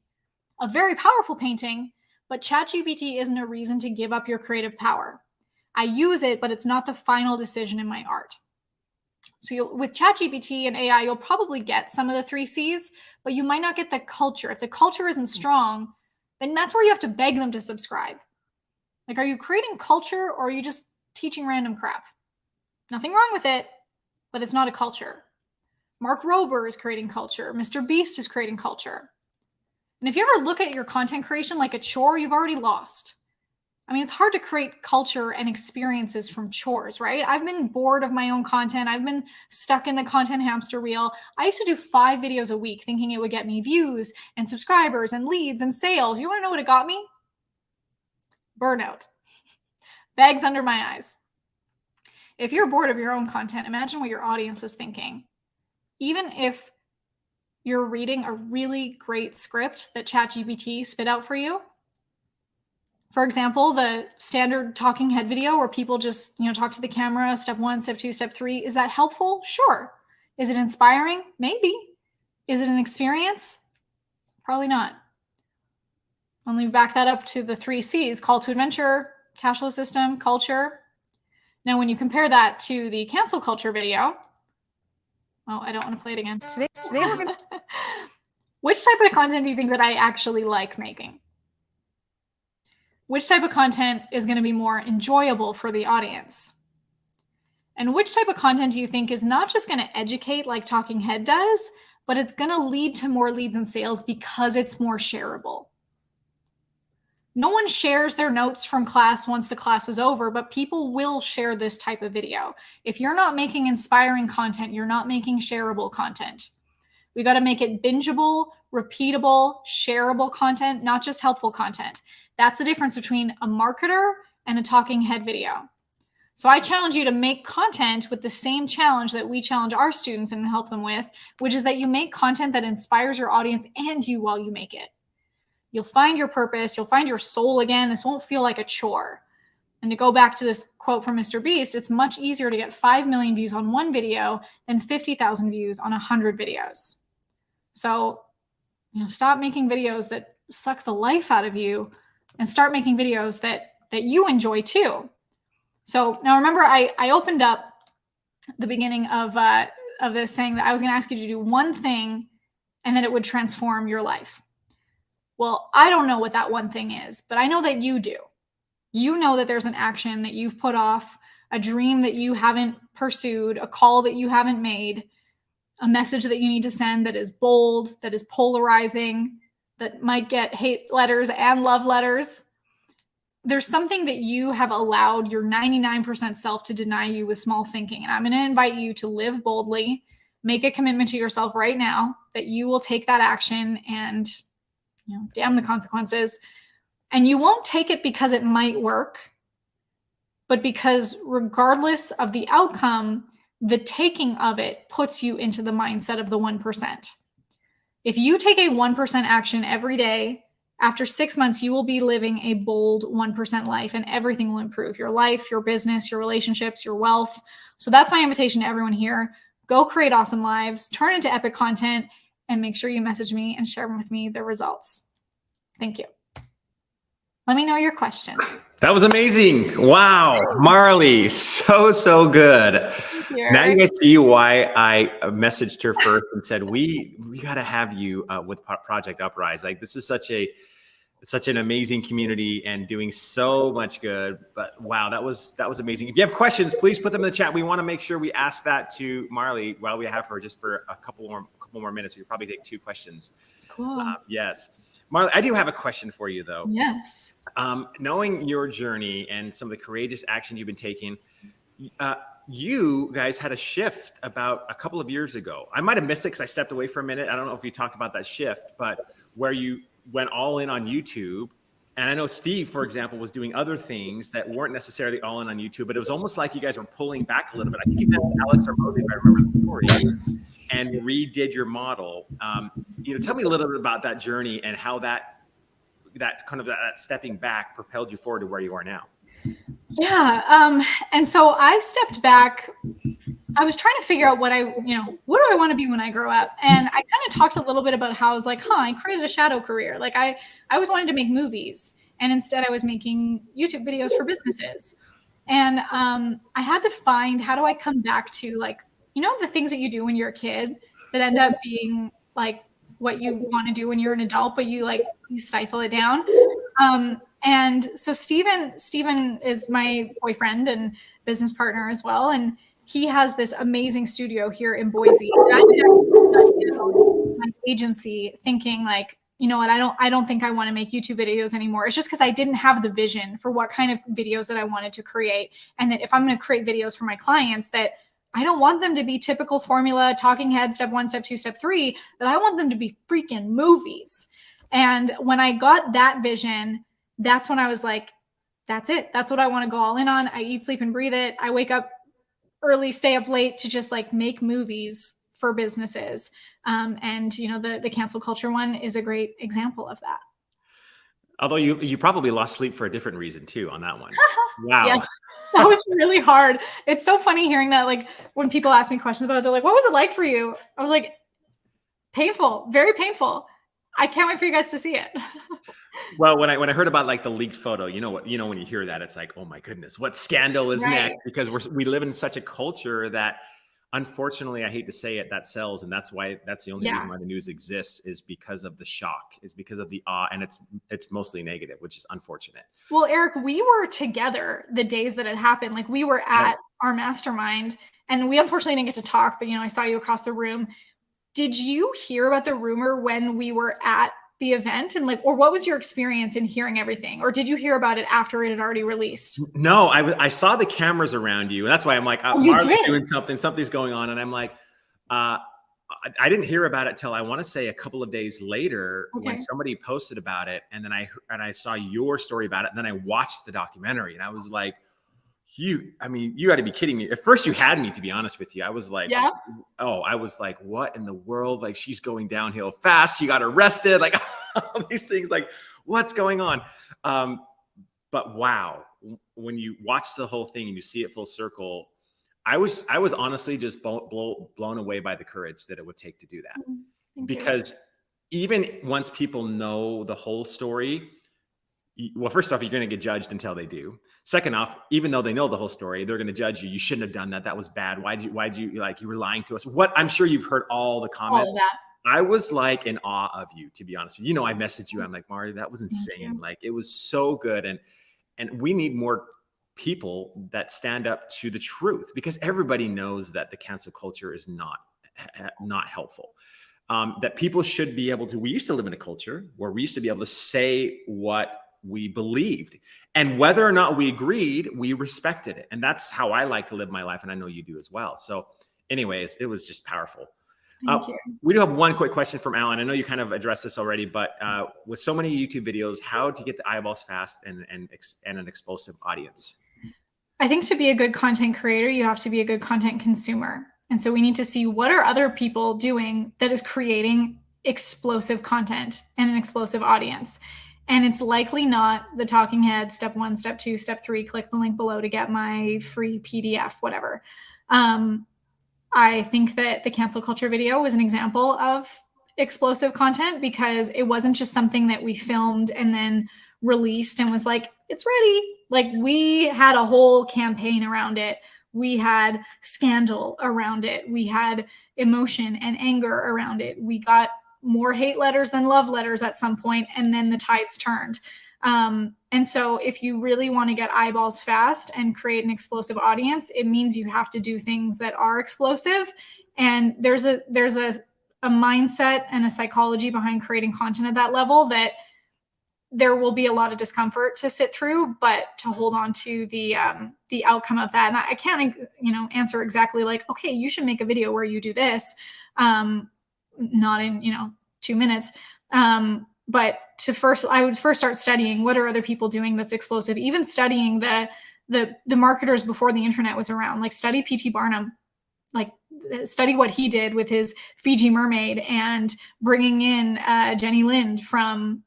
A very powerful painting, but ChatGPT isn't a reason to give up your creative power. I use it, but it's not the final decision in my art. So with ChatGPT and AI, you'll probably get some of the 3 C's, but you might not get the culture. If the culture isn't strong, then that's where you have to beg them to subscribe. Like, are you creating culture, or are you just teaching random crap? Nothing wrong with it, but it's not a culture. Mark Rober is creating culture. Mr. Beast is creating culture. And if you ever look at your content creation like a chore, you've already lost. I mean, it's hard to create culture and experiences from chores, right? I've been bored of my own content. I've been stuck in the content hamster wheel. I used to do 5 videos a week thinking it would get me views and subscribers and leads and sales. You want to know what it got me? Burnout. Bags under my eyes. If you're bored of your own content, imagine what your audience is thinking. Even if you're reading a really great script that ChatGPT spit out for you, for example, the standard talking head video where people just, talk to the camera, step 1, step 2, step 3, is that helpful? Sure. Is it inspiring? Maybe. Is it an experience? Probably not. Only back that up to the 3 C's: call to adventure, cash flow system, culture. Now, when you compare that to the cancel culture video, oh, I don't want to play it again. Today we're gonna... Which type of content do you think that I actually like making? Which type of content is going to be more enjoyable for the audience? And which type of content do you think is not just going to educate like Talking Head does, but it's going to lead to more leads and sales because it's more shareable? No one shares their notes from class once the class is over, but people will share this type of video. If you're not making inspiring content, you're not making shareable content. We got to make it bingeable, repeatable, shareable content, not just helpful content. That's the difference between a marketer and a talking head video. So I challenge you to make content with the same challenge that we challenge our students and help them with, which is that you make content that inspires your audience and you while you make it. You'll find your purpose. You'll find your soul again. This won't feel like a chore. And to go back to this quote from Mr. Beast, it's much easier to get 5 million views on one video than 50,000 views on 100 videos. So, stop making videos that suck the life out of you and start making videos that you enjoy too. So now remember, I opened up the beginning of this saying that I was going to ask you to do one thing and that it would transform your life. Well, I don't know what that one thing is, but I know that you do. You know that there's an action that you've put off, a dream that you haven't pursued, a call that you haven't made, a message that you need to send that is bold, that is polarizing, that might get hate letters and love letters. There's something that you have allowed your 99% self to deny you with small thinking. And I'm going to invite you to live boldly, make a commitment to yourself right now that you will take that action and, damn the consequences. And you won't take it because it might work, but because regardless of the outcome, the taking of it puts you into the mindset of the 1%. If you take a 1% action every day, after 6 months, you will be living a bold 1% life and everything will improve. Your life, your business, your relationships, your wealth. So that's my invitation to everyone here. Go create awesome lives, turn into epic content, and make sure you message me and share with me the results. Thank you. Let me know your question. That was amazing. Wow. Marley, so good. Now you guys see why I messaged her first and said, we got to have you with Project Uprise. Like, this is such an amazing community and doing so much good. But wow, that was amazing. If you have questions, please put them in the chat. We want to make sure we ask that to Marley while we have her just for a couple more minutes. We'll probably take 2 questions. Cool. Yes. Marley, I do have a question for you though. Yes. Knowing your journey and some of the courageous action you've been taking, you guys had a shift about a couple of years ago. I might have missed it because I stepped away for a minute. I don't know if you talked about that shift, but where you went all in on YouTube. And I know Steve, for example, was doing other things that weren't necessarily all in on YouTube, but it was almost like you guys were pulling back a little bit. I think you met Alex Armosi, if I remember the story, and redid your model. Tell me a little bit about that journey and how that stepping back propelled you forward to where you are now. Yeah. And so I stepped back. I was trying to figure out what do I want to be when I grow up? And I kind of talked a little bit about how I was like, I created a shadow career. Like I always wanted to make movies. And instead I was making YouTube videos for businesses. And I had to find, how do I come back to the things that you do when you're a kid that end up being like what you want to do when you're an adult, but you stifle it down. And so Steven is my boyfriend and business partner as well. And he has this amazing studio here in Boise. And I did my agency thinking you know what, I don't think I want to make YouTube videos anymore. It's just because I didn't have the vision for what kind of videos that I wanted to create. And that if I'm going to create videos for my clients, that I don't want them to be typical formula, talking head, step 1, step 2, step 3, that I want them to be freaking movies. And when I got that vision, that's when I was like, that's it. That's what I want to go all in on. I eat, sleep, and breathe it. I wake up early, stay up late to just like make movies for businesses. And you know, the cancel culture one is a great example of that. Although you probably lost sleep for a different reason too on that one. Wow. Yes, that was really hard. It's so funny hearing that, like when people ask me questions about it, they're like, what was it like for you? I was like, painful, very painful. I can't wait for you guys to see it. Well, when I heard about like the leaked photo, you know when you hear that, it's like, oh my goodness, what scandal is next? Because we live in such a culture that, unfortunately, I hate to say it, that sells. And that's the only reason why the news exists, is because of the shock, is because of the awe. And it's mostly negative, which is unfortunate. Well, Eric, we were together the days that it happened. Like we were at our mastermind, and we unfortunately didn't get to talk, but you know, I saw you across the room. Did you hear about the rumor when we were at the event, and like, or what was your experience in hearing everything? Or did you hear about it after it had already released? No, I saw the cameras around you. And that's why I'm like, Marley's doing something's going on. And I'm like, I didn't hear about it till I want to say a couple of days later when somebody posted about it. And then I saw your story about it. And then I watched the documentary, and I was like, you got to be kidding me. At first you had me, to be honest with you. I was like, I was like, what in the world? Like, she's going downhill fast. She got arrested. Like all these things, like what's going on? But wow, when you watch the whole thing and you see it full circle, I was honestly just blown away by the courage that it would take to do that. Because even once people know the whole story, well, first off, you're going to get judged until they do. Second off, even though they know the whole story, they're going to judge you. You shouldn't have done that. That was bad. Why'd you like, you were lying to us? What? I'm sure you've heard all the comments. All of that. I was like in awe of you, to be honest with you. You know, I messaged you. I'm like, Mari, that was insane. Like, it was so good. And we need more people that stand up to the truth, because everybody knows that the cancel culture is not helpful. That people should be able to, we used to live in a culture where we used to be able to say what we believed, and whether or not we agreed, we respected it. And that's how I like to live my life. And I know you do as well. So anyways, it was just powerful. Thank you. We do have one quick question from Alan. I know you kind of addressed this already, but with so many YouTube videos, how to get the eyeballs fast and an explosive audience? I think to be a good content creator, you have to be a good content consumer. And so we need to see, what are other people doing that is creating explosive content and an explosive audience. And it's likely not the talking head, step 1, step 2, step 3, click the link below to get my free PDF, whatever. I think that the cancel culture video was an example of explosive content, because it wasn't just something that we filmed and then released and was like, it's ready. Like, we had a whole campaign around it. We had scandal around it. We had emotion and anger around it. We got more hate letters than love letters at some point, and then the tides turned. And so if you really want to get eyeballs fast and create an explosive audience, it means you have to do things that are explosive. And there's a mindset and a psychology behind creating content at that level that there will be a lot of discomfort to sit through, but to hold on to the outcome of that. And I can't, answer exactly like, okay, you should make a video where you do this. Not in 2 minutes, but I would first start studying, what are other people doing that's explosive. Even studying the marketers before the internet was around. Like, study P.T. Barnum, like study what he did with his Fiji mermaid and bringing in Jenny Lind from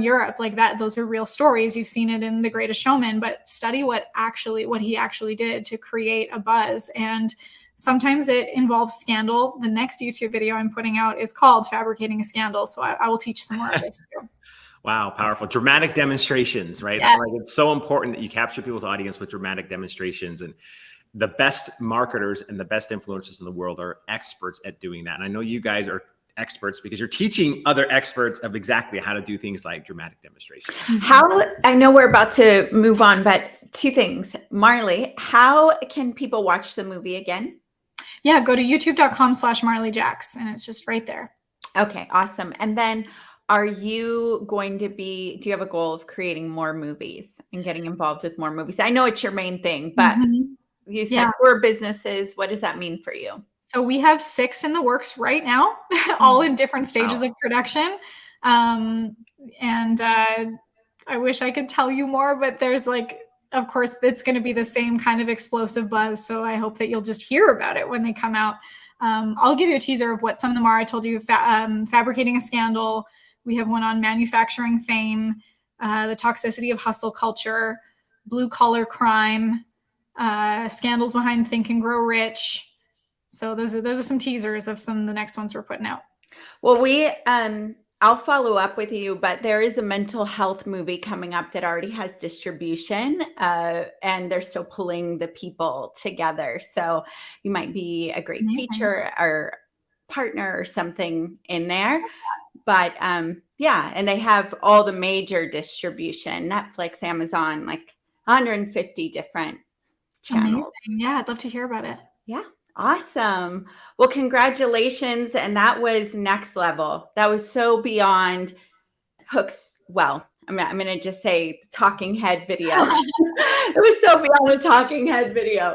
Europe. Like that, those are real stories. You've seen it in The Greatest Showman, but study what he actually did to create a buzz. And sometimes it involves scandal. The next YouTube video I'm putting out is called Fabricating a Scandal. So I will teach some more of this too. Wow, powerful. Dramatic demonstrations, right? Yes. Like, it's so important that you capture people's audience with dramatic demonstrations. And the best marketers and the best influencers in the world are experts at doing that. And I know you guys are experts because you're teaching other experts of exactly how to do things like dramatic demonstrations. I know we're about to move on, but 2 things. Marley, how can people watch the movie again? Yeah, go to youtube.com/MarleyJax, and it's just right there. Okay, awesome. And then are you going to be, do you have a goal of creating more movies and getting involved with more movies? I know it's your main thing, but you said Yeah. 4 businesses. What does that mean for you? So we have 6 in the works right now, all in different stages of production. I wish I could tell you more, but there's like, of course, it's going to be the same kind of explosive buzz. So I hope that you'll just hear about it when they come out. I'll give you a teaser of what some of them are. I told you Fabricating a Scandal. We have one on manufacturing fame, the toxicity of hustle culture, blue collar crime, scandals behind Think and Grow Rich. So those are some teasers of some of the next ones we're putting out. Well, I'll follow up with you, but there is a mental health movie coming up that already has distribution, and they're still pulling the people together. So you might be a great feature or partner or something in there. But yeah, and they have all the major distribution, Netflix, Amazon, like 150 different channels. Amazing. Yeah, I'd love to hear about it. Yeah. Awesome. Well, congratulations. And that was next level. That was so beyond Hook's. Well, I'm going to just say talking head video. It was so beyond a talking head video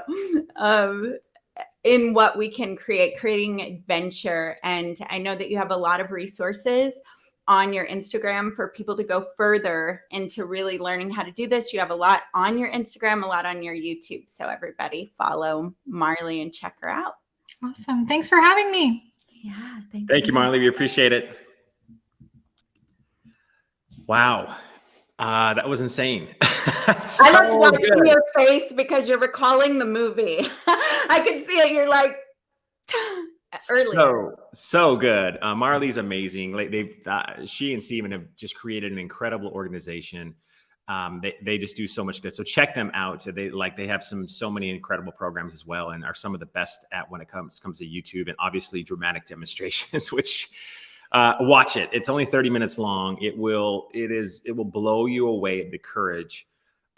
in what we can creating adventure. And I know that you have a lot of resources on your Instagram for people to go further into really learning how to do this. You have a lot on your Instagram, a lot on your YouTube. So everybody follow Marley and check her out. Awesome. Thanks for having me. Yeah. Thank you, Marley. We appreciate it. Wow. That was insane. I love watching your face because you're recalling the movie. I can see it. You're like, earlier. So good. Marley's amazing. Like she and Steven have just created an incredible organization. They just do so much good. So check them out. They have so many incredible programs as well, and are some of the best at when it comes to YouTube, and obviously dramatic demonstrations, which watch it. It's only 30 minutes long. It will blow you away, the courage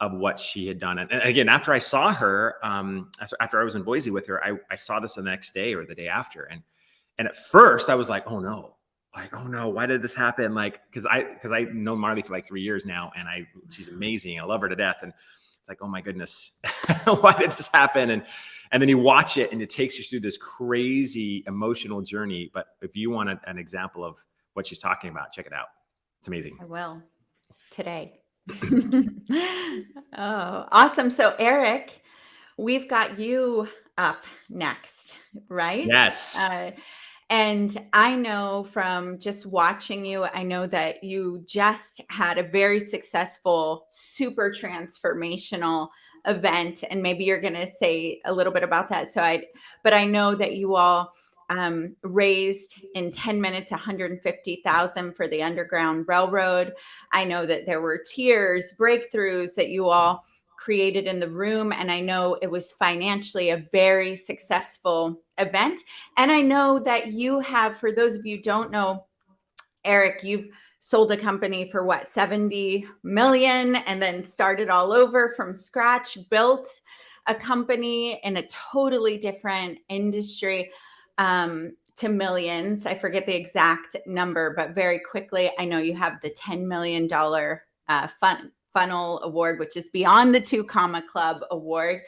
of what she had done. And again, after I saw her, after I was in Boise with her, I saw this the next day or the day after. And at first I was like, oh no, why did this happen? Like, cause I know Marley for like 3 years now, and she's amazing. I love her to death. And it's like, oh my goodness, why did this happen? And then you watch it and it takes you through this crazy emotional journey. But if you want an example of what she's talking about, check it out. It's amazing. I will today. Oh, awesome. So Eric, we've got you up next, right? Yes. And I know from just watching you, I know that you just had a very successful, super transformational event. And maybe you're going to say a little bit about that. But I know that you all raised in 10 minutes, $150,000 for the Underground Railroad. I know that there were tears, breakthroughs that you all created in the room. And I know it was financially a very successful event. And I know that you have, for those of you who don't know, Eric, you've sold a company for what, 70 million, and then started all over from scratch, built a company in a totally different industry to millions. I forget the exact number, but very quickly, I know you have the $10 million funnel award, which is beyond the 2 Comma Club award.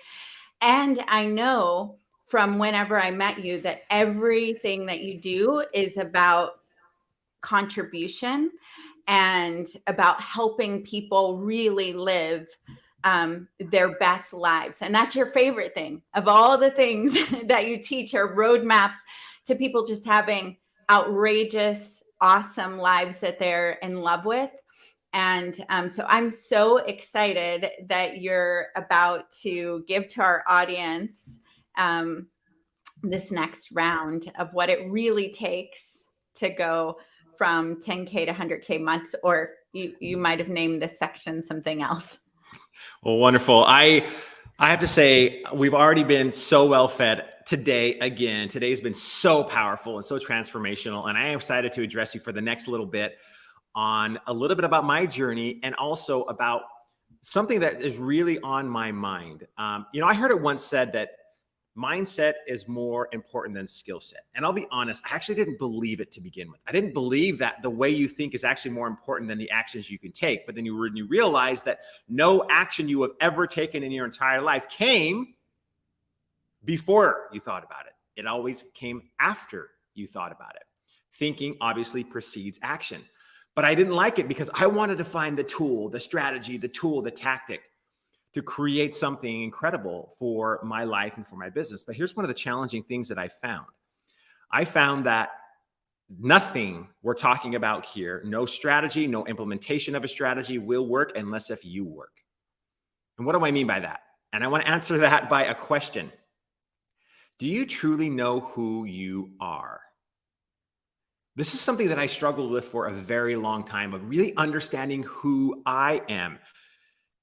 And I know from whenever I met you that everything that you do is about contribution and about helping people really live their best lives. And that's your favorite thing of all the things that you teach are roadmaps to people just having outrageous, awesome lives that they're in love with. And so I'm so excited that you're about to give to our audience this next round of what it really takes to go from 10K to 100K months, or you might have named this section something else. Well, wonderful. I have to say, we've already been so well fed today. Again, today's been so powerful and so transformational. And I am excited to address you for the next little bit on a little bit about my journey, and also about something that is really on my mind. I heard it once said that mindset is more important than skill set. And I'll be honest, I actually didn't believe it to begin with. I didn't believe that the way you think is actually more important than the actions you can take. But then you realize that no action you have ever taken in your entire life came before you thought about it. It always came after you thought about it. Thinking obviously precedes action. But I didn't like it because I wanted to find the tool, the strategy, the tool, the tactic to create something incredible for my life and for my business. But here's one of the challenging things that I found. I found that nothing we're talking about here, no strategy, no implementation of a strategy will work unless if you work. And what do I mean by that? And I want to answer that by a question. Do you truly know who you are? This is something that I struggled with for a very long time, of really understanding who I am.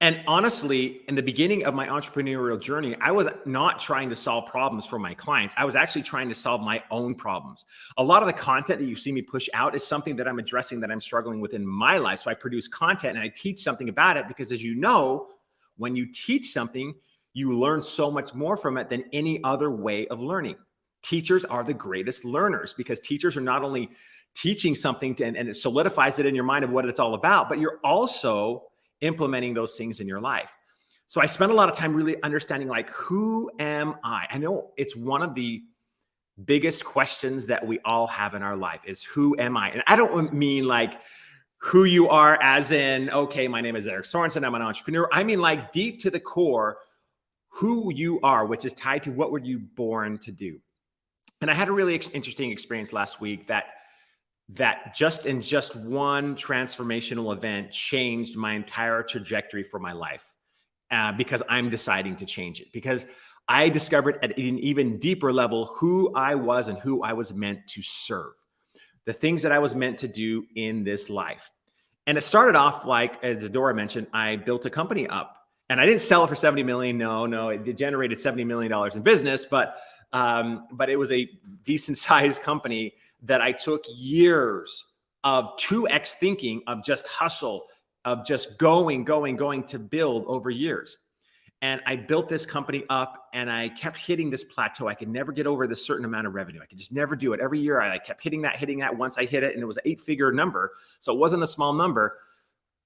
And honestly, in the beginning of my entrepreneurial journey, I was not trying to solve problems for my clients. I was actually trying to solve my own problems. A lot of the content that you see me push out is something that I'm addressing, that I'm struggling with in my life. So I produce content and I teach something about it because, as you know, when you teach something, you learn so much more from it than any other way of learning. Teachers are the greatest learners because teachers are not only teaching something and it solidifies it in your mind of what it's all about, but you're also implementing those things in your life. So I spent a lot of time really understanding, like, who am I? I know it's one of the biggest questions that we all have in our life is, who am I? And I don't mean like who you are as in, okay, my name is Eric Sorensen, I'm an entrepreneur. I mean like deep to the core, who you are, which is tied to what were you born to do. And I had a really interesting experience last week that just one transformational event changed my entire trajectory for my life, because I'm deciding to change it, because I discovered at an even deeper level who I was and who I was meant to serve, the things that I was meant to do in this life. And it started off like, as Adora mentioned, I built a company up and I didn't sell it for 70 million. No, it generated $70 million in business, but it was a decent sized company that I took years of 2x thinking, of just hustle, of just going to build over years. And I built this company up and I kept hitting this plateau. I could never get over this certain amount of revenue. I could just never do it. Every year I kept hitting that. Once I hit it, and it was an 8-figure number. So it wasn't a small number,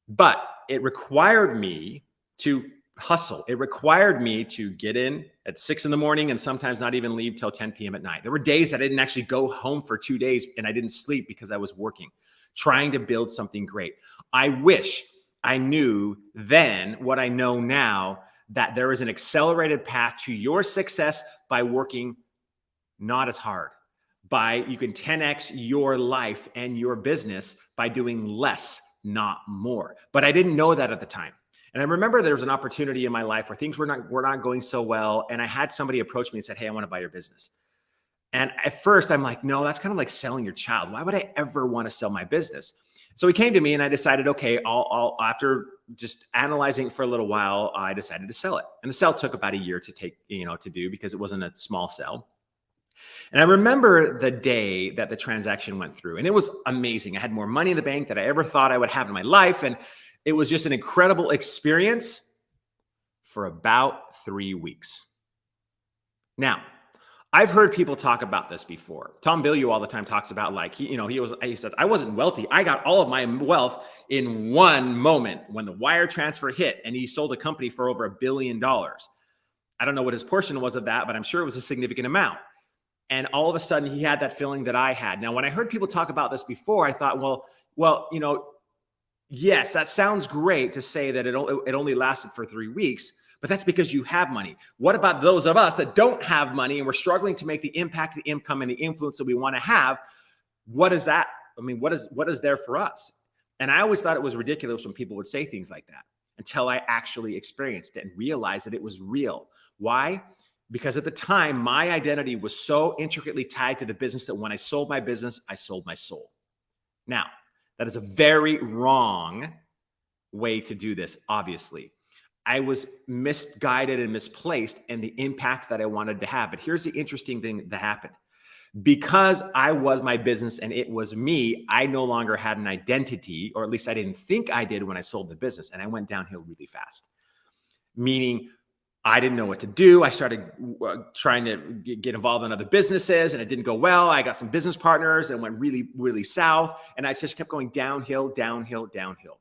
but it required me to hustle. It required me to get in at 6 in the morning and sometimes not even leave till 10 p.m. at night. There were days I didn't actually go home for 2 days and I didn't sleep because I was working, trying to build something great. I wish I knew then what I know now, that there is an accelerated path to your success by working not as hard. You can 10x your life and your business by doing less, not more. But I didn't know that at the time. And I remember there was an opportunity in my life where things were not going so well. And I had somebody approach me and said, "Hey, I want to buy your business." And at first I'm like, no, that's kind of like selling your child. Why would I ever want to sell my business? So he came to me and I decided, okay, I'll after just analyzing it for a little while, I decided to sell it. And the sale took about a year to do because it wasn't a small sale. And I remember the day that the transaction went through, and it was amazing. I had more money in the bank than I ever thought I would have in my life. And it was just an incredible experience for about 3 weeks. Now, I've heard people talk about this before. Tom Bilyeu all the time talks about, like, he said, I wasn't wealthy. I got all of my wealth in one moment when the wire transfer hit, and he sold a company for over $1 billion. I don't know what his portion was of that, but I'm sure it was a significant amount. And all of a sudden he had that feeling that I had. Now, when I heard people talk about this before, I thought, well, yes, that sounds great to say that it only lasted for 3 weeks, but that's because you have money. What about those of us that don't have money and we're struggling to make the impact, the income, and the influence that we want to have? What is that? I mean, what is there for us? And I always thought it was ridiculous when people would say things like that, until I actually experienced it and realized that it was real. Why? Because at the time, my identity was so intricately tied to the business that when I sold my business, I sold my soul. Now, that is a very wrong way to do this, obviously. I was misguided and misplaced in the impact that I wanted to have. But here's the interesting thing that happened. Because I was my business and it was me, I no longer had an identity, or at least I didn't think I did when I sold the business. And I went downhill really fast. Meaning, I didn't know what to do. I started trying to get involved in other businesses, and it didn't go well. I got some business partners and it went really, really south. And I just kept going downhill, downhill, downhill.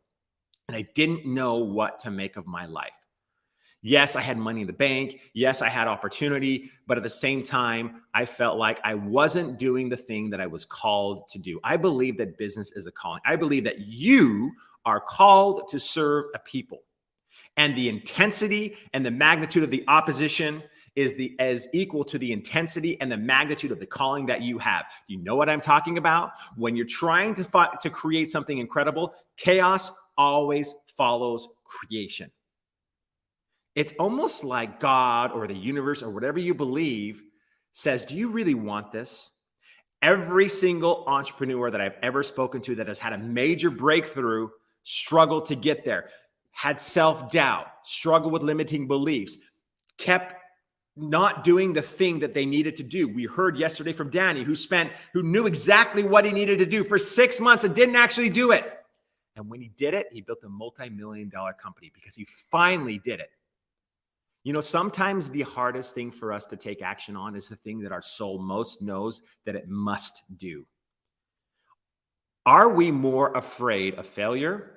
And I didn't know what to make of my life. Yes, I had money in the bank. Yes, I had opportunity. But at the same time, I felt like I wasn't doing the thing that I was called to do. I believe that business is a calling. I believe that you are called to serve a people. And the intensity and the magnitude of the opposition is as equal to the intensity and the magnitude of the calling that you have. You know what I'm talking about? When you're trying to create something incredible, chaos always follows creation. It's almost like God or the universe or whatever you believe says, do you really want this? Every single entrepreneur that I've ever spoken to that has had a major breakthrough struggled to get there. Had self-doubt, struggled with limiting beliefs, kept not doing the thing that they needed to do. We heard yesterday from Danny, who knew exactly what he needed to do for 6 months and didn't actually do it. And when he did it, he built a multi-million-dollar company because he finally did it. You know, sometimes the hardest thing for us to take action on is the thing that our soul most knows that it must do. Are we more afraid of failure?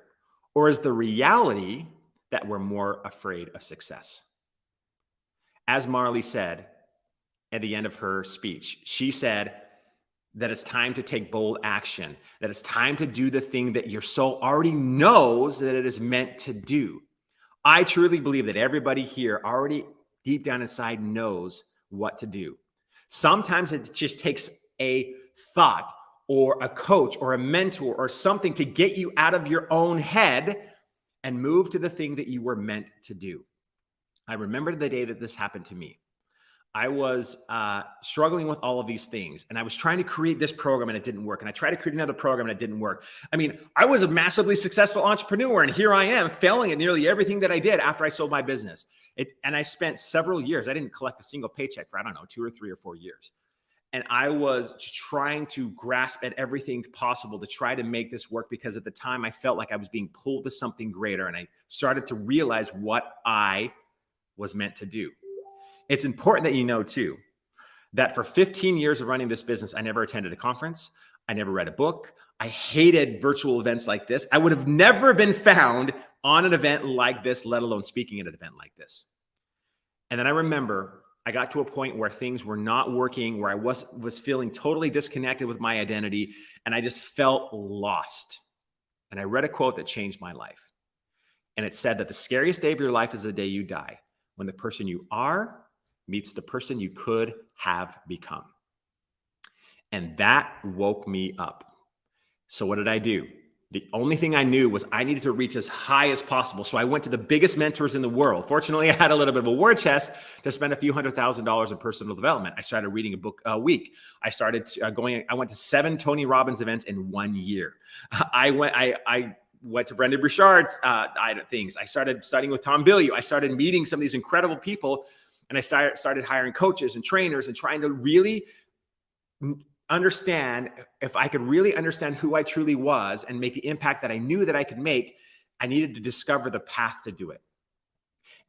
Or is the reality that we're more afraid of success? As Marley said at the end of her speech, she said that it's time to take bold action, that it's time to do the thing that your soul already knows that it is meant to do. I truly believe that everybody here already deep down inside knows what to do. Sometimes it just takes a thought or a coach or a mentor or something to get you out of your own head and move to the thing that you were meant to do. I remember the day that this happened to me. I was struggling with all of these things, and I was trying to create this program and it didn't work. And I tried to create another program and it didn't work. I mean, I was a massively successful entrepreneur, and here I am failing at nearly everything that I did after I sold my business. And I spent several years. I didn't collect a single paycheck for, 2 or 3 or 4 years. And I was just trying to grasp at everything possible to try to make this work, because at the time I felt like I was being pulled to something greater. And I started to realize what I was meant to do. It's important that you know too, that for 15 years of running this business, I never attended a conference. I never read a book. I hated virtual events like this. I would have never been found on an event like this, let alone speaking at an event like this. And then I remember I got to a point where things were not working, where I was feeling totally disconnected with my identity, and I just felt lost. And I read a quote that changed my life. And it said that the scariest day of your life is the day you die, when the person you are meets the person you could have become. And that woke me up. So what did I do? The only thing I knew was I needed to reach as high as possible. So I went to the biggest mentors in the world. Fortunately, I had a little bit of a war chest to spend a few $100,000 in personal development. I started reading a book a week. I went to 7 Tony Robbins events in 1 year. I went to Brendan Burchard's things. I started studying with Tom Bilyeu. I started meeting some of these incredible people, and I started hiring coaches and trainers and trying to really understand, if I could really understand who I truly was and make the impact that I knew that I could make, I needed to discover the path to do it.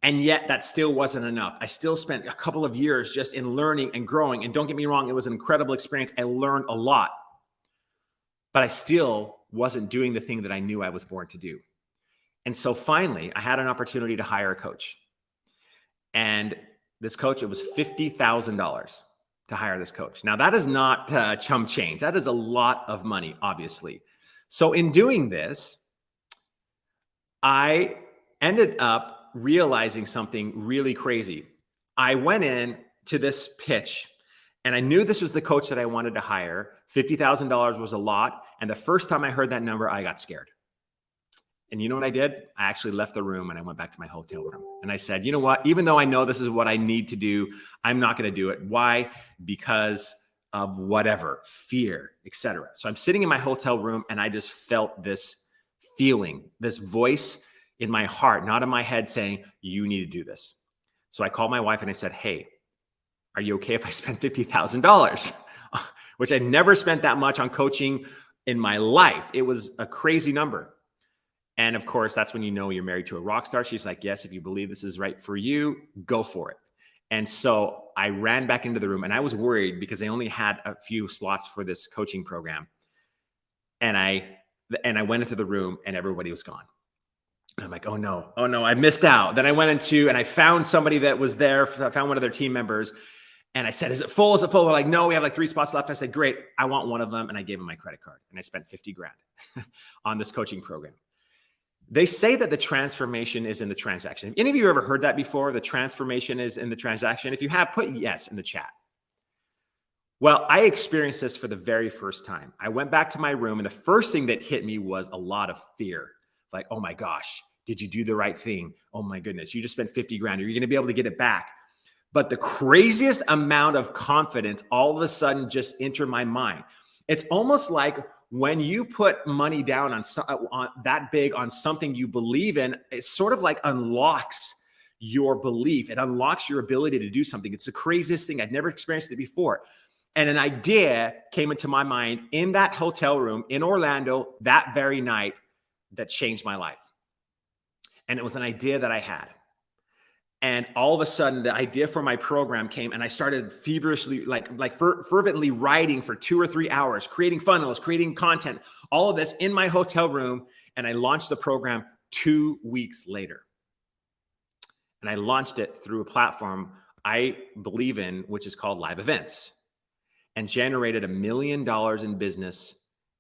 And yet that still wasn't enough. I still spent a couple of years just in learning and growing. And don't get me wrong, it was an incredible experience. I learned a lot, but I still wasn't doing the thing that I knew I was born to do. And so finally, I had an opportunity to hire a coach. And this coach, it was $50,000 to hire this coach. Now, that is not chump change. That is a lot of money, obviously. So in doing this, I ended up realizing something really crazy. I went in to this pitch, and I knew this was the coach that I wanted to hire. $50,000 was a lot. And the first time I heard that number, I got scared. And you know what I did? I actually left the room and I went back to my hotel room. And I said, you know what? Even though I know this is what I need to do, I'm not going to do it. Why? Because of whatever, fear, etc. So I'm sitting in my hotel room and I just felt this feeling, this voice in my heart, not in my head, saying, you need to do this. So I called my wife and I said, hey, are you okay if I spend $50,000? Which I never spent that much on coaching in my life. It was a crazy number. And of course, that's when you know you're married to a rock star. She's like, yes, if you believe this is right for you, go for it. And so I ran back into the room, and I was worried because they only had a few slots for this coaching program. And I went into the room, and everybody was gone. And I'm like, oh no, I missed out. Then I went into, and I found somebody that was there. I found one of their team members, and I said, is it full? Is it full? They're like, no, we have like 3 spots left. I said, great, I want one of them. And I gave them my credit card, and I spent 50 grand on this coaching program. They say that the transformation is in the transaction. Have any of you ever heard that before? The transformation is in the transaction. If you have, put yes in the chat. Well, I experienced this for the very first time. I went back to my room, and the first thing that hit me was a lot of fear. Like, oh my gosh, did you do the right thing? Oh my goodness, you just spent 50 grand. Are you going to be able to get it back? But the craziest amount of confidence all of a sudden just entered my mind. It's almost like when you put money down on that big on something you believe in, it sort of like unlocks your belief. It unlocks your ability to do something. It's the craziest thing. I'd never experienced it before. And an idea came into my mind in that hotel room in Orlando that very night that changed my life. And it was an idea that I had. And all of a sudden, the idea for my program came, and I started feverishly, fervently writing for 2 or 3 hours, creating funnels, creating content, all of this in my hotel room. And I launched the program 2 weeks later. And I launched it through a platform I believe in, which is called live events, and generated $1 million in business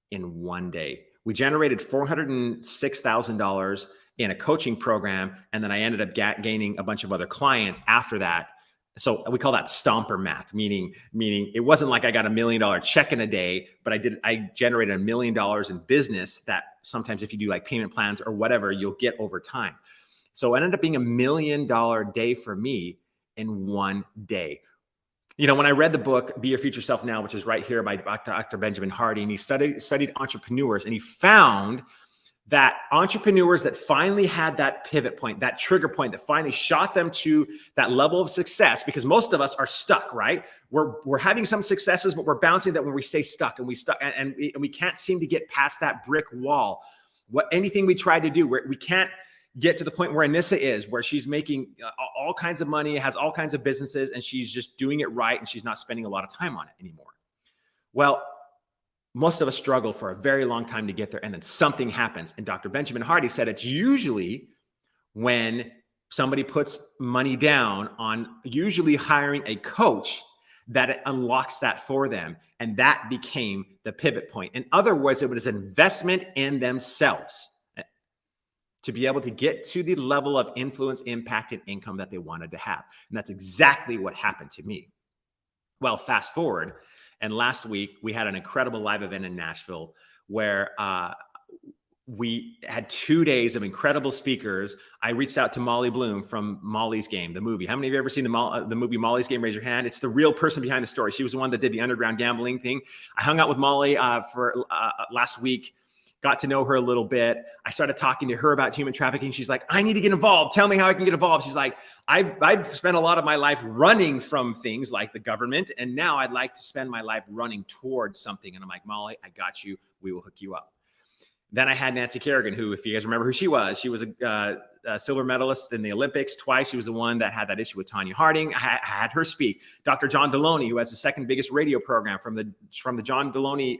in 1 day. We generated $406,000 in a coaching program. And then I ended up gaining a bunch of other clients after that. So we call that stomper math, meaning it wasn't like I got $1 million check in a day, but I generated $1 million in business that sometimes if you do like payment plans or whatever, you'll get over time. So it ended up being $1 million day for me in 1 day. You know, when I read the book, Be Your Future Self Now, which is right here by Dr. Benjamin Hardy, and he studied entrepreneurs, and he found that entrepreneurs that finally had that pivot point, that trigger point that finally shot them to that level of success, because most of us are stuck, right? We're having some successes, but we're bouncing that when we stay stuck, and we can't seem to get past that brick wall. Anything we try to do, we can't get to the point where Anissa is, where she's making all kinds of money, has all kinds of businesses, and she's just doing it right, and she's not spending a lot of time on it anymore. Well, most of us struggle for a very long time to get there, and then something happens. And Dr. Benjamin Hardy said it's usually when somebody puts money down on usually hiring a coach that it unlocks that for them. And that became the pivot point. In other words, it was an investment in themselves to be able to get to the level of influence, impact, and income that they wanted to have. And that's exactly what happened to me. Well, fast forward. And last week, we had an incredible live event in Nashville where we had 2 days of incredible speakers. I reached out to Molly Bloom from Molly's Game, the movie. How many of you have ever seen the movie Molly's Game? Raise your hand. It's the real person behind the story. She was the one that did the underground gambling thing. I hung out with Molly for last week. Got to know her a little bit. I started talking to her about human trafficking. She's like, I need to get involved. Tell me how I can get involved. She's like, I've spent a lot of my life running from things like the government, and now I'd like to spend my life running towards something. And I'm like, Molly, I got you. We will hook you up. Then I had Nancy Kerrigan, who, if you guys remember who she was a silver medalist in the Olympics twice. She was the one that had that issue with Tanya Harding. I had her speak. Dr. John Deloney, who has the second biggest radio program from the John Deloney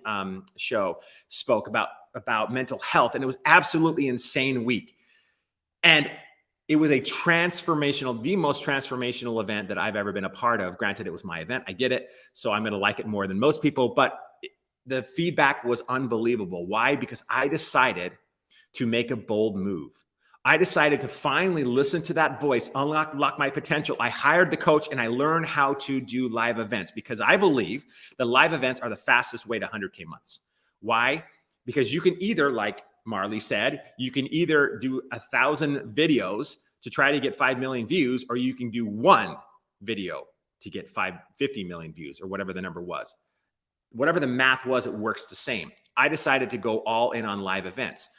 show, spoke about mental health. And it was absolutely insane week. And it was the most transformational event that I've ever been a part of. Granted, it was my event. I get it. So I'm going to like it more than most people. But the feedback was unbelievable. Why? Because I decided to make a bold move. I decided to finally listen to that voice, unlock my potential. I hired the coach, and I learned how to do live events, because I believe that live events are the fastest way to 100K months. Why? Because you can either, like Marley said, you can either do 1,000 videos to try to get 5 million views, or you can do one video to get 50 million views, or whatever the number was. Whatever the math was, it works the same. I decided to go all in on live events.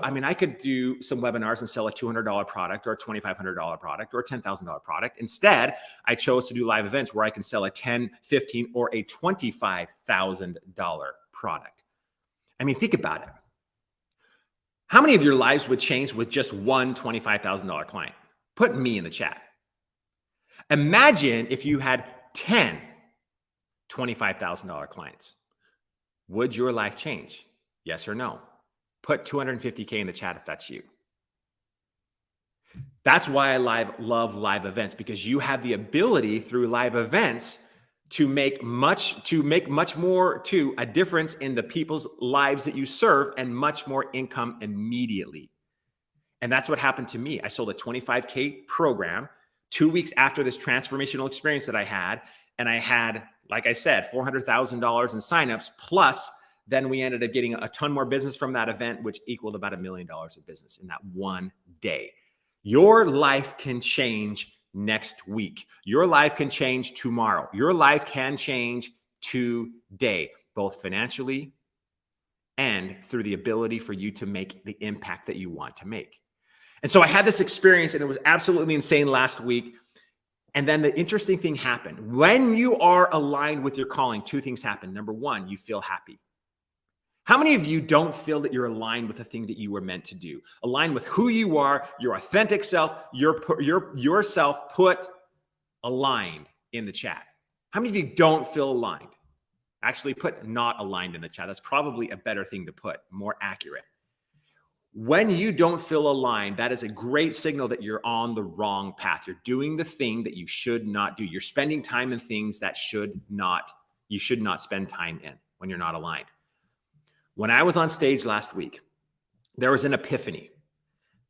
I mean, I could do some webinars and sell a $200 product or a $2,500 product or a $10,000 product. Instead, I chose to do live events where I can sell a $10,000, $15,000, or a $25,000 product. I mean, think about it. How many of your lives would change with just one $25,000 client? Put me in the chat. Imagine if you had 10 $25,000 clients. Would your life change? Yes or no? Put 250K in the chat if that's you. That's why I love live events, because you have the ability through live events to make much more to a difference in the people's lives that you serve and much more income immediately. And that's what happened to me. I sold a 25K program 2 weeks after this transformational experience that I had. And I had, like I said, $400,000 in signups, plus then we ended up getting a ton more business from that event, which equaled about $1 million of business in that one day. Your life can change next week. Your life can change tomorrow. Your life can change today, both financially and through the ability for you to make the impact that you want to make. And so I had this experience, and it was absolutely insane last week. And then the interesting thing happened. When you are aligned with your calling, two things happen. Number one, you feel happy. How many of you don't feel that you're aligned with the thing that you were meant to do? Aligned with who you are, your authentic self, yourself put aligned in the chat. How many of you don't feel aligned? Actually put not aligned in the chat. That's probably a better thing to put, more accurate. When you don't feel aligned, that is a great signal that you're on the wrong path. You're doing the thing that you should not do. You're spending time in things that you should not spend time in when you're not aligned. When I was on stage last week, there was an epiphany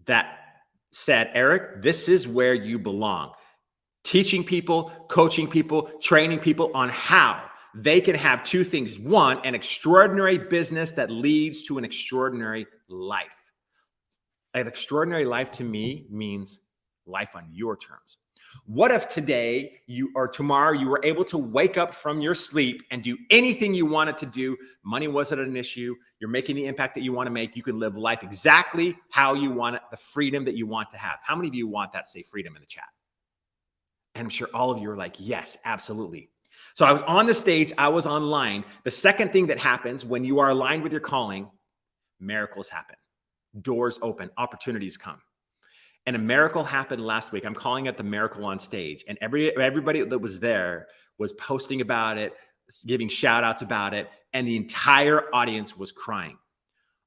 that said, Eric, this is where you belong. Teaching people, coaching people, training people on how they can have two things. One, an extraordinary business that leads to an extraordinary life. An extraordinary life to me means life on your terms. What if today or tomorrow you were able to wake up from your sleep and do anything you wanted to do? Money wasn't an issue. You're making the impact that you want to make. You can live life exactly how you want it, the freedom that you want to have. How many of you want that, say, freedom in the chat? And I'm sure all of you are like, yes, absolutely. So I was on the stage. I was online. The second thing that happens when you are aligned with your calling, miracles happen. Doors open. Opportunities come. And a miracle happened last week. I'm calling it the miracle on stage. And everybody that was there was posting about it, giving shout outs about it. And the entire audience was crying.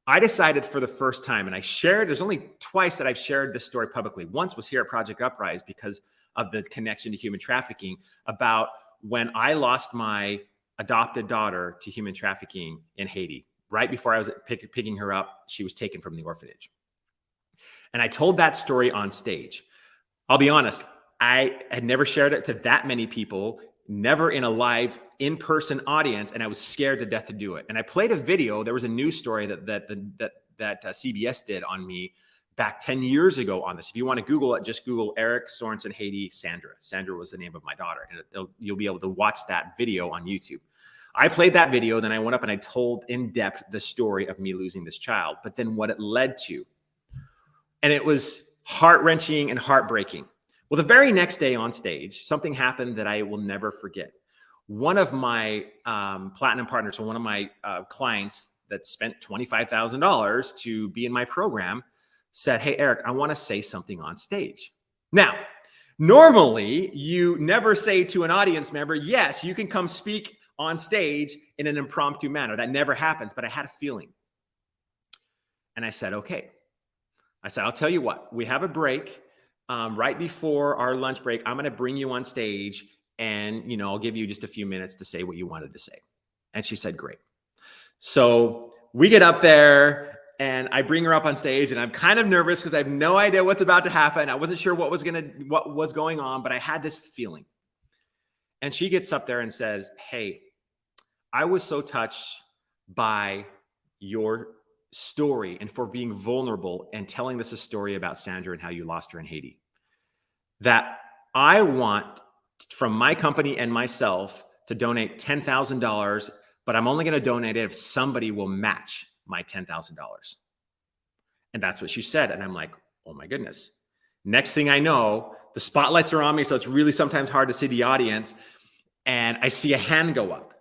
I decided for the first time, and I shared, there's only twice that I've shared this story publicly. Once was here at Project Uprise because of the connection to human trafficking, about when I lost my adopted daughter to human trafficking in Haiti. Right before I was picking her up, she was taken from the orphanage. And I told that story on stage. I'll be honest, I had never shared it to that many people, never in a live in-person audience, and I was scared to death to do it. And I played a video. There was a news story that CBS did on me back 10 years ago on this. If you want to Google it, just Google Eric Sorensen Haiti Sandra. Sandra was the name of my daughter, and you'll be able to watch that video on YouTube. I played that video, then I went up and I told in depth the story of me losing this child, but then what it led to. And it was heart-wrenching and heartbreaking. Well, the very next day on stage, something happened that I will never forget. One of my platinum partners, or one of my clients that spent $25,000 to be in my program, said, hey, Eric, I want to say something on stage. Now, normally you never say to an audience member, yes, you can come speak on stage in an impromptu manner. That never happens, but I had a feeling. And I said, okay. I said, I'll tell you what, we have a break right before our lunch break. I'm going to bring you on stage and, I'll give you just a few minutes to say what you wanted to say. And she said, great. So we get up there and I bring her up on stage, and I'm kind of nervous because I have no idea what's about to happen. I wasn't sure what was going on, but I had this feeling. And she gets up there and says, hey, I was so touched by your story and for being vulnerable and telling us a story about Sandra and how you lost her in Haiti, that I want from my company and myself to donate $10,000, but I'm only going to donate it if somebody will match my $10,000. And that's what she said. And I'm like, oh my goodness. Next thing I know, the spotlights are on me, so it's really sometimes hard to see the audience. And I see a hand go up.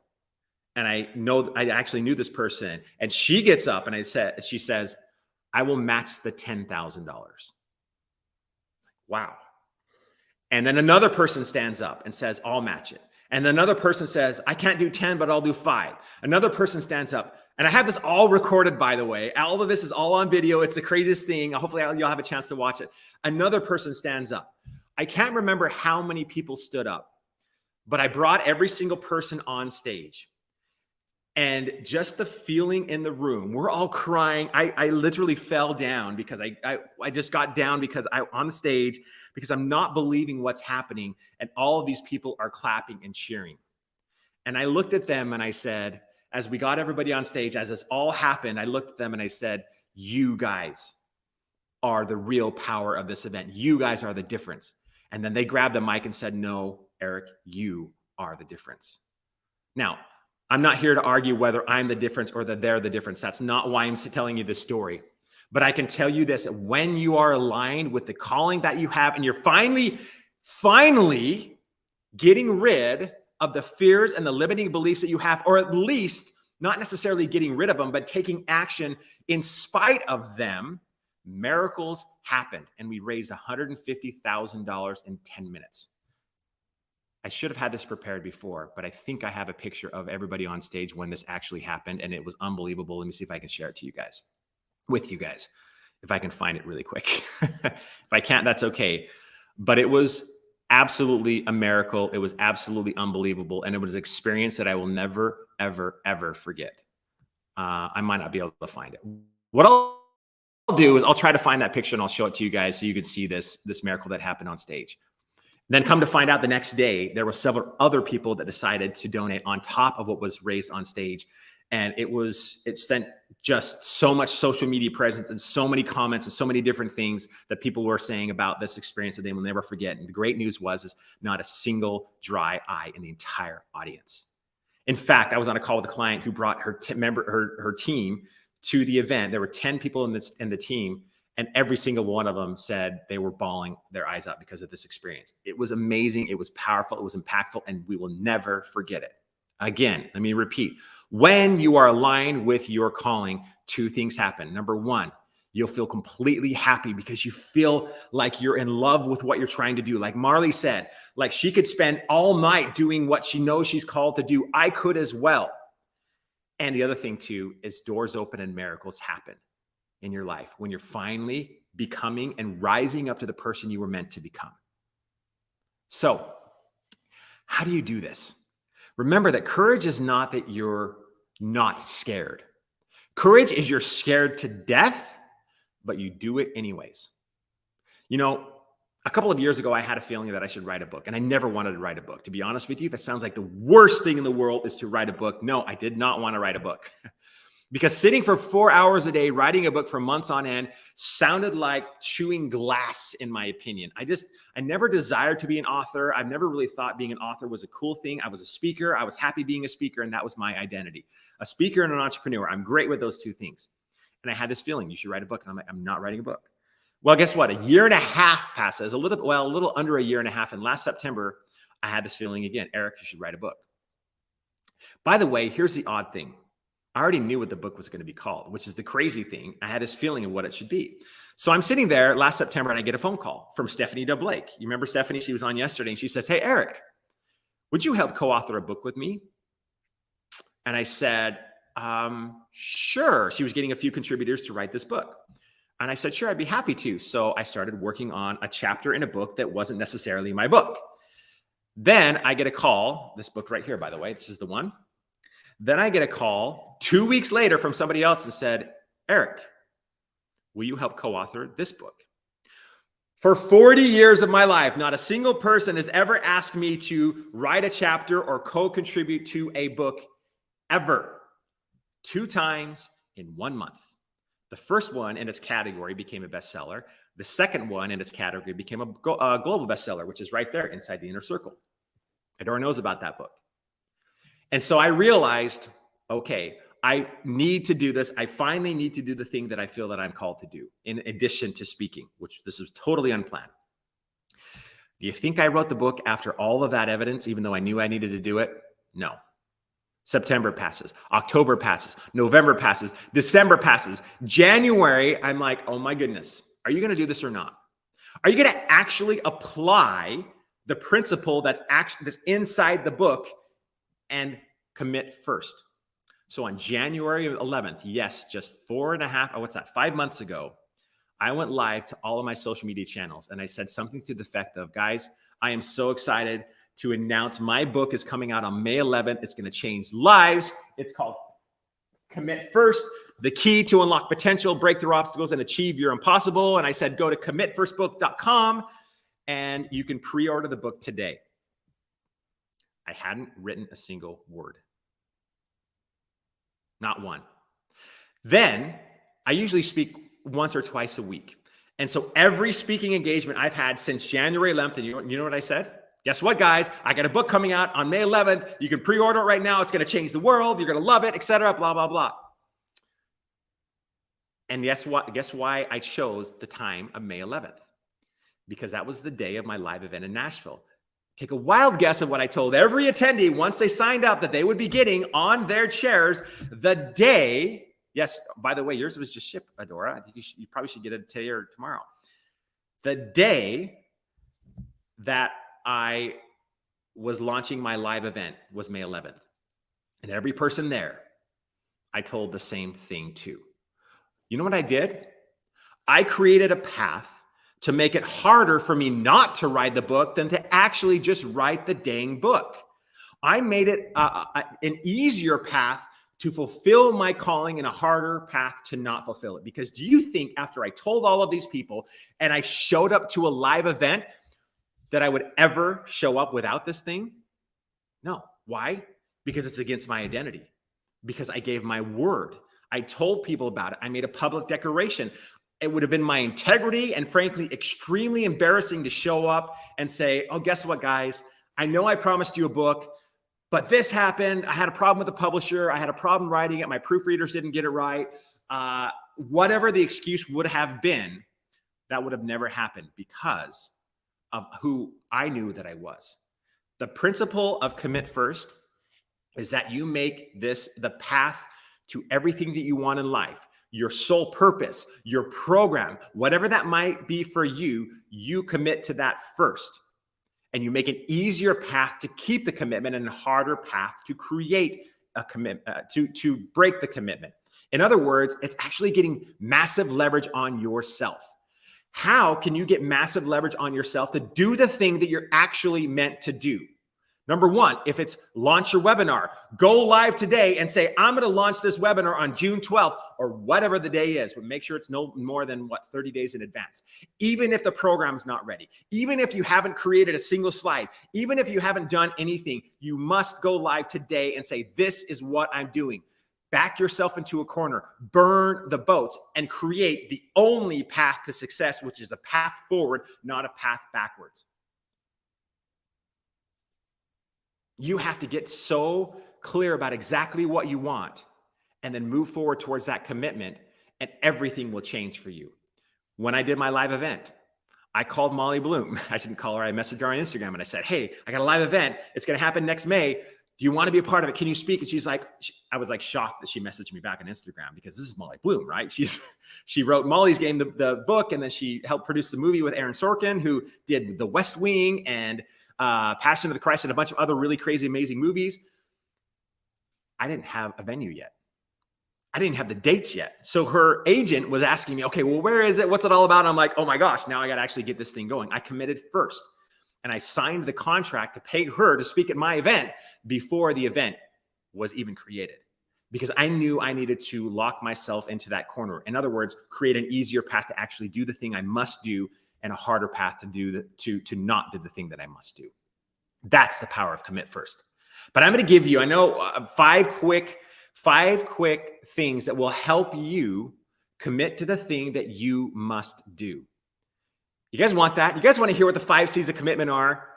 And I know I actually knew this person. And she gets up and she says, I will match the $10,000. Wow. And then another person stands up and says, I'll match it. And another person says, I can't do 10, but I'll do 5. Another person stands up. And I have this all recorded, by the way. All of this is all on video. It's the craziest thing. Hopefully you'll have a chance to watch it. Another person stands up. I can't remember how many people stood up, but I brought every single person on stage. And just the feeling in the room, we're all crying. I literally fell down because I just got down because on the stage, because I'm not believing what's happening. And all of these people are clapping and cheering. And I looked at them and I said, as we got everybody on stage, as this all happened, I looked at them and I said, you guys are the real power of this event. You guys are the difference. And then they grabbed the mic and said, no, Eric, you are the difference. Now, I'm not here to argue whether I'm the difference or that they're the difference. That's not why I'm telling you this story. But I can tell you this, when you are aligned with the calling that you have and you're finally getting rid of the fears and the limiting beliefs that you have, or at least not necessarily getting rid of them, but taking action in spite of them, miracles happened. And we raised $150,000 in 10 minutes. I should have had this prepared before, but I think I have a picture of everybody on stage when this actually happened, and it was unbelievable. Let me see if I can share it to you guys, with you guys, if I can find it really quick. If I can't, that's okay. But it was absolutely a miracle. It was absolutely unbelievable, and it was an experience that I will never, ever, ever forget. I might not be able to find it. What I'll do is I'll try to find that picture and I'll show it to you guys so you can see this miracle that happened on stage. Then come to find out the next day, there were several other people that decided to donate on top of what was raised on stage. And it sent just so much social media presence and so many comments and so many different things that people were saying about this experience that they will never forget. And the great news is not a single dry eye in the entire audience. In fact, I was on a call with a client who brought her team to the event. There were 10 people in the team, and every single one of them said they were bawling their eyes out because of this experience. It was amazing. It was powerful. It was impactful, and we will never forget it. Again, let me repeat. When you are aligned with your calling, 2 things happen. Number 1, you'll feel completely happy because you feel like you're in love with what you're trying to do. Like Marley said, like she could spend all night doing what she knows she's called to do. I could as well. And the other thing too is doors open and miracles happen in your life when you're finally becoming and rising up to the person you were meant to become. So how do you do this? Remember that courage is not that you're not scared. Courage is you're scared to death, but you do it anyways. You know, a couple of years ago, I had a feeling that I should write a book, and I never wanted to write a book. To be honest with you, that sounds like the worst thing in the world is to write a book. No, I did not want to write a book. Because sitting for 4 hours a day, writing a book for months on end sounded like chewing glass, in my opinion. I never desired to be an author. I've never really thought being an author was a cool thing. I was a speaker. I was happy being a speaker, and that was my identity. A speaker and an entrepreneur. I'm great with those 2 things. And I had this feeling, you should write a book. And I'm like, I'm not writing a book. Well, guess what? 1.5 years passes, a little under 1.5 years. And last September, I had this feeling again, Eric, you should write a book. By the way, here's the odd thing. I already knew what the book was going to be called, which is the crazy thing. I had this feeling of what it should be. So I'm sitting there last September and I get a phone call from Stephanie Blake. You remember Stephanie? She was on yesterday and she says, hey, Eric, would you help co-author a book with me? And I said, sure. She was getting a few contributors to write this book. And I said, sure, I'd be happy to. So I started working on a chapter in a book that wasn't necessarily my book. Then I get a call, this book right here, by the way, this is the one. Then I get a call 2 weeks later from somebody else and said, Eric, will you help co-author this book? For 40 years of my life, not a single person has ever asked me to write a chapter or co-contribute to a book ever. 2 times in 1 month. The first one in its category became a bestseller. The second one in its category became a global bestseller, which is right there inside the inner circle. Adora knows about that book. And so I realized, okay, I need to do this. I finally need to do the thing that I feel that I'm called to do in addition to speaking, which this was totally unplanned. Do you think I wrote the book after all of that evidence, even though I knew I needed to do it? No. September passes, October passes, November passes, December passes, January, I'm like, oh my goodness, are you going to do this or not? Are you going to actually apply the principle that's inside the book and commit first? So on January 11th, yes, just 5 months ago, I went live to all of my social media channels and I said something to the effect of, guys, I am so excited to announce my book is coming out on May 11th. It's going to change lives. It's called Commit First, the key to unlock potential, break through obstacles, and achieve your impossible. And I said, go to commitfirstbook.com and you can pre-order the book today. I hadn't written a single word. Not one. Then I usually speak once or twice a week. And so every speaking engagement I've had since January 11th, and you know what I said? Guess what, guys? I got a book coming out on May 11th. You can pre-order it right now. It's going to change the world. You're going to love it, etc. Blah, blah, blah. And guess what? Guess why I chose the time of May 11th? Because that was the day of my live event in Nashville. Take a wild guess of what I told every attendee once they signed up that they would be getting on their chairs the day. Yes, by the way, yours was just shipped, Adora. I think you probably should get it today or tomorrow. The day that I was launching my live event was May 11th. And every person there, I told the same thing to. You know what I did? I created a path to make it harder for me not to write the book than to actually just write the dang book. I made it an easier path to fulfill my calling and a harder path to not fulfill it. Because do you think after I told all of these people and I showed up to a live event that I would ever show up without this thing? No. Why? Because it's against my identity. Because I gave my word. I told people about it. I made a public declaration. It would have been my integrity and frankly, extremely embarrassing to show up and say, oh, guess what, guys? I know I promised you a book, but this happened. I had a problem with the publisher. I had a problem writing it. My proofreaders didn't get it right. Whatever the excuse would have been, that would have never happened because of who I knew that I was. The principle of commit first is that you make this the path to everything that you want in life. Your sole purpose, your program, whatever that might be for you, you commit to that first. And you make an easier path to keep the commitment and a harder path to create a commitment, to break the commitment. In other words, it's actually getting massive leverage on yourself. How can you get massive leverage on yourself to do the thing that you're actually meant to do? Number one, if it's launch your webinar, go live today and say, I'm going to launch this webinar on June 12th or whatever the day is, but make sure it's no more than 30 days in advance. Even if the program's not ready, even if you haven't created a single slide, even if you haven't done anything, you must go live today and say, this is what I'm doing. Back yourself into a corner, burn the boats, and create the only path to success, which is a path forward, not a path backwards. You have to get so clear about exactly what you want and then move forward towards that commitment, and everything will change for you. When I did my live event, I called Molly Bloom. I didn't call her. I messaged her on Instagram and I said, hey, I got a live event. It's going to happen next May. Do you want to be a part of it? Can you speak? And she's like, I was like shocked that she messaged me back on Instagram because this is Molly Bloom, right? She wrote Molly's Game, the book, and then she helped produce the movie with Aaron Sorkin, who did The West Wing and Passion of the Christ and a bunch of other really crazy, amazing movies. I didn't have a venue yet. I didn't have the dates yet. So her agent was asking me, okay, well, where is it? What's it all about? And I'm like, oh my gosh, now I got to actually get this thing going. I committed first. And I signed the contract to pay her to speak at my event before the event was even created, because I knew I needed to lock myself into that corner. In other words, create an easier path to actually do the thing I must do and a harder path to do to not do the thing that I must do. That's the power of commit first. But I'm going to give you, I know, five quick things that will help you commit to the thing that you must do. You guys want that? You guys want to hear what the 5 C's of commitment are?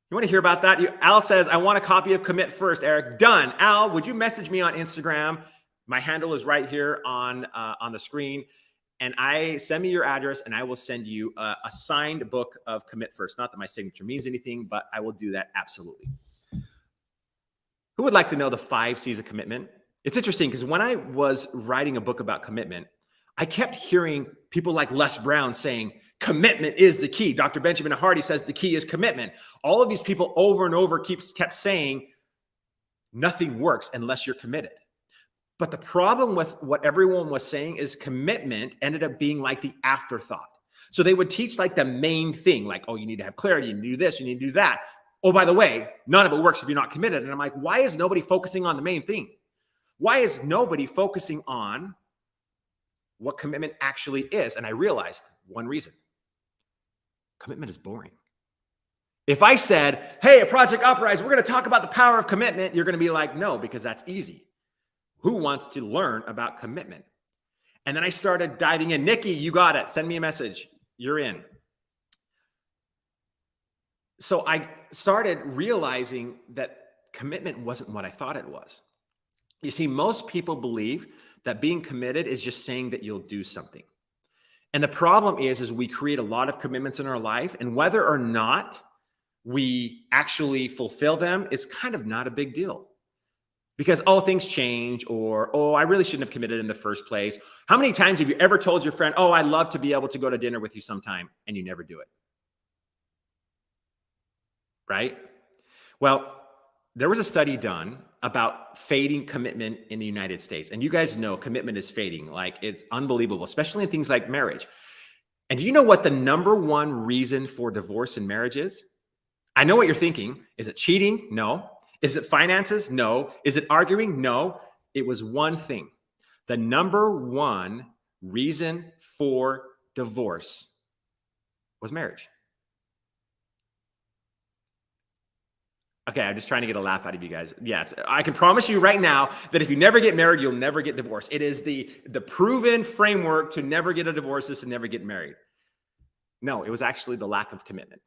You want to hear about that? Al says, I want a copy of Commit First, Eric. Done. Al, would you message me on Instagram? My handle is right here on the screen. And send me your address and I will send you a signed book of Commit First. Not that my signature means anything, but I will do that absolutely. Who would like to know the 5 C's of commitment? It's interesting because when I was writing a book about commitment, I kept hearing people like Les Brown saying, commitment is the key. Dr. Benjamin Hardy says the key is commitment. All of these people over and over kept saying, nothing works unless you're committed. But the problem with what everyone was saying is commitment ended up being like the afterthought. So they would teach like the main thing, like, oh, you need to have clarity, you need to do this, you need to do that. Oh, by the way, none of it works if you're not committed. And I'm like, why is nobody focusing on the main thing? Why is nobody focusing on what commitment actually is? And I realized one reason. Commitment is boring. If I said, hey, at Project Uprise, we're going to talk about the power of commitment, you're going to be like, no, because that's easy. Who wants to learn about commitment? And then I started diving in. Nikki, you got it. Send me a message. You're in. So I started realizing that commitment wasn't what I thought it was. You see, most people believe that being committed is just saying that you'll do something. And the problem is we create a lot of commitments in our life, and whether or not we actually fulfill them is kind of not a big deal. Because, oh, things change, or, oh, I really shouldn't have committed in the first place. How many times have you ever told your friend, oh, I'd love to be able to go to dinner with you sometime, and you never do it? Right? Well, there was a study done about fading commitment in the United States. And you guys know commitment is fading. Like, it's unbelievable, especially in things like marriage. And do you know what the #1 reason for divorce in marriage is? I know what you're thinking. Is it cheating? No. Is it finances? No. Is it arguing? No. It was one thing. The #1 reason for divorce was marriage. Okay, I'm just trying to get a laugh out of you guys. Yes, I can promise you right now that if you never get married, you'll never get divorced. It is the proven framework to never get a divorce is to never get married. No, it was actually the lack of commitment.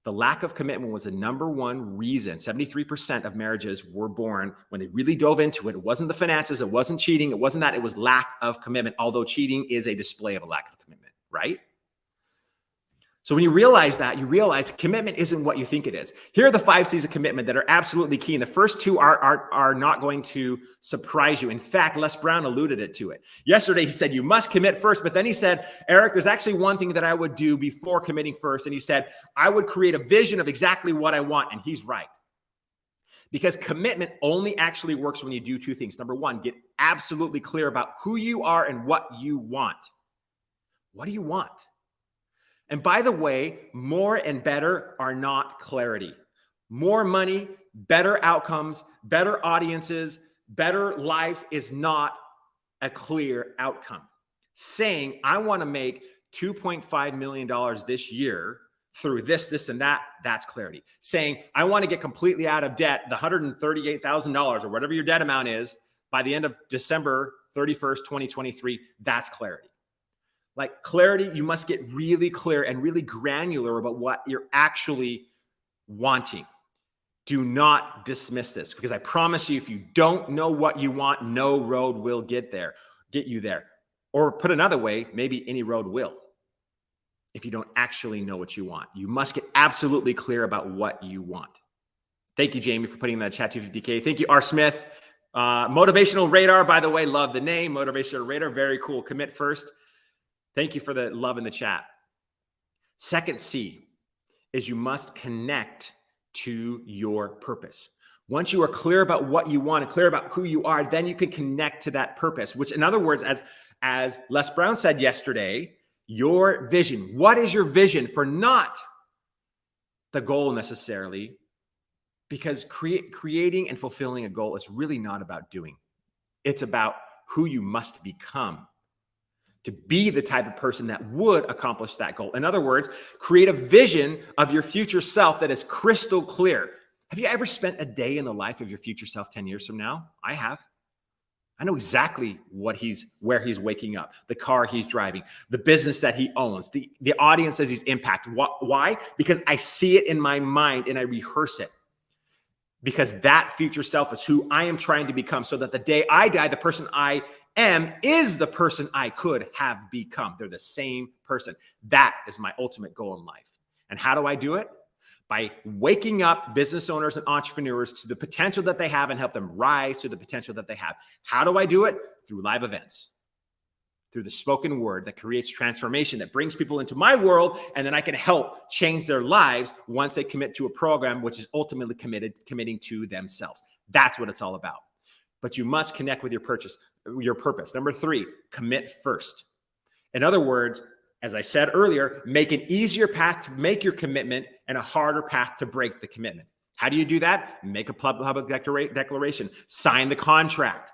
The lack of commitment was the #1 reason. 73% of marriages were born when they really dove into it. It wasn't the finances. It wasn't cheating. It wasn't that. It was lack of commitment, although cheating is a display of a lack of commitment, right? So when you realize that, you realize commitment isn't what you think it is. Here are the 5 C's of commitment that are absolutely key. And the first 2 are not going to surprise you. In fact, Les Brown alluded to it. Yesterday, he said, you must commit first. But then he said, Eric, there's actually one thing that I would do before committing first. And he said, I would create a vision of exactly what I want. And he's right. Because commitment only actually works when you do 2 things. #1, get absolutely clear about who you are and what you want. What do you want? And by the way, more and better are not clarity. More money, better outcomes, better audiences, better life is not a clear outcome. Saying, I want to make $2.5 million this year through this, and that, that's clarity. Saying, I want to get completely out of debt, the $138,000 or whatever your debt amount is by the end of December 31st, 2023, that's clarity. Like clarity, you must get really clear and really granular about what you're actually wanting. Do not dismiss this, because I promise you, if you don't know what you want, no road will get you there. Or put another way, maybe any road will. If you don't actually know what you want, you must get absolutely clear about what you want. Thank you, Jamie, for putting in that chat 250K. Thank you, R. Smith. Motivational Radar, by the way, love the name. Motivational Radar, very cool. Commit first. Thank you for the love in the chat. Second C is you must connect to your purpose. Once you are clear about what you want and clear about who you are, then you can connect to that purpose, which in other words, as Les Brown said yesterday, your vision. What is your vision for not the goal necessarily? Because creating and fulfilling a goal is really not about doing. It's about who you must become to be the type of person that would accomplish that goal. In other words, create a vision of your future self that is crystal clear. Have you ever spent a day in the life of your future self 10 years from now? I have. I know exactly where he's waking up, the car he's driving, the business that he owns, the audience that he's impacted. Why? Because I see it in my mind and I rehearse it. Because that future self is who I am trying to become, so that the day I die, the person I am is the person I could have become. They're the same person. That is my ultimate goal in life. And how do I do it? by waking up business owners and entrepreneurs to the potential that they have and help them rise to the potential that they have. How do I do it? Through live events, through the spoken word that creates transformation, that brings people into my world, and then I can help change their lives once they commit to a program, which is ultimately committing to themselves. That's what it's all about. But you must connect with your purpose. Number 3, commit first. In other words, as I said earlier, make an easier path to make your commitment and a harder path to break the commitment. How do you do that? Make a public declaration, sign the contract,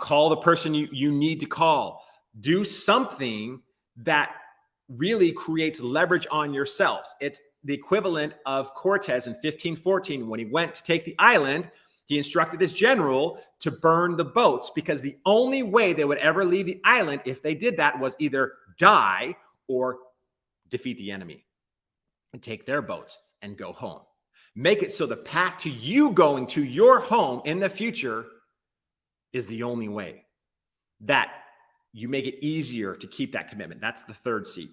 call the person you need to call. Do something that really creates leverage on yourselves. It's the equivalent of Cortez in 1514. When he went to take the island, he instructed his general to burn the boats, because the only way they would ever leave the island, if they did that, was either die or defeat the enemy and take their boats and go home. Make it so the path to you going to your home in the future is the only way. That you make it easier to keep that commitment. That's the third C.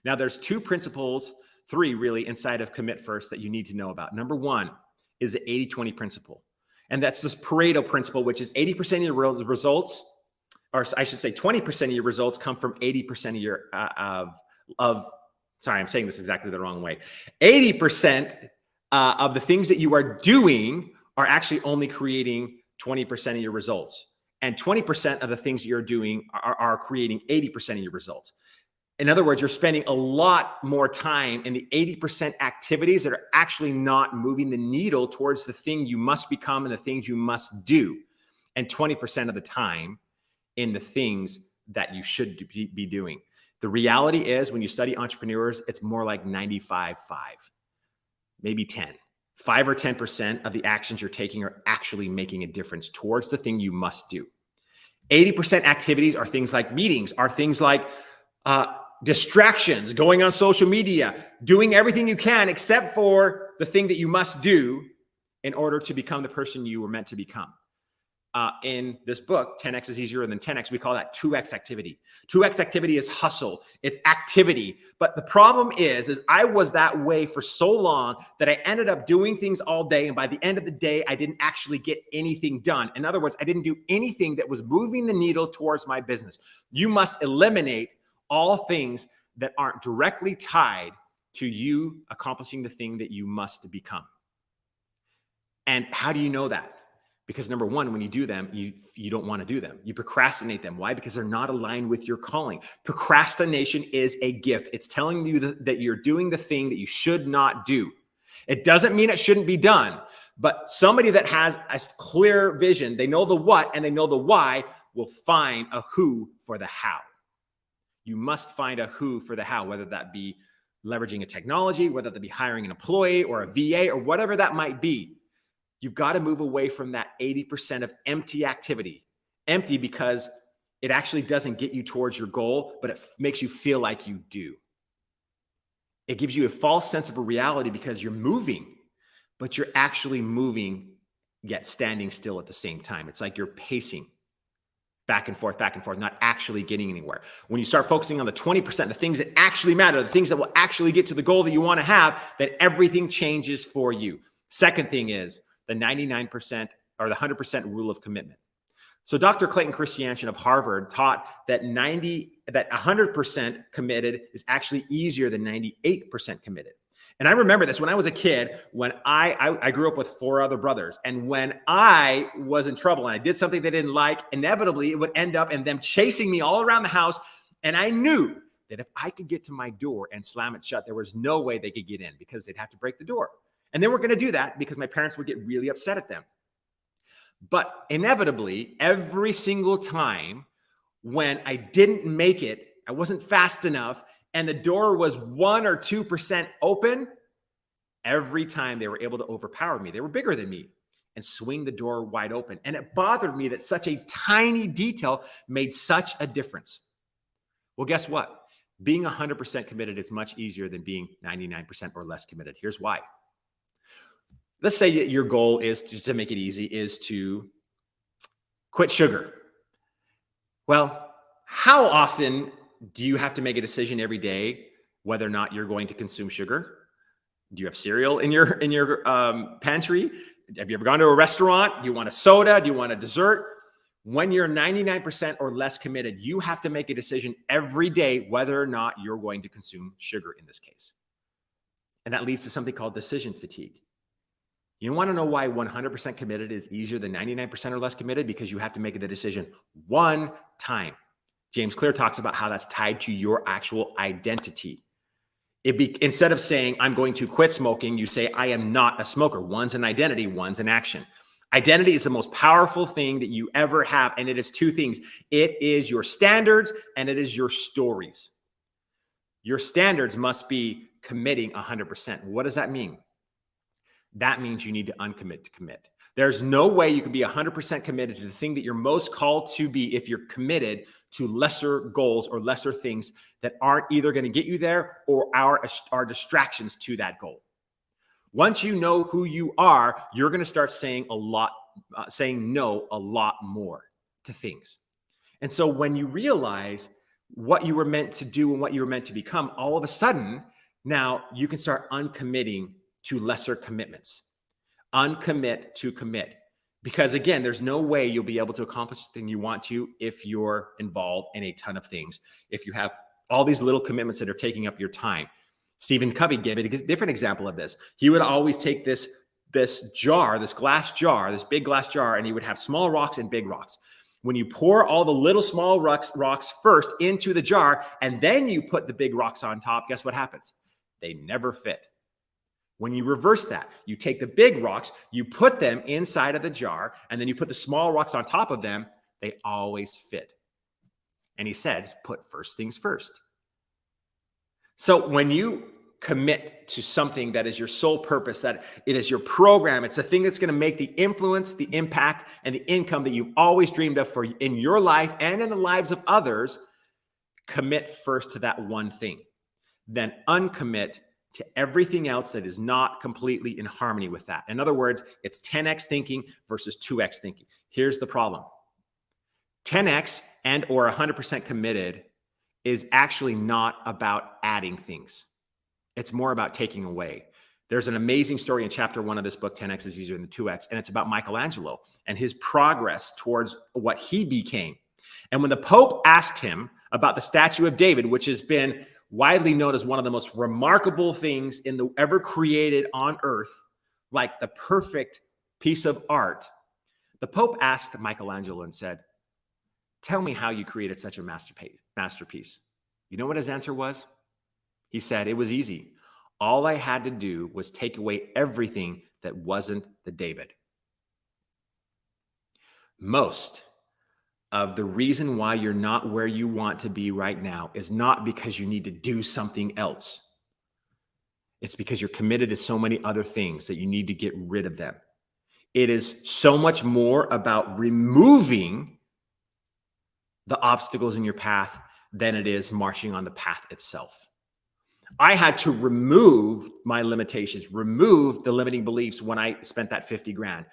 Now, there's 2 principles, 3 really, inside of commit first that you need to know about. Number 1 is the 80-20 principle. And that's this Pareto principle, which is 80% of your results, or I should say 20% of your results come from 80% of your, sorry, I'm saying this exactly the wrong way. 80% of the things that you are doing are actually only creating 20% of your results. And 20% of the things you're doing are creating 80% of your results. In other words, you're spending a lot more time in the 80% activities that are actually not moving the needle towards the thing you must become and the things you must do. And 20% of the time in the things that you should be doing. The reality is, when you study entrepreneurs, it's more like 95-5, maybe 10. 5 or 10% of the actions you're taking are actually making a difference towards the thing you must do. 80% activities are things like meetings, are things like distractions, going on social media, doing everything you can except for the thing that you must do in order to become the person you were meant to become. In this book, 10X is easier than 10X, we call that 2X activity. 2X activity is hustle, it's activity. But the problem is I was that way for so long that I ended up doing things all day. And by the end of the day, I didn't actually get anything done. In other words, I didn't do anything that was moving the needle towards my business. You must eliminate all things that aren't directly tied to you accomplishing the thing that you must become. And how do you know that? Because number 1, when you do them, you don't want to do them. You procrastinate them. Why? Because they're not aligned with your calling. Procrastination is a gift. It's telling you that you're doing the thing that you should not do. It doesn't mean it shouldn't be done, but somebody that has a clear vision, they know the what and they know the why, will find a who for the how. You must find a who for the how, whether that be leveraging a technology, whether that be hiring an employee or a VA or whatever that might be. You've got to move away from that 80% of empty activity. Empty because it actually doesn't get you towards your goal, but it makes you feel like you do. It gives you a false sense of a reality because you're moving, but you're actually moving yet standing still at the same time. It's like you're pacing back and forth, not actually getting anywhere. When you start focusing on the 20%, the things that actually matter, the things that will actually get to the goal that you want to have, then everything changes for you. Second thing is the 99% or the 100% rule of commitment. So Dr. Clayton Christensen of Harvard taught that 100% committed is actually easier than 98% committed. And I remember this when I was a kid, when I grew up with 4 other brothers. And when I was in trouble and I did something they didn't like, inevitably it would end up in them chasing me all around the house. And I knew that if I could get to my door and slam it shut, there was no way they could get in because they'd have to break the door. And they weren't going to do that because my parents would get really upset at them. But inevitably, every single time when I didn't make it, I wasn't fast enough, and the door was 1 or 2% open, every time they were able to overpower me. They were bigger than me and swing the door wide open. And it bothered me that such a tiny detail made such a difference. Well, guess what? Being 100% committed is much easier than being 99% or less committed. Here's why. Let's say that your goal is to make it easy, is to quit sugar. Well, how often do you have to make a decision every day whether or not you're going to consume sugar? Do you have cereal in your pantry? Have you ever gone to a restaurant? Do you want a soda? Do you want a dessert? When you're 99% or less committed, you have to make a decision every day whether or not you're going to consume sugar in this case. And that leads to something called decision fatigue. You want to know why 100% committed is easier than 99% or less committed? Because you have to make the decision one time. James Clear talks about how that's tied to your actual identity. Instead of saying, I'm going to quit smoking, you say, I am not a smoker. One's an identity, one's an action. Identity is the most powerful thing that you ever have, and it is two things. It is your standards, and it is your stories. Your standards must be committing 100%. What does that mean? That means you need to uncommit to commit. There's no way you can be 100% committed to the thing that you're most called to be if you're committed to lesser goals or lesser things that aren't either going to get you there or are distractions to that goal. Once you know who you are, you're going to start saying no a lot more to things. And so when you realize what you were meant to do and what you were meant to become, all of a sudden, now you can start uncommitting to lesser commitments. Uncommit to commit. Because again, there's no way you'll be able to accomplish the thing you want to if you're involved in a ton of things. If you have all these little commitments that are taking up your time. Stephen Covey gave it a different example of this. He would always take this jar, this glass jar, this big glass jar, and he would have small rocks and big rocks. When you pour all the little small rocks first into the jar, and then you put the big rocks on top, guess what happens? They never fit. When you reverse that, you take the big rocks, you put them inside of the jar, and then you put the small rocks on top of them, they always fit. And he said, put first things first. So when you commit to something that is your sole purpose, that it is your program, it's the thing that's going to make the influence, the impact, and the income that you've always dreamed of for in your life and in the lives of others, commit first to that one thing. Then uncommit to everything else that is not completely in harmony with that. In other words, it's 10x thinking versus 2x thinking. Here's the problem. 10x and or 100% committed is actually not about adding things. It's more about taking away. There's an amazing story in chapter 1 of this book, 10x is easier than 2x, and it's about Michelangelo and his progress towards what he became. And when the Pope asked him about the statue of David, which has been widely known as one of the most remarkable things in the ever created on earth, like the perfect piece of art, the Pope asked Michelangelo and said, tell me how you created such a masterpiece. You know what his answer was? He said, it was easy. All I had to do was take away everything that wasn't the David. Most of the reason why you're not where you want to be right now is not because you need to do something else. It's because you're committed to so many other things that you need to get rid of them. It is so much more about removing the obstacles in your path than it is marching on the path itself. I had to remove my limitations, remove the limiting beliefs when I spent that 50 grand.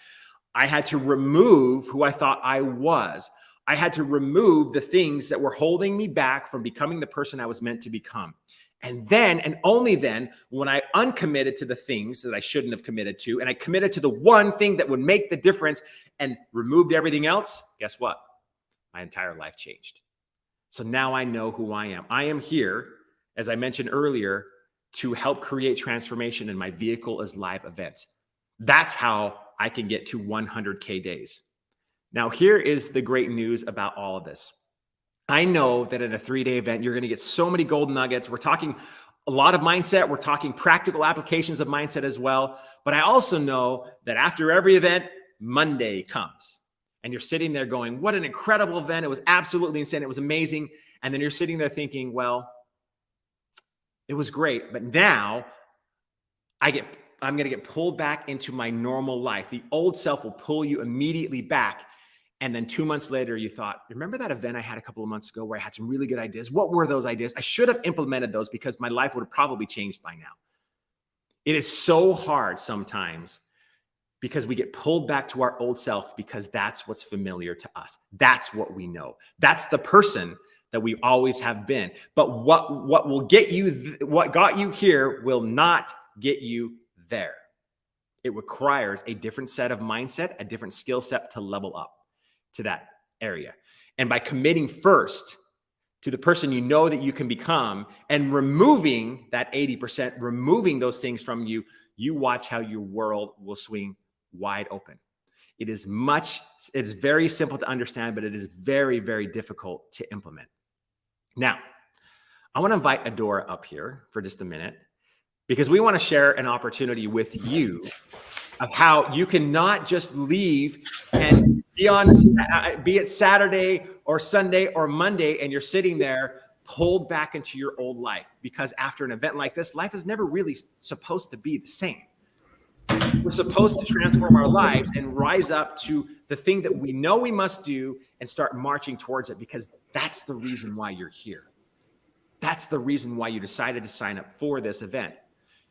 I had to remove who I thought I was. I had to remove the things that were holding me back from becoming the person I was meant to become. And then, and only then, when I uncommitted to the things that I shouldn't have committed to, and I committed to the one thing that would make the difference and removed everything else, guess what? My entire life changed. So now I know who I am. I am here, as I mentioned earlier, to help create transformation, and my vehicle is live events. That's how I can get to 100K days. Now, here is the great news about all of this. I know that in a 3-day event, you're going to get so many gold nuggets. We're talking a lot of mindset. We're talking practical applications of mindset as well. But I also know that after every event, Monday comes. And you're sitting there going, what an incredible event. It was absolutely insane. It was amazing. And then you're sitting there thinking, well, it was great. But now I'm going to get pulled back into my normal life. The old self will pull you immediately back. And then 2 months later, you thought, remember that event I had a couple of months ago where I had some really good ideas? What were those ideas? I should have implemented those because my life would have probably changed by now. It is so hard sometimes because we get pulled back to our old self because that's what's familiar to us. That's what we know. That's the person that we always have been. But what will get you, what got you here will not get you there. It requires a different set of mindset, a different skill set to level up to that area. And by committing first to the person you know that you can become and removing that 80%, removing those things from you, you watch how your world will swing wide open. It's very simple to understand, but it is very, very difficult to implement. Now, I want to invite Adora up here for just a minute because we want to share an opportunity with you of how you can not just leave and be it Saturday or Sunday or Monday, and you're sitting there pulled back into your old life, because after an event like this, life is never really supposed to be the same. We're supposed to transform our lives and rise up to the thing that we know we must do and start marching towards it, because that's the reason why you're here. That's the reason why you decided to sign up for this event.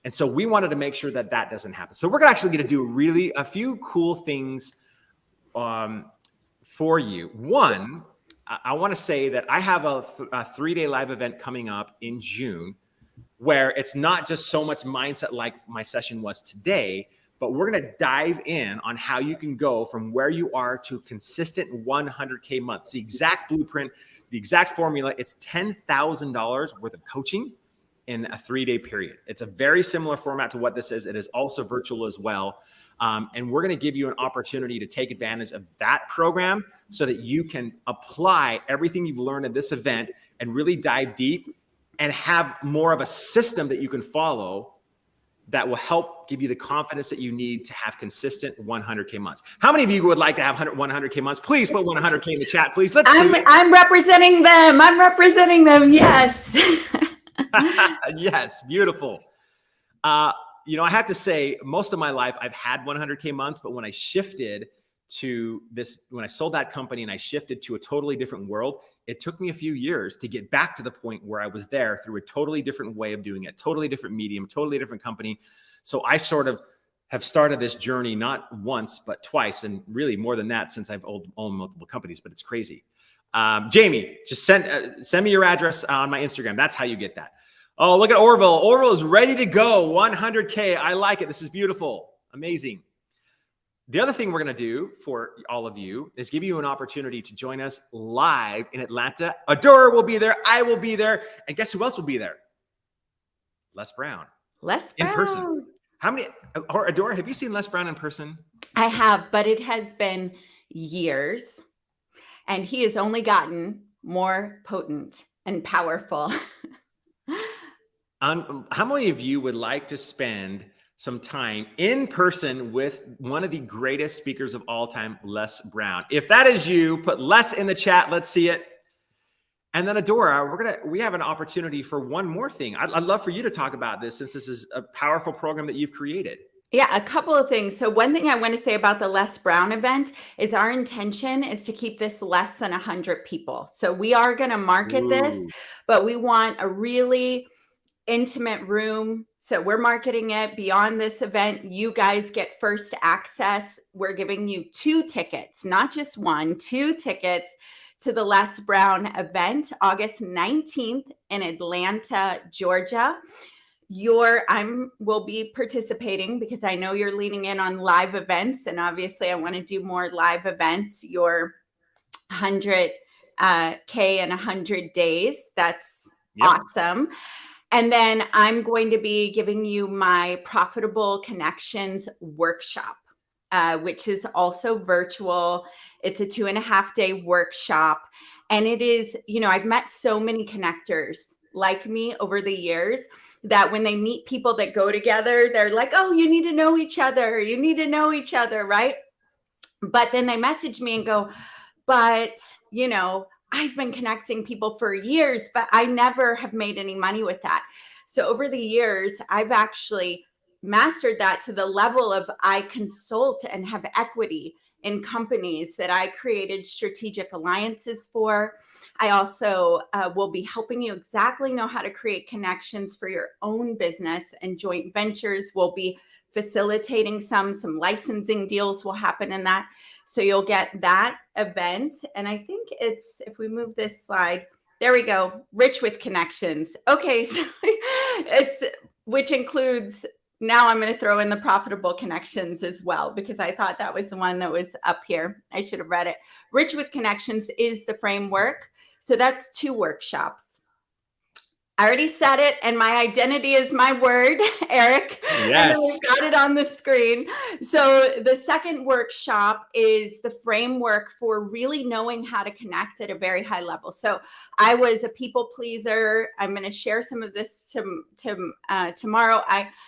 And so we wanted to make sure that that doesn't happen. So we're actually going to do a few cool things for you. One, I want to say that I have a 3-day live event coming up in June, where it's not just so much mindset like my session was today, but we're going to dive in on how you can go from where you are to consistent 100K months, the exact blueprint, the exact formula. It's $10,000 worth of coaching in a 3-day period. It's a very similar format to what this is. It is also virtual as well. And we're going to give you an opportunity to take advantage of that program so that you can apply everything you've learned in this event and really dive deep and have more of a system that you can follow that will help give you the confidence that you need to have consistent 100K months. How many of you would like to have 100K months? Please put 100K in the chat, please. Let's see. I'm representing them. I'm representing them. Yes. Yes, beautiful. I have to say, most of my life I've had 100K months, but when I shifted to this, when I sold that company and I shifted to a totally different world, it took me a few years to get back to the point where I was there through a totally different way of doing it, totally different medium, totally different company. So I sort of have started this journey not once, but twice, and really more than that since I've owned multiple companies, but it's crazy. Jamie, just send me your address on my Instagram. That's how you get that. Oh, look at Orville. Orville is ready to go. 100K. I like it. This is beautiful. Amazing. The other thing we're going to do for all of you is give you an opportunity to join us live in Atlanta. Adora will be there. I will be there. And guess who else will be there? Les Brown. Les Brown. In person. Adora, have you seen Les Brown in person? I have, but it has been years. And he has only gotten more potent and powerful. How many of you would like to spend some time in person with one of the greatest speakers of all time, Les Brown? If that is you, put Les in the chat. Let's see it. And then Adora, we have an opportunity for one more thing. I'd love for you to talk about this, since this is a powerful program that you've created. Yeah, a couple of things. So one thing I want to say about the Les Brown event is our intention is to keep this less than 100 people. So we are going to market this, but we want a really intimate room. So we're marketing it beyond this event. You guys get first access. We're giving you 2 tickets, not just 1, 2 tickets to the Les Brown event, August 19th in Atlanta, Georgia. Will be participating because I know you're leaning in on live events, and obviously I want to do more live events. Your 100K in 100 days. That's awesome. And then I'm going to be giving you my Profitable Connections workshop, which is also virtual. It's a 2.5-day workshop. And it is, I've met so many connectors like me over the years that when they meet people that go together, they're like, oh, you need to know each other. You need to know each other, right? But then they message me and go, but, I've been connecting people for years, but I never have made any money with that. So over the years, I've actually mastered that to the level of I consult and have equity in companies that I created strategic alliances for. I also will be helping you exactly know how to create connections for your own business and joint ventures. We'll be facilitating some licensing deals will happen in that. So you'll get that event. And I think if we move this slide, there we go. Rich with connections. Okay. So which includes now I'm going to throw in the profitable connections as well, because I thought that was the one that was up here. I should have read it. Rich with Connections is the framework. So that's 2 workshops. I already said it, and my identity is my word, Eric. Yes. And we've got it on the screen. So the second workshop is the framework for really knowing how to connect at a very high level. So I was a people pleaser. I'm going to share some of this tomorrow.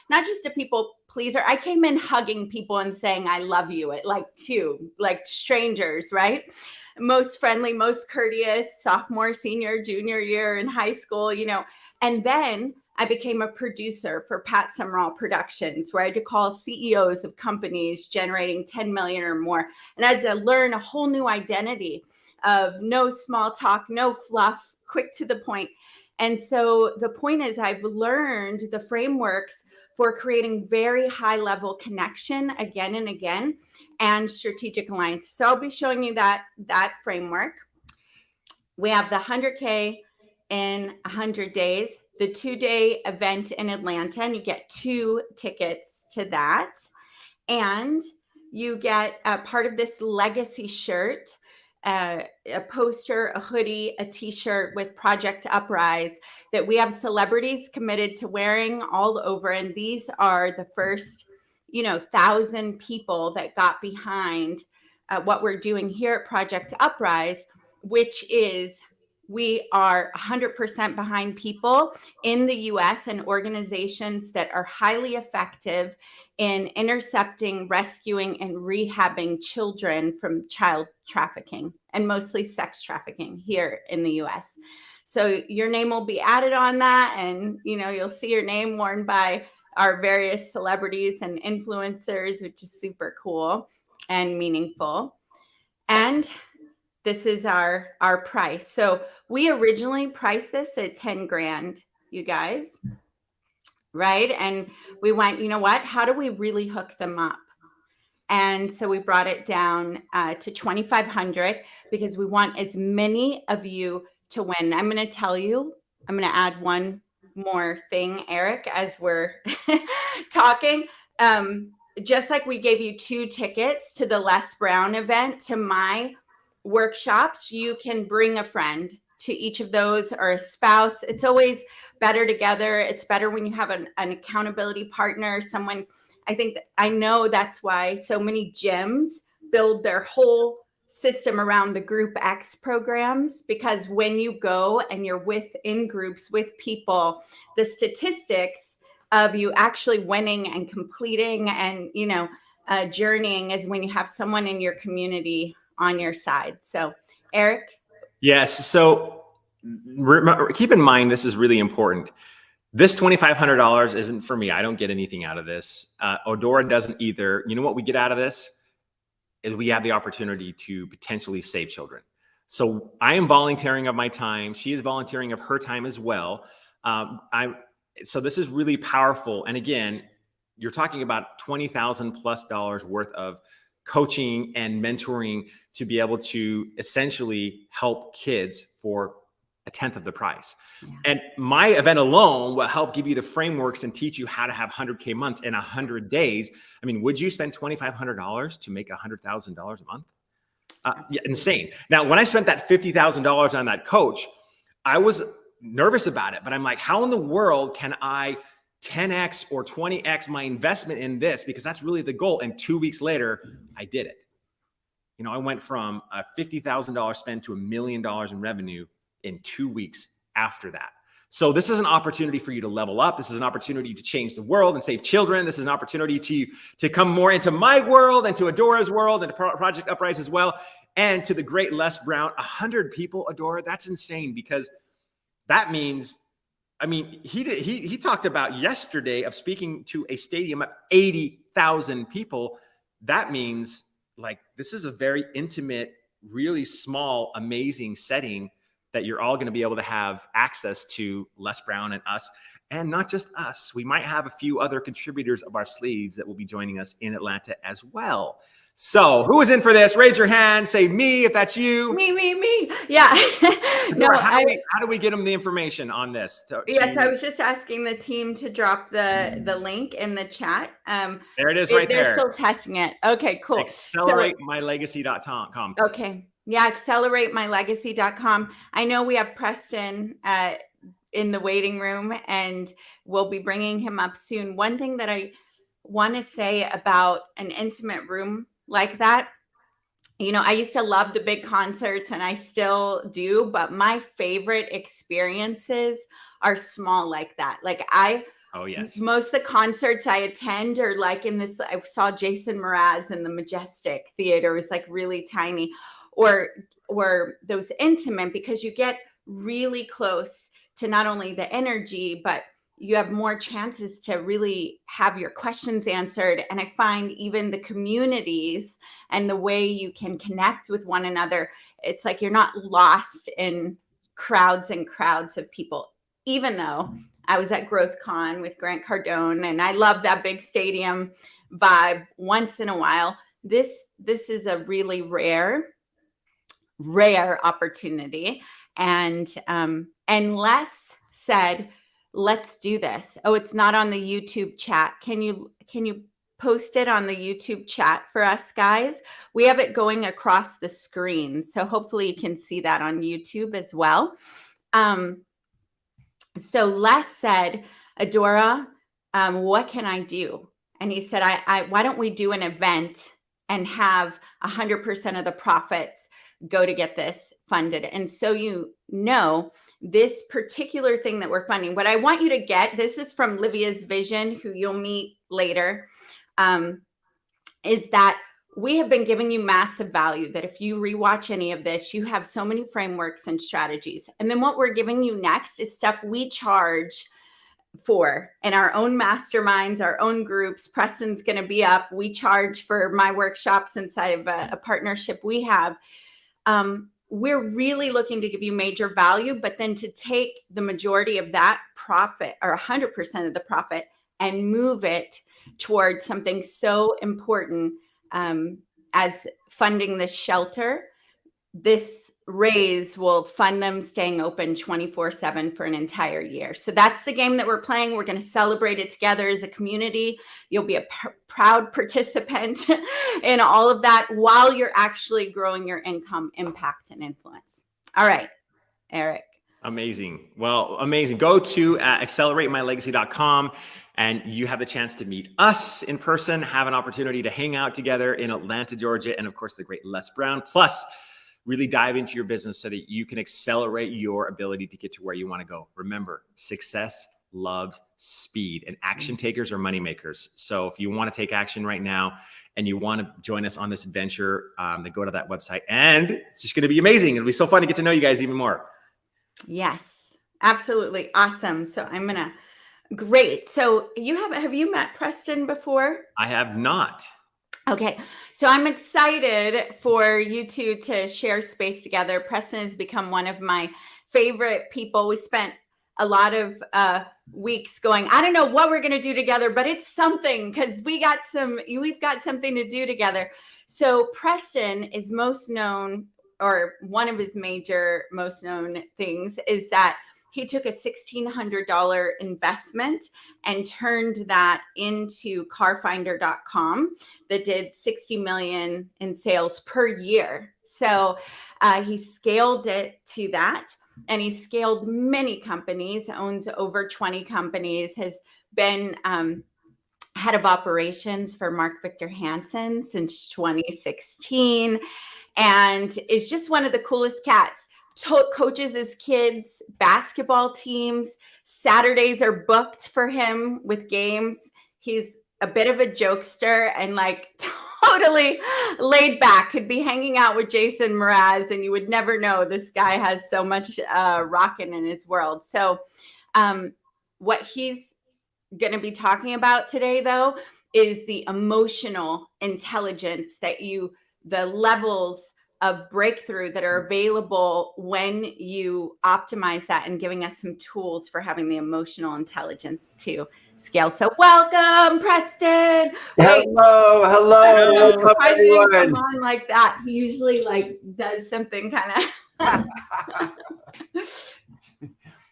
Not just a people pleaser. I came in hugging people and saying, I love you at like 2, like strangers, right? Most friendly, most courteous, sophomore, senior, junior year in high school, and then I became a producer for Pat Summerall Productions, where I had to call CEOs of companies generating 10 million or more. And I had to learn a whole new identity of no small talk, no fluff, quick to the point. And so the point is, I've learned the frameworks for creating very high level connection again and again, and strategic alliance. So I'll be showing you that framework. We have the 100K in 100 days, the 2-day event in Atlanta, and you get 2 tickets to that. And you get a part of this legacy shirt, a poster, a hoodie, a t-shirt with Project Uprise that we have celebrities committed to wearing all over. And these are the first 1,000 people that got behind what we're doing here at Project Uprise, which is we are 100% behind people in the US and organizations that are highly effective in intercepting, rescuing, and rehabbing children from child trafficking, and mostly sex trafficking here in the US. So your name will be added on that, and you'll see your name worn by our various celebrities and influencers, which is super cool and meaningful. And this is our price. So we originally priced this at 10 grand, you guys, right? And we went, you know what? How do we really hook them up? And so we brought it down to 2,500 because we want as many of you to win. I'm going to tell you, I'm going to add one more thing, Eric, as we're talking. Just like we gave you 2 tickets to the Les Brown event, to my workshops, you can bring a friend to each of those, or a spouse. It's always better together. It's better when you have an accountability partner, someone. I know that's why so many gyms build their whole system around the Group X programs, because when you go and you're in groups with people, the statistics of you actually winning and completing and journeying is when you have someone in your community on your side. So Eric? Yes. So keep in mind, this is really important. This $2,500 isn't for me. I don't get anything out of this. Odora doesn't either. You know what we get out of this? Is we have the opportunity to potentially save children. So I am volunteering of my time. She is volunteering of her time as well. So this is really powerful. And again, you're talking about $20,000+ worth of coaching and mentoring to be able to essentially help kids for a 1/10 of the price. Yeah. And my event alone will help give you the frameworks and teach you how to have 100K months in 100 days. I mean, would you spend $2,500 to make $100,000 a month? Yeah, insane. Now, when I spent that $50,000 on that coach, I was nervous about it, but I'm like, how in the world can I 10x or 20x my investment in this? Because that's really the goal. And 2 weeks later, I did it. I went from a $50,000 spend to $1 million in revenue in 2 weeks after that. So this is an opportunity for you to level up. This is an opportunity to change the world and save children. This is an opportunity to come more into my world and to Adora's world and to Project Uprise as well. And to the great Les Brown, 100 people, Adora. That's insane, because that means, he talked about yesterday of speaking to a stadium of 80,000 people. That means this is a very intimate, really small, amazing setting that you're all going to be able to have access to Les Brown and us, and not just us. We might have a few other contributors of our sleeves that will be joining us in Atlanta as well. So who is in for this? Raise your hand. Say me if that's you. Me. Yeah. No, how do we get them the information on this? Yes, I was just asking the team to drop the link in the chat. There it is right there. They're still testing it. Okay, cool. AccelerateMyLegacy.com. Okay. Yeah, AccelerateMyLegacy.com. I know we have Preston in the waiting room, and we'll be bringing him up soon. One thing that I want to say about an intimate room like that, I used to love the big concerts, and I still do, but my favorite experiences are small like that. Like Oh, yes. most of the concerts I attend are like in this, I saw Jason Mraz in the Majestic Theater. It was like really tiny, or those intimate, because you get really close to not only the energy, but you have more chances to really have your questions answered. And I find even the communities and the way you can connect with one another, it's like you're not lost in crowds and crowds of people. Even though I was at GrowthCon with Grant Cardone, and I love that big stadium vibe once in a while, this is a really rare opportunity. And Les said, let's do this. Oh, it's not on the YouTube chat. Can you post it on the YouTube chat for us, guys? We have it going across the screen, so hopefully you can see that on YouTube as well. So Les said, Adora, what can I do? And he said, why don't we do an event and have 100% of the profits go to get this funded? And so this particular thing that we're funding, what I want you to get, this is from Livia's Vision, who you'll meet later, is that we have been giving you massive value, that if you rewatch any of this, you have so many frameworks and strategies. And then what we're giving you next is stuff we charge for in our own masterminds, our own groups. Preston's going to be up. We charge for my workshops inside of a partnership we have. We're really looking to give you major value, but then to take the majority of that profit, or 100% of the profit, and move it towards something so important as funding this shelter. This raise will fund them staying open 24/7 for an entire year. So that's the game that we're playing. We're going to celebrate it together as a community. You'll be a proud participant in all of that while you're actually growing your income, impact, and influence. All right, Eric. Amazing. Well, amazing. Go to AccelerateMyLegacy.com, and you have the chance to meet us in person, have an opportunity to hang out together in Atlanta, Georgia, and of course the great Les Brown. Plus, really dive into your business so that you can accelerate your ability to get to where you want to go. Remember, success loves speed, and action takers are money makers. So if you want to take action right now and you want to join us on this adventure, then go to that website, and it's just going to be amazing. It'll be so fun to get to know you guys even more. Yes, absolutely. Awesome. So great. So have you met Preston before? I have not. Okay. So I'm excited for you two to share space together. Preston has become one of my favorite people. We spent a lot of weeks going, I don't know what we're going to do together, but it's something, because we've got something to do together. So Preston is most known, or one of his most known things is that he took a $1,600 investment and turned that into carfinder.com that did 60 million in sales per year. So he scaled it to that, and he scaled many companies, owns over 20 companies, has been head of operations for Mark Victor Hansen since 2016, and is just one of the coolest cats. Coaches his kids' basketball teams. Saturdays are booked for him with games. He's a bit of a jokester and totally laid back. Could be hanging out with Jason Mraz, and you would never know this guy has so much rocking in his world. So what he's going to be talking about today, though, is the emotional intelligence that the levels of breakthrough that are available when you optimize that, and giving us some tools for having the emotional intelligence to scale. So welcome, Preston. Wait, Hello. What's up, surprised you didn't everyone? come on like that. He usually like does something kind of.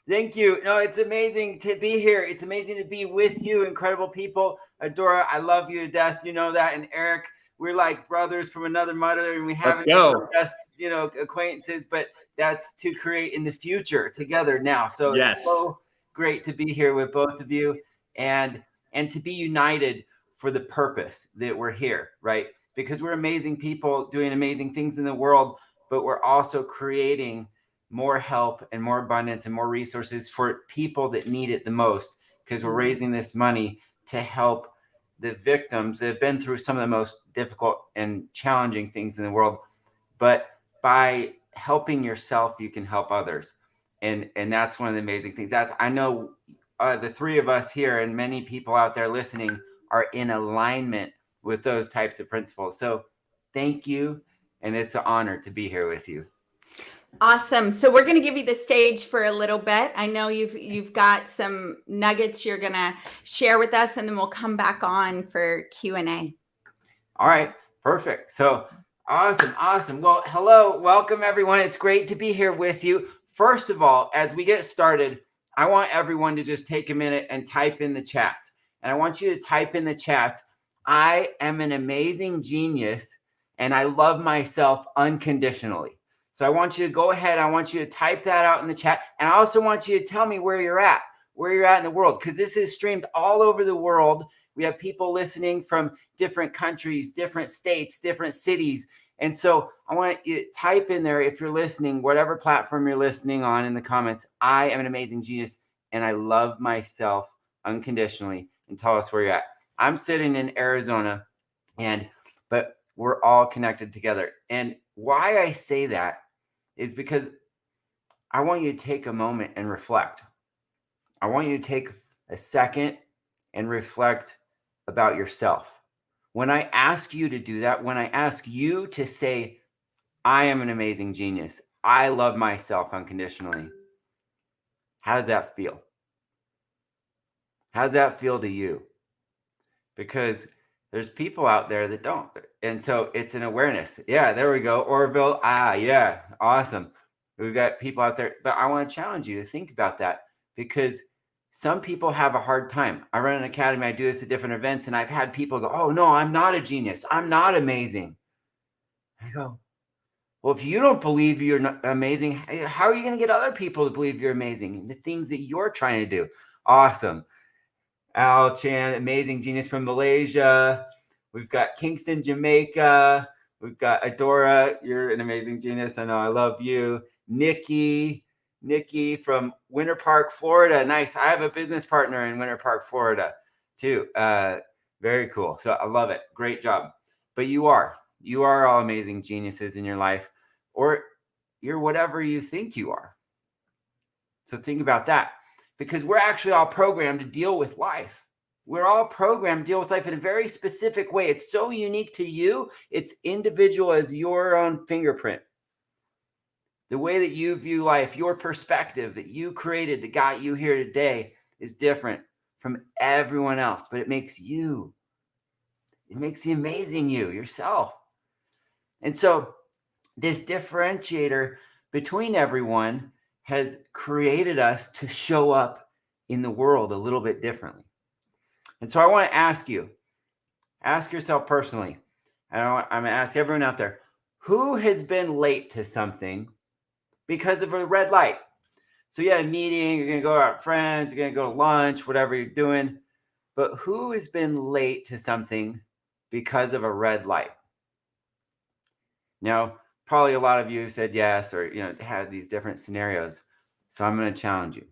Thank you. No, it's amazing to be here. It's amazing to be with you, incredible people. Adora, I love you to death. You know that. And Eric, we're like brothers from another mother, and we haven't been the best, acquaintances, but that's to create in the future together now. So It's so great to be here with both of you, and to be united for the purpose that we're here, right? Because we're amazing people doing amazing things in the world, but we're also creating more help and more abundance and more resources for people that need it the most, because we're raising this money to help the victims that have been through some of the most difficult and challenging things in the world. But by helping yourself, you can help others. And that's one of the amazing things. I know the three of us here and many people out there listening are in alignment with those types of principles. So thank you. And it's an honor to be here with you. Awesome. So we're going to give you the stage for a little bit. I know you've got some nuggets you're going to share with us, and then we'll come back on for Q&A. All right. Perfect. So awesome. Well, hello. Welcome, everyone. It's great to be here with you. First of all, as we get started, I want everyone to just take a minute and type in the chat. And I want you to type in the chat, I am an amazing genius, and I love myself unconditionally. So I want you to go ahead. I want you to type that out in the chat. And I also want you to tell me where you're at in the world, because this is streamed all over the world. We have people listening from different countries, different states, different cities. And so I want you to type in there, if you're listening, whatever platform you're listening on, in the comments, I am an amazing genius and I love myself unconditionally, and tell us where you're at. I'm sitting in Arizona, but we're all connected together. And why I say that is because I want you to take a moment and reflect. I want you to take a second and reflect about yourself. When I ask you to do that, when I ask you to say, I am an amazing genius, I love myself unconditionally, how does that feel? How does that feel to you? Because there's people out there that don't. And so it's an awareness. Yeah, there we go. Orville. Yeah. Awesome. We've got people out there. But I want to challenge you to think about that, because some people have a hard time. I run an academy. I do this at different events, and I've had people go, oh, no, I'm not a genius. I'm not amazing. I go, well, if you don't believe you're not amazing, how are you going to get other people to believe you're amazing in the things that you're trying to do? Awesome. Al Chan, amazing genius from Malaysia. We've got Kingston, Jamaica. We've got Adora. You're an amazing genius. I know. I love you. Nikki from Winter Park, Florida. Nice. I have a business partner in Winter Park, Florida, too. Very cool. So I love it. Great job. But you are all amazing geniuses in your life, or you're whatever you think you are. So think about that. Because we're actually all programmed to deal with life. We're all programmed to deal with life in a very specific way. It's so unique to you. It's individual as your own fingerprint. The way that you view life, your perspective that you created that got you here today is different from everyone else. But it makes you. It makes the amazing you, yourself. And so this differentiator between everyone has created us to show up in the world a little bit differently. And so I want to ask yourself personally, and I'm going to ask everyone out there, who has been late to something because of a red light? So you had a meeting, you're going to go out with friends, you're going to go to lunch, whatever you're doing, but who has been late to something because of a red light? Now, probably a lot of you said yes, or had these different scenarios. So I'm going to challenge you.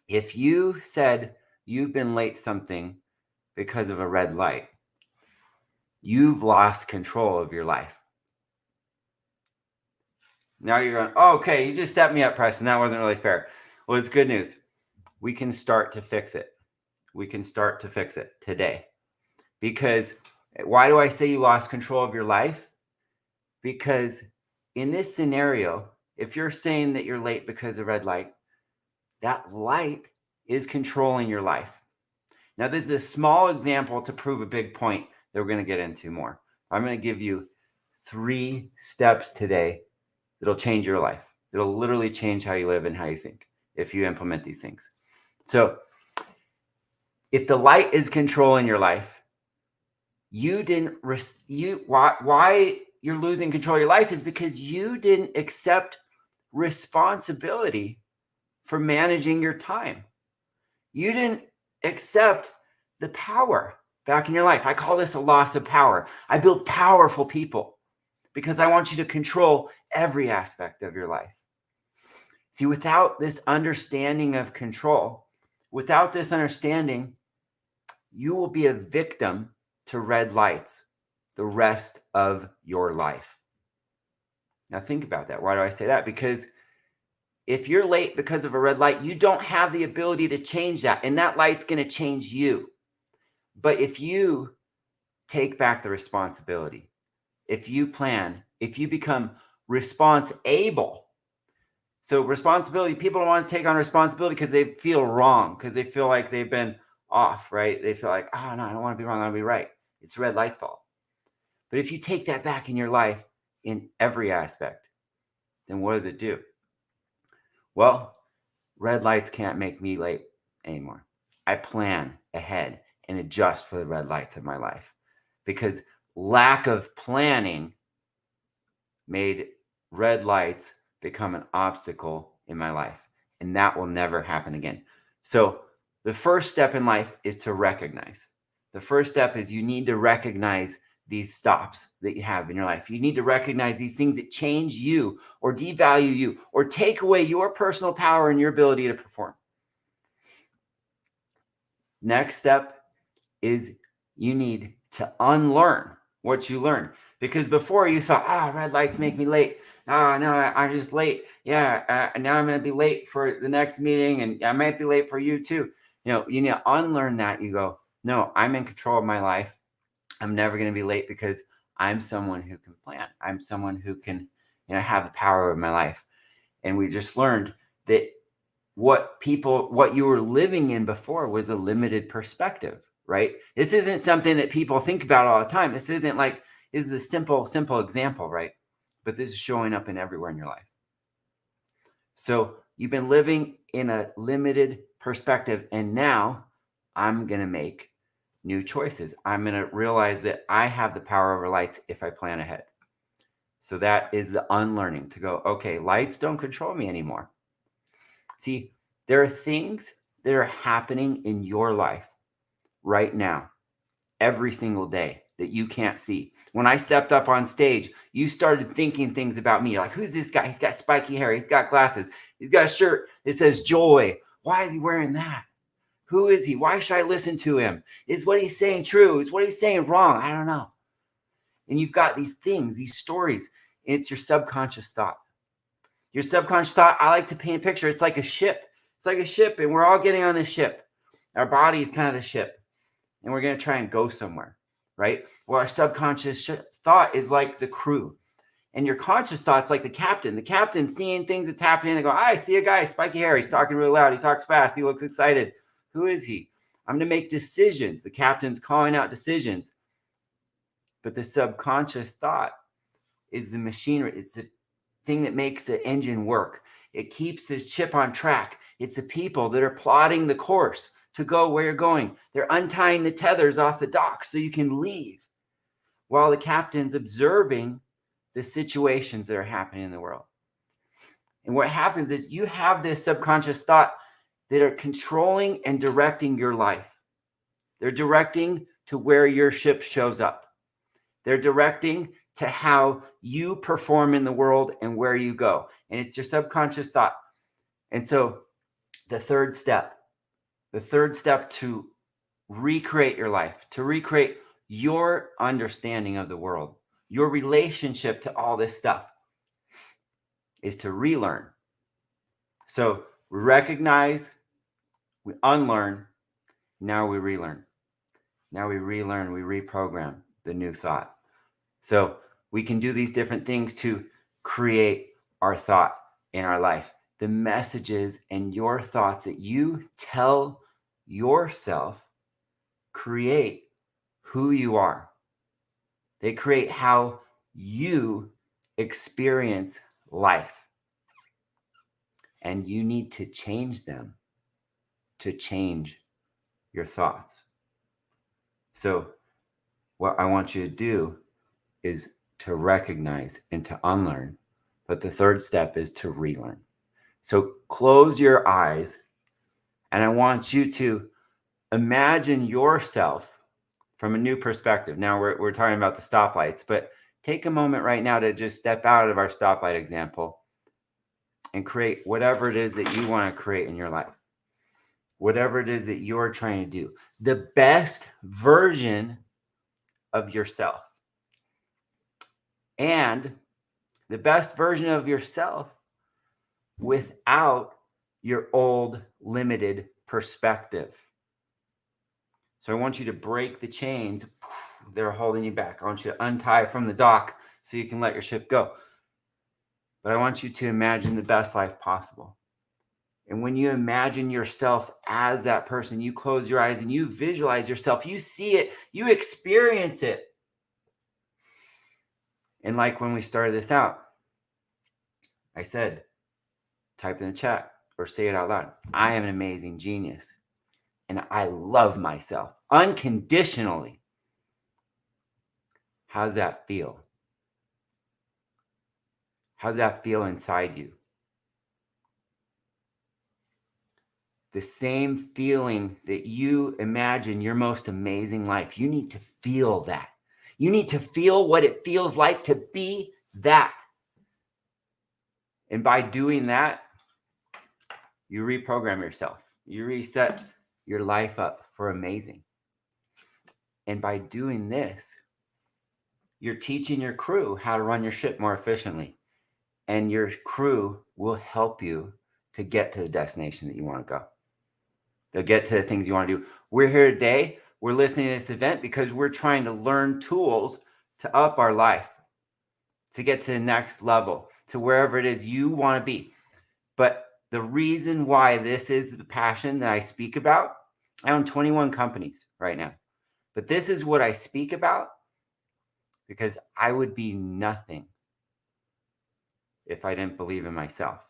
If you said you've been late something because of a red light, you've lost control of your life. Now you're going, oh, okay, you just set me up, Preston. That wasn't really fair. Well, it's good news. We can start to fix it. We can start to fix it today. Because why do I say you lost control of your life? Because in this scenario, if you're saying that you're late because of red light, that light is controlling your life. Now, this is a small example to prove a big point that we're going to get into more. I'm going to give you 3 steps today that'll change your life. It'll literally change how you live and how you think if you implement these things. So if the light is controlling your life, why you're losing control of your life is because you didn't accept responsibility for managing your time. You didn't accept the power back in your life. I call this a loss of power. I build powerful people because I want you to control every aspect of your life. See, without this understanding of control, without this understanding, you will be a victim to red lights the rest of your life. Now think about that. Why do I say that? Because if you're late because of a red light, you don't have the ability to change that. And that light's going to change you. But if you take back the responsibility, if you plan, if you become responsible. So responsibility, people don't want to take on responsibility because they feel wrong, because they feel like they've been off, right? They feel like, oh no, I don't want to be wrong. I want to be right. It's the red light's fault. But if you take that back in your life in every aspect, then what does it do? Well, red lights can't make me late anymore. I plan ahead and adjust for the red lights of my life, because lack of planning made red lights become an obstacle in my life. And that will never happen again. So the first step in life is to recognize. The first step is you need to recognize these stops that you have in your life. You need to recognize these things that change you or devalue you or take away your personal power and your ability to perform. Next step is you need to unlearn what you learned. Because before you thought, red lights make me late. Oh, no, I'm just late. Yeah, now I'm going to be late for the next meeting, and I might be late for you too. You need to unlearn that. You go, no, I'm in control of my life. I'm never going to be late because I'm someone who can plan. I'm someone who can, have the power of my life. And we just learned that what you were living in before was a limited perspective, right? This isn't something that people think about all the time. This isn't like, this is a simple example, right? But this is showing up in everywhere in your life. So you've been living in a limited perspective, and now I'm going to make new choices. I'm going to realize that I have the power over lights if I plan ahead. So that is the unlearning, to go, okay, lights don't control me anymore. See, there are things that are happening in your life right now, every single day, that you can't see. When I stepped up on stage, you started thinking things about me. You're like, who's this guy? He's got spiky hair. He's got glasses. He's got a shirt that says joy. Why is he wearing that? Who is he? Why should I listen to him? Is what he's saying true? Is what he's saying wrong? I don't know. And you've got these things, these stories, and it's your subconscious thought. Your subconscious thought, I like to paint a picture. It's like a ship. It's like a ship, and we're all getting on this ship. Our body is kind of the ship, and we're going to try and go somewhere, right? Well, our subconscious thought is like the crew, and your conscious thought's like the captain. The captain's seeing things that's happening. They go, I see a guy, spiky hair. He's talking really loud. He talks fast. He looks excited. Who is he? I'm going to make decisions. The captain's calling out decisions. But the subconscious thought is the machinery. It's the thing that makes the engine work. It keeps this ship on track. It's the people that are plotting the course to go where you're going. They're untying the tethers off the dock so you can leave, while the captain's observing the situations that are happening in the world. And what happens is you have this subconscious thought that are controlling and directing your life. They're directing to where your ship shows up. They're directing to how you perform in the world and where you go. And it's your subconscious thought. And so the third step to recreate your life, to recreate your understanding of the world, your relationship to all this stuff, is to relearn. So we recognize, we unlearn, now we relearn. Now we relearn, we reprogram the new thought. So we can do these different things to create our thought in our life. The messages and your thoughts that you tell yourself create who you are. They create how you experience life. And you need to change them to change your thoughts. So what I want you to do is to recognize and to unlearn. But the third step is to relearn. So close your eyes, and I want you to imagine yourself from a new perspective. Now we're talking about the stoplights, but take a moment right now to just step out of our stoplight example and create whatever it is that you want to create in your life. Whatever it is that you're trying to do. The best version of yourself. And the best version of yourself without your old limited perspective. So I want you to break the chains that are holding you back. I want you to untie from the dock so you can let your ship go. But I want you to imagine the best life possible. And when you imagine yourself as that person, you close your eyes and you visualize yourself, you see it, you experience it. And like when we started this out, I said, type in the chat or say it out loud. I am an amazing genius. And I love myself unconditionally. How's that feel? How's that feel inside you? The same feeling that you imagine your most amazing life. You need to feel that. You need to feel what it feels like to be that. And by doing that, you reprogram yourself. You reset your life up for amazing. And by doing this, you're teaching your crew how to run your ship more efficiently. And your crew will help you to get to the destination that you want to go. They'll get to the things you want to do. We're here today. We're listening to this event because we're trying to learn tools to up our life, to get to the next level, to wherever it is you want to be. But the reason why this is the passion that I speak about, I own 21 companies right now. But this is what I speak about because I would be nothing if I didn't believe in myself.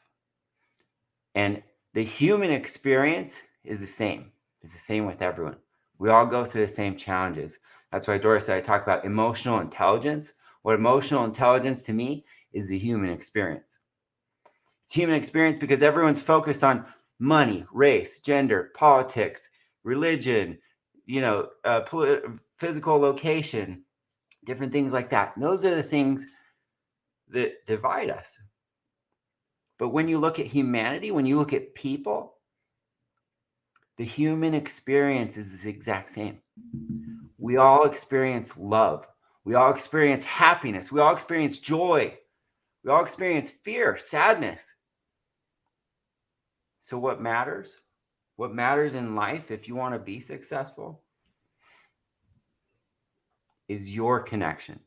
And the human experience is the same. It's the same with everyone. We all go through the same challenges. That's why Doris said I talk about emotional intelligence. What emotional intelligence to me is the human experience. It's human experience because everyone's focused on money, race, gender, politics, religion, physical location, different things like that. And those are the things that divide us. But when you look at humanity, when you look at people, the human experience is the exact same. We all experience love. We all experience happiness. We all experience joy. We all experience fear, sadness. So what matters? What matters in life if you want to be successful is your connection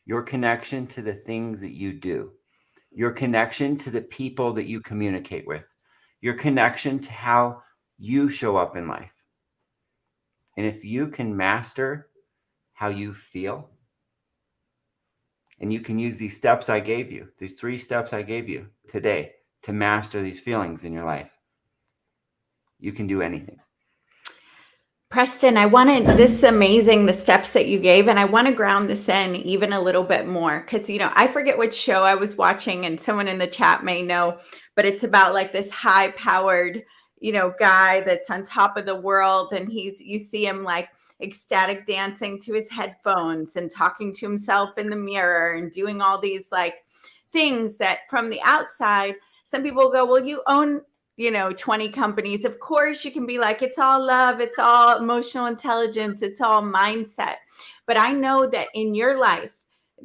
to the things that you do, your connection to the people that you communicate with, your connection to how you show up in life. And if you can master how you feel, and you can use these steps I gave you, these 3 steps I gave you today to master these feelings in your life, you can do anything. Preston, this is amazing, the steps that you gave, and I want to ground this in even a little bit more because, I forget which show I was watching and someone in the chat may know, but it's about like this high-powered, guy that's on top of the world, and you see him like ecstatic dancing to his headphones and talking to himself in the mirror and doing all these like things that from the outside, some people go, well, you own 20 companies. Of course, you can be like, it's all love, it's all emotional intelligence, it's all mindset. But I know that in your life,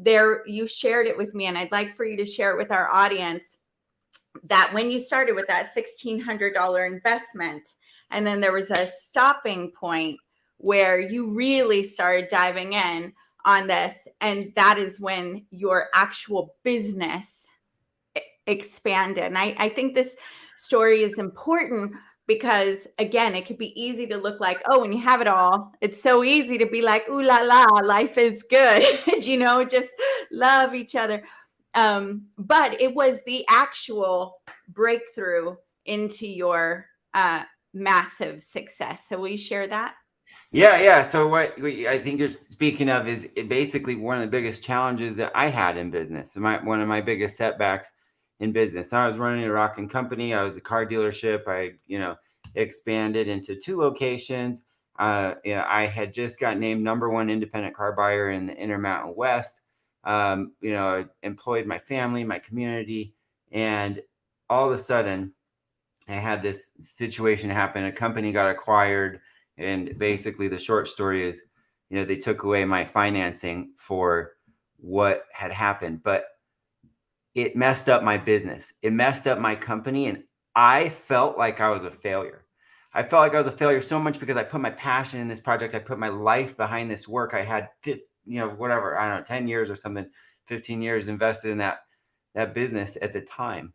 you shared it with me, and I'd like for you to share it with our audience, that when you started with that $1,600 investment, and then there was a stopping point where you really started diving in on this, and that is when your actual business expanded. And I think this story is important because, again, it could be easy to look like, oh, when you have it all, it's so easy to be like, ooh la la, life is good, just love each other. But it was the actual breakthrough into your massive success. So will you share that? Yeah. So what I think you're speaking of is basically one of the biggest challenges that I had in business. One of my biggest setbacks in business. I was running a rocking company. I was a car dealership. I, expanded into 2 locations. I had just got named #1 independent car buyer in the Intermountain West. I employed my family, my community, and all of a sudden I had this situation happen. A company got acquired. And basically the short story is, they took away my financing for what had happened, but it messed up my business. It messed up my company. And I felt like I was a failure. I felt like I was a failure so much because I put my passion in this project. I put my life behind this work. I had, 10 years or something, 15 years invested in that business at the time.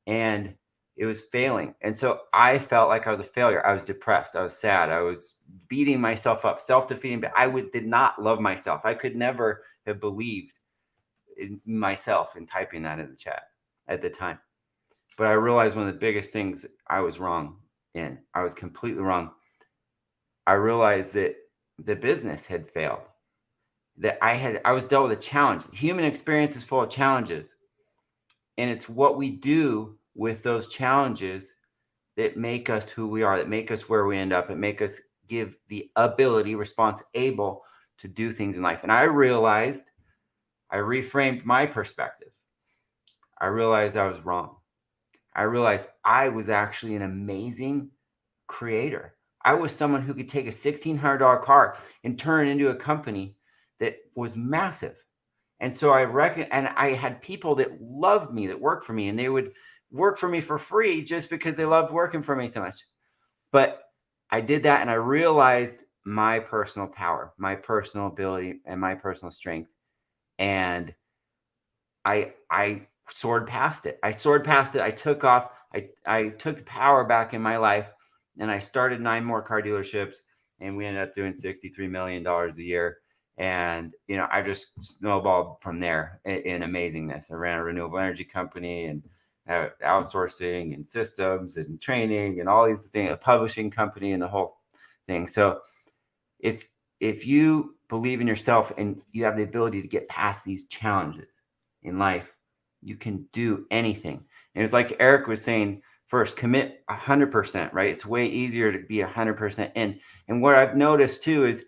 And it was failing. And so I felt like I was a failure. I was depressed. I was sad. I was beating myself up, self-defeating, but I did not love myself. I could never have believed in myself in typing that in the chat at the time. But I realized one of the biggest things I was wrong in. I was completely wrong. I realized that the business had failed, that I was dealt with a challenge. Human experience is full of challenges. And it's what we do with those challenges that make us who we are, that make us where we end up, and make us give the ability, able to do things in life. And I realized, I reframed my perspective. I realized I was wrong. I realized I was actually an amazing creator. I was someone who could take a $1,600 car and turn it into a company that was massive. And so and I had people that loved me, that worked for me, and they would work for me for free just because they loved working for me so much. But I did that, and I realized my personal power, my personal ability, and my personal strength. And I soared past it. I took off. I took the power back in my life, and I started 9 more car dealerships, and we ended up doing $63 million a year. And, I just snowballed from there in amazingness. I ran a renewable energy company and outsourcing and systems and training and all these things, a publishing company and the whole thing. So if you believe in yourself and you have the ability to get past these challenges in life, you can do anything. And it's like Eric was saying, first, commit 100%, right? It's way easier to be 100% in. And what I've noticed too is,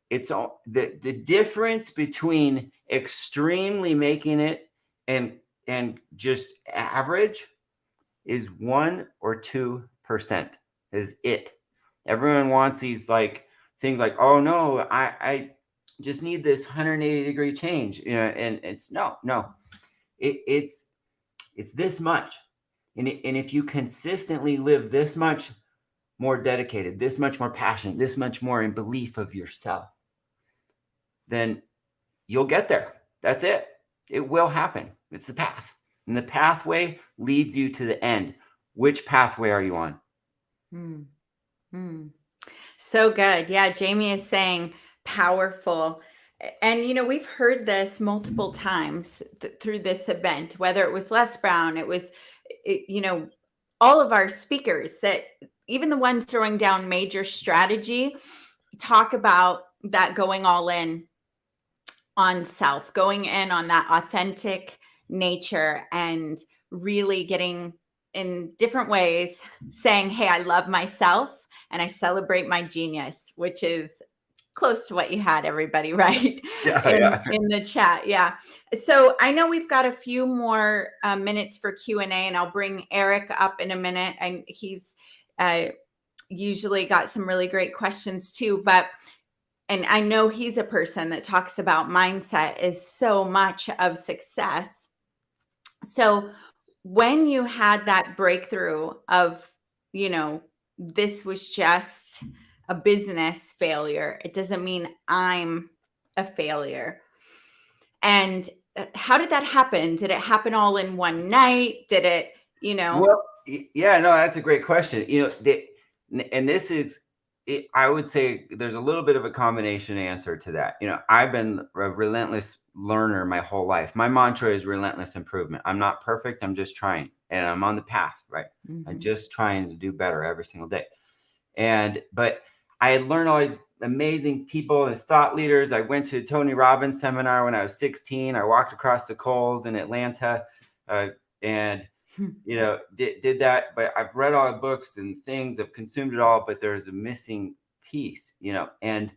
it's all the difference between extremely making it and just average is 1 or 2% is it. Everyone wants these things like, oh no, I just need this 180-degree change, and it's no, it's this much. And if you consistently live this much more dedicated, this much more passionate, this much more in belief of yourself, then you'll get there. That's it. It will happen. It's the path. And the pathway leads you to the end. Which pathway are you on? So good. Yeah, Jamie is saying powerful. And, we've heard this multiple times through this event, whether it was Les Brown, it was, all of our speakers, that even the ones throwing down major strategy talk about that going all in on self, going in on that authentic nature, and really getting in different ways saying, hey, I love myself and I celebrate my genius, which is close to what you had, everybody, right? In the chat. Yeah. So I know we've got a few more minutes for Q&A, and I'll bring Eric up in a minute. And he's usually got some really great questions too, and I know he's a person that talks about mindset is so much of success. So when you had that breakthrough of, this was just a business failure, it doesn't mean I'm a failure. And how did that happen? Did it happen all in one night? Did it, you know? Well, yeah, no, that's a great question. And this is, I would say there's a little bit of a combination answer to that. I've been a relentless learner my whole life. My mantra is relentless improvement. I'm not perfect. I'm just trying, and I'm on the path, right? I'm just trying to do better every single day. But I had learned all these amazing people and thought leaders. I went to a Tony Robbins seminar when I was 16. I walked across the coals in Atlanta, and did that. But I've read all the books and things. I've consumed it all, but there's a missing piece, and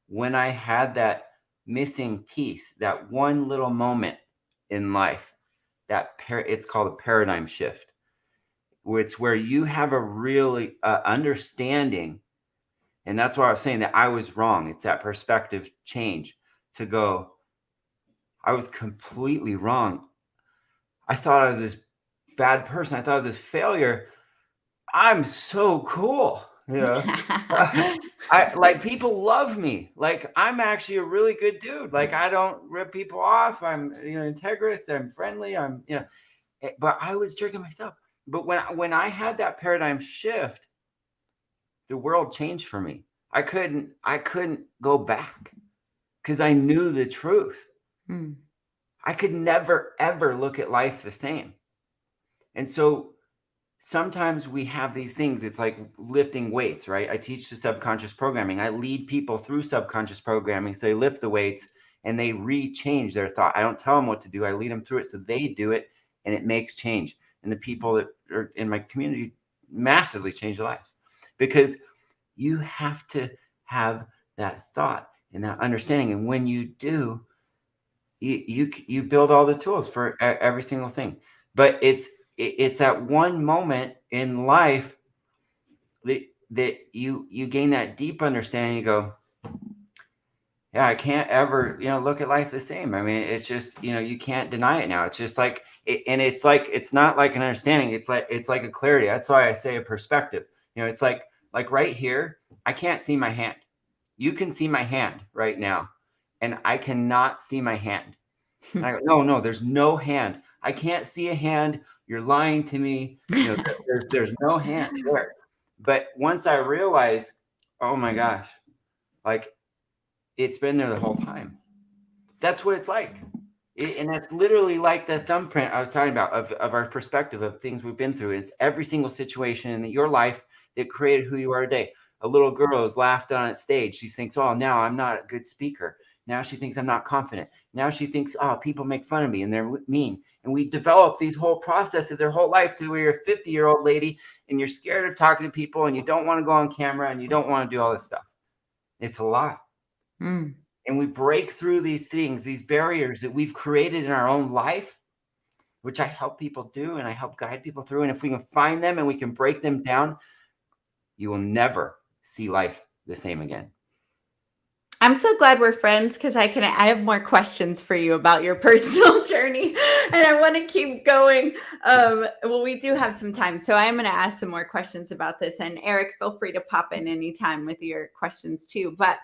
when I had that missing piece, that one little moment in life, it's called a paradigm shift. It's where you have a really understanding. And that's why I was saying that I was wrong. It's that perspective change to go, I was completely wrong. I thought I was this bad person. I thought I was this failure. I'm so cool. People love me. Like, I'm actually a really good dude. Like, I don't rip people off. I'm, integrous. I'm friendly. But I was tricking myself. But when I had that paradigm shift, the world changed for me. I couldn't go back because I knew the truth. I could never, ever look at life the same. And so sometimes we have these things. It's like lifting weights, right? I teach the subconscious programming. I lead people through subconscious programming. So they lift the weights and they re-change their thought. I don't tell them what to do. I lead them through it so they do it, and it makes change. And the people that are in my community massively change their lives, because you have to have that thought and that understanding. And when you do, you build all the tools for every single thing. But it's that one moment in life that you gain that deep understanding. You go, yeah, I can't ever, look at life the same. I mean, it's just, you can't deny it now. It's just like, it's not like an understanding. It's like a clarity. That's why I say a perspective. It's like right here, I can't see my hand. You can see my hand right now, and I cannot see my hand. And I go, no, there's no hand. I can't see a hand. You're lying to me. There's no hand there. But once I realize, oh my gosh, like, it's been there the whole time. That's what it's like. And that's literally like the thumbprint I was talking about of our perspective of things we've been through. It's every single situation in your life that created who you are today. A little girl is laughed on at stage. She thinks, oh, now I'm not a good speaker. Now she thinks I'm not confident. Now she thinks, oh, people make fun of me and they're mean. And we develop these whole processes their whole life to where you're a 50-year-old lady and you're scared of talking to people and you don't want to go on camera and you don't want to do all this stuff. It's a lot. And we break through these things, these barriers that we've created in our own life, which I help people do and I help guide people through. And if we can find them and we can break them down, you will never see life the same again. I'm so glad we're friends, because I have more questions for you about your personal journey, and I want to keep going. Well, we do have some time, so I'm going to ask some more questions about this. And Eric, feel free to pop in anytime with your questions too. But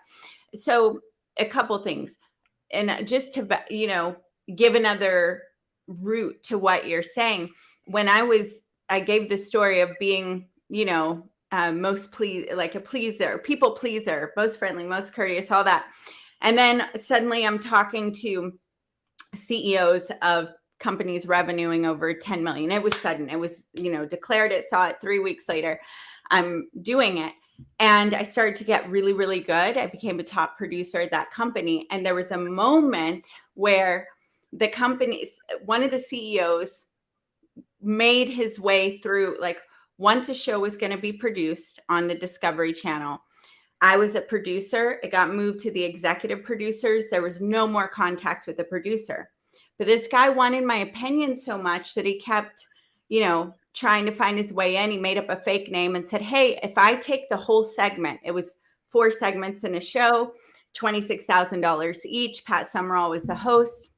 so a couple things, and just to give another route to what you're saying. When I gave the story of being most like a pleaser, people pleaser, most friendly, most courteous, all that. And then suddenly I'm talking to CEOs of companies revenuing over 10 million. It was sudden. It was, declared it, saw it 3 weeks later. I'm doing it. And I started to get really, really good. I became a top producer at that company. And there was a moment where one of the CEOs made his way through, like, once a show was going to be produced on the Discovery Channel, I was a producer. It got moved to the executive producers. There was no more contact with the producer. But this guy wanted my opinion so much that he kept, trying to find his way in. He made up a fake name and said, hey, if I take the whole segment, it was 4 segments in a show, $26,000 each. Pat Summerall was the host.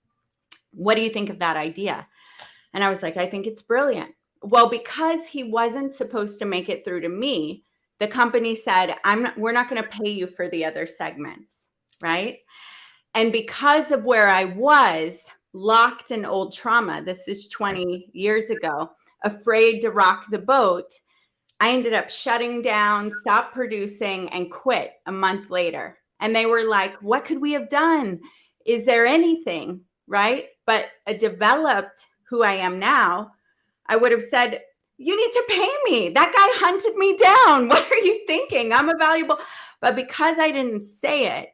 What do you think of that idea? And I was like, I think it's brilliant. Well, because he wasn't supposed to make it through to me, the company said, we're not going to pay you for the other segments, right? And because of where I was, locked in old trauma. This is 20 years ago, afraid to rock the boat. I ended up shutting down, stopped producing, and quit a month later. And they were like, what could we have done? Is there anything? Right? But a developed who I am now, I would have said, you need to pay me. That guy hunted me down. What are you thinking? I'm a valuable. But because I didn't say it,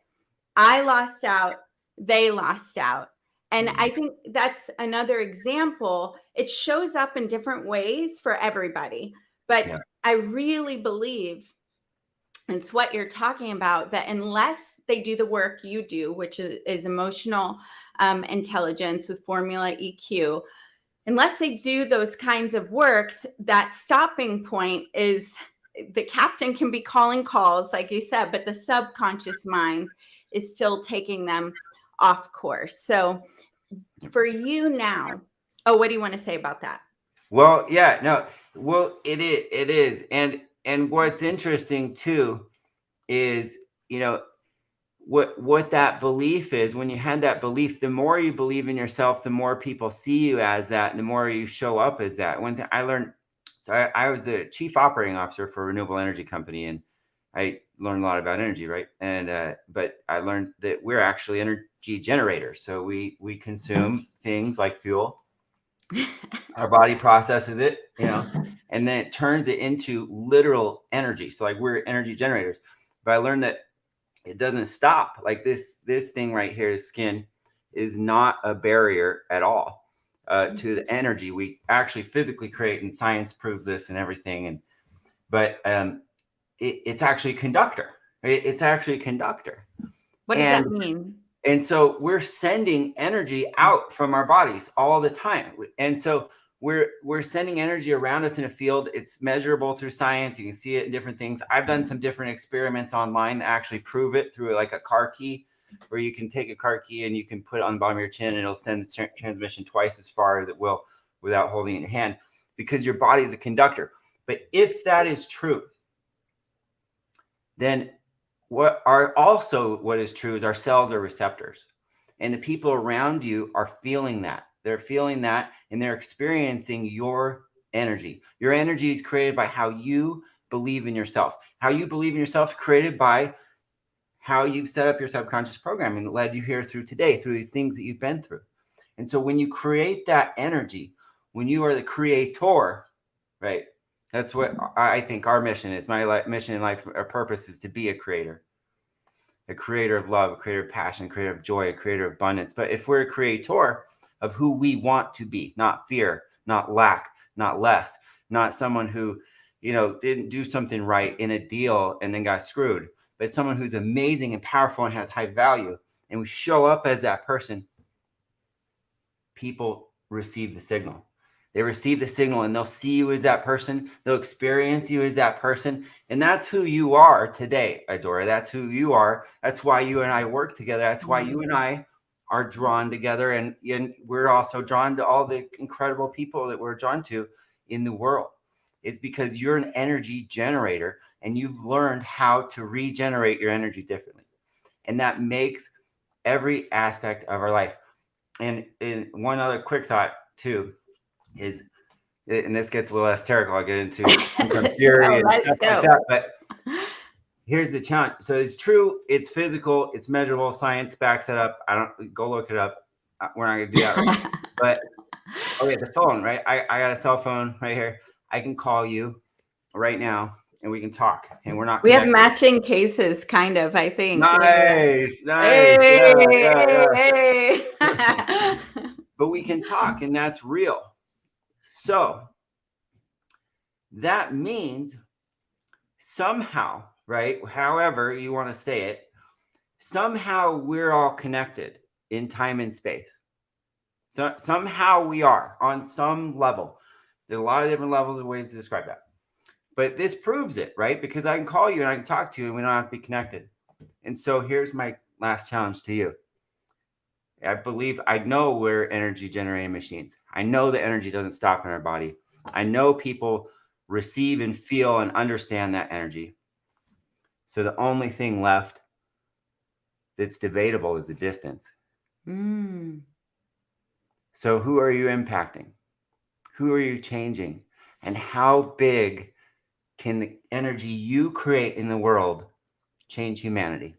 I lost out. They lost out. And I think that's another example. It shows up in different ways for everybody. But I really believe it's what you're talking about, that unless they do the work you do, which is emotional intelligence with formula EQ, unless they do those kinds of works, that stopping point is the captain can be calling calls, like you said, but the subconscious mind is still taking them off course. So for you now, what do you want to say about that? Well, yeah, no, well, it is. And what's interesting too is, you know, what that belief is. When you had that belief, the more you believe in yourself, the more people see you as that, and the more you show up as that. One thing I learned, so I was a chief operating officer for a renewable energy company, and I learned a lot about energy, right? And but I learned that we're actually energy generators. So we consume things like fuel. Our body processes it, you know, and then it turns it into literal energy. So like we're energy generators. But I learned that it doesn't stop. Like this thing right here, skin, is not a barrier at all to the energy we actually physically create, and science proves this and everything. But it's actually a conductor. It's actually a conductor. What does that mean? And so we're sending energy out from our bodies all the time. And so we're sending energy around us in a field. It's measurable through science. You can see it in different things. I've done some different experiments online that actually prove it through like a car key, where you can take a car key and you can put it on the bottom of your chin, and it'll send the transmission twice as far as it will without holding it in your hand, because your body is a conductor. But if that is true, then what is true is our cells are receptors, and the people around you are feeling that. They're feeling that, and they're experiencing your energy. Your energy is created by how you believe in yourself. How you believe in yourself is created by how you've set up your subconscious programming that led you here through today, through these things that you've been through. And so when you create that energy, when you are the creator, right? That's what I think our mission is. My mission in life, our purpose is to be a creator of love, a creator of passion, a creator of joy, a creator of abundance. But if we're a creator of who we want to be, not fear, not lack, not less, not someone who, you know, didn't do something right in a deal and then got screwed, but someone who's amazing and powerful and has high value, and we show up as that person, people receive the signal. They receive the signal, and they'll see you as that person. They'll experience you as that person. And that's who you are today, Idora. That's who you are. That's why you and I work together. That's why you and I are drawn together. And we're also drawn to all the incredible people that we're drawn to in the world. It's because you're an energy generator, and you've learned how to regenerate your energy differently. And that makes every aspect of our life. And one other quick thought too is, and this gets a little hysterical, I'll get into fury and stuff like that, but here's the challenge. So it's true, it's physical, it's measurable, science backs it up. I don't go look it up. We're not gonna do that right. But okay, the phone, right? I got a cell phone right here. I can call you right now and we can talk, and we're not we have matching cases, kind of, I think. Nice. Hey, yeah. But we can talk, and that's real. So that means somehow, right? However you want to say it, somehow we're all connected in time and space. So somehow we are on some level. There's a lot of different levels of ways to describe that. But this proves it, right? Because I can call you and I can talk to you, and we don't have to be connected. And so here's my last challenge to you. I know we're energy generating machines. I know the energy doesn't stop in our body. I know people receive and feel and understand that energy. So the only thing left that's debatable is the distance. So who are you impacting? Who are you changing? And how big can the energy you create in the world change humanity?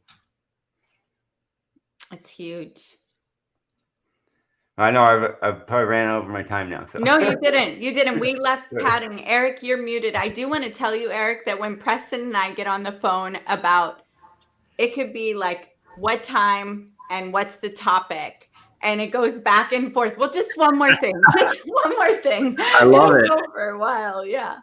It's huge. I know I've probably ran over my time now. So No, you didn't. You didn't. We left padding. Eric, you're muted. I do want to tell you, Eric, that when Preston and I get on the phone about, it could be like, what time and what's the topic? And it goes back and forth. Well, just one more thing. Just one more thing. I love It'll it. go for a while. Yeah.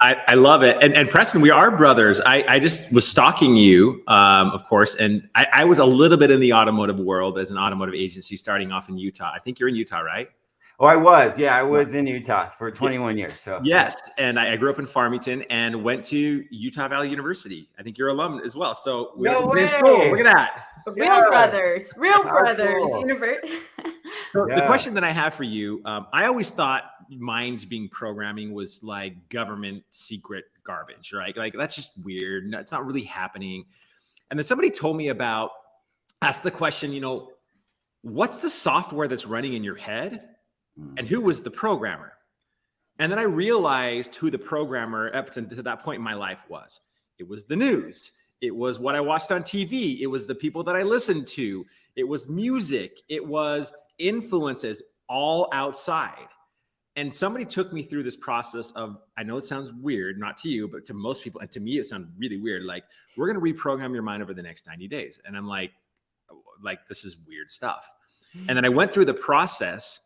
I love it. And Preston, we are brothers. I just was stalking you, of course. And I was a little bit in the automotive world as an automotive agency starting off in Utah. I think you're in Utah, right? Oh, I was. Yeah, I was in Utah for 21 years. So yes. And I grew up in Farmington and went to Utah Valley University. I think you're alum as well. So we're no in the same way. school. Look at that. Real brothers. Real How brothers. cool. So the question that I have for you, I always thought minds being programming was like government secret garbage, right? Like that's just weird. No, it's not really happening. And then somebody told me about, asked the question, you know, what's the software that's running in your head and who was the programmer? And then I realized who the programmer up to that point in my life was. It was the news. It was what I watched on TV. It was the people that I listened to. It was music. It was influences all outside. And somebody took me through this process of, I know it sounds weird, not to you, but to most people, and to me, it sounded really weird. Like, we're going to reprogram your mind over the next 90 days. And I'm like, this is weird stuff. And then I went through the process.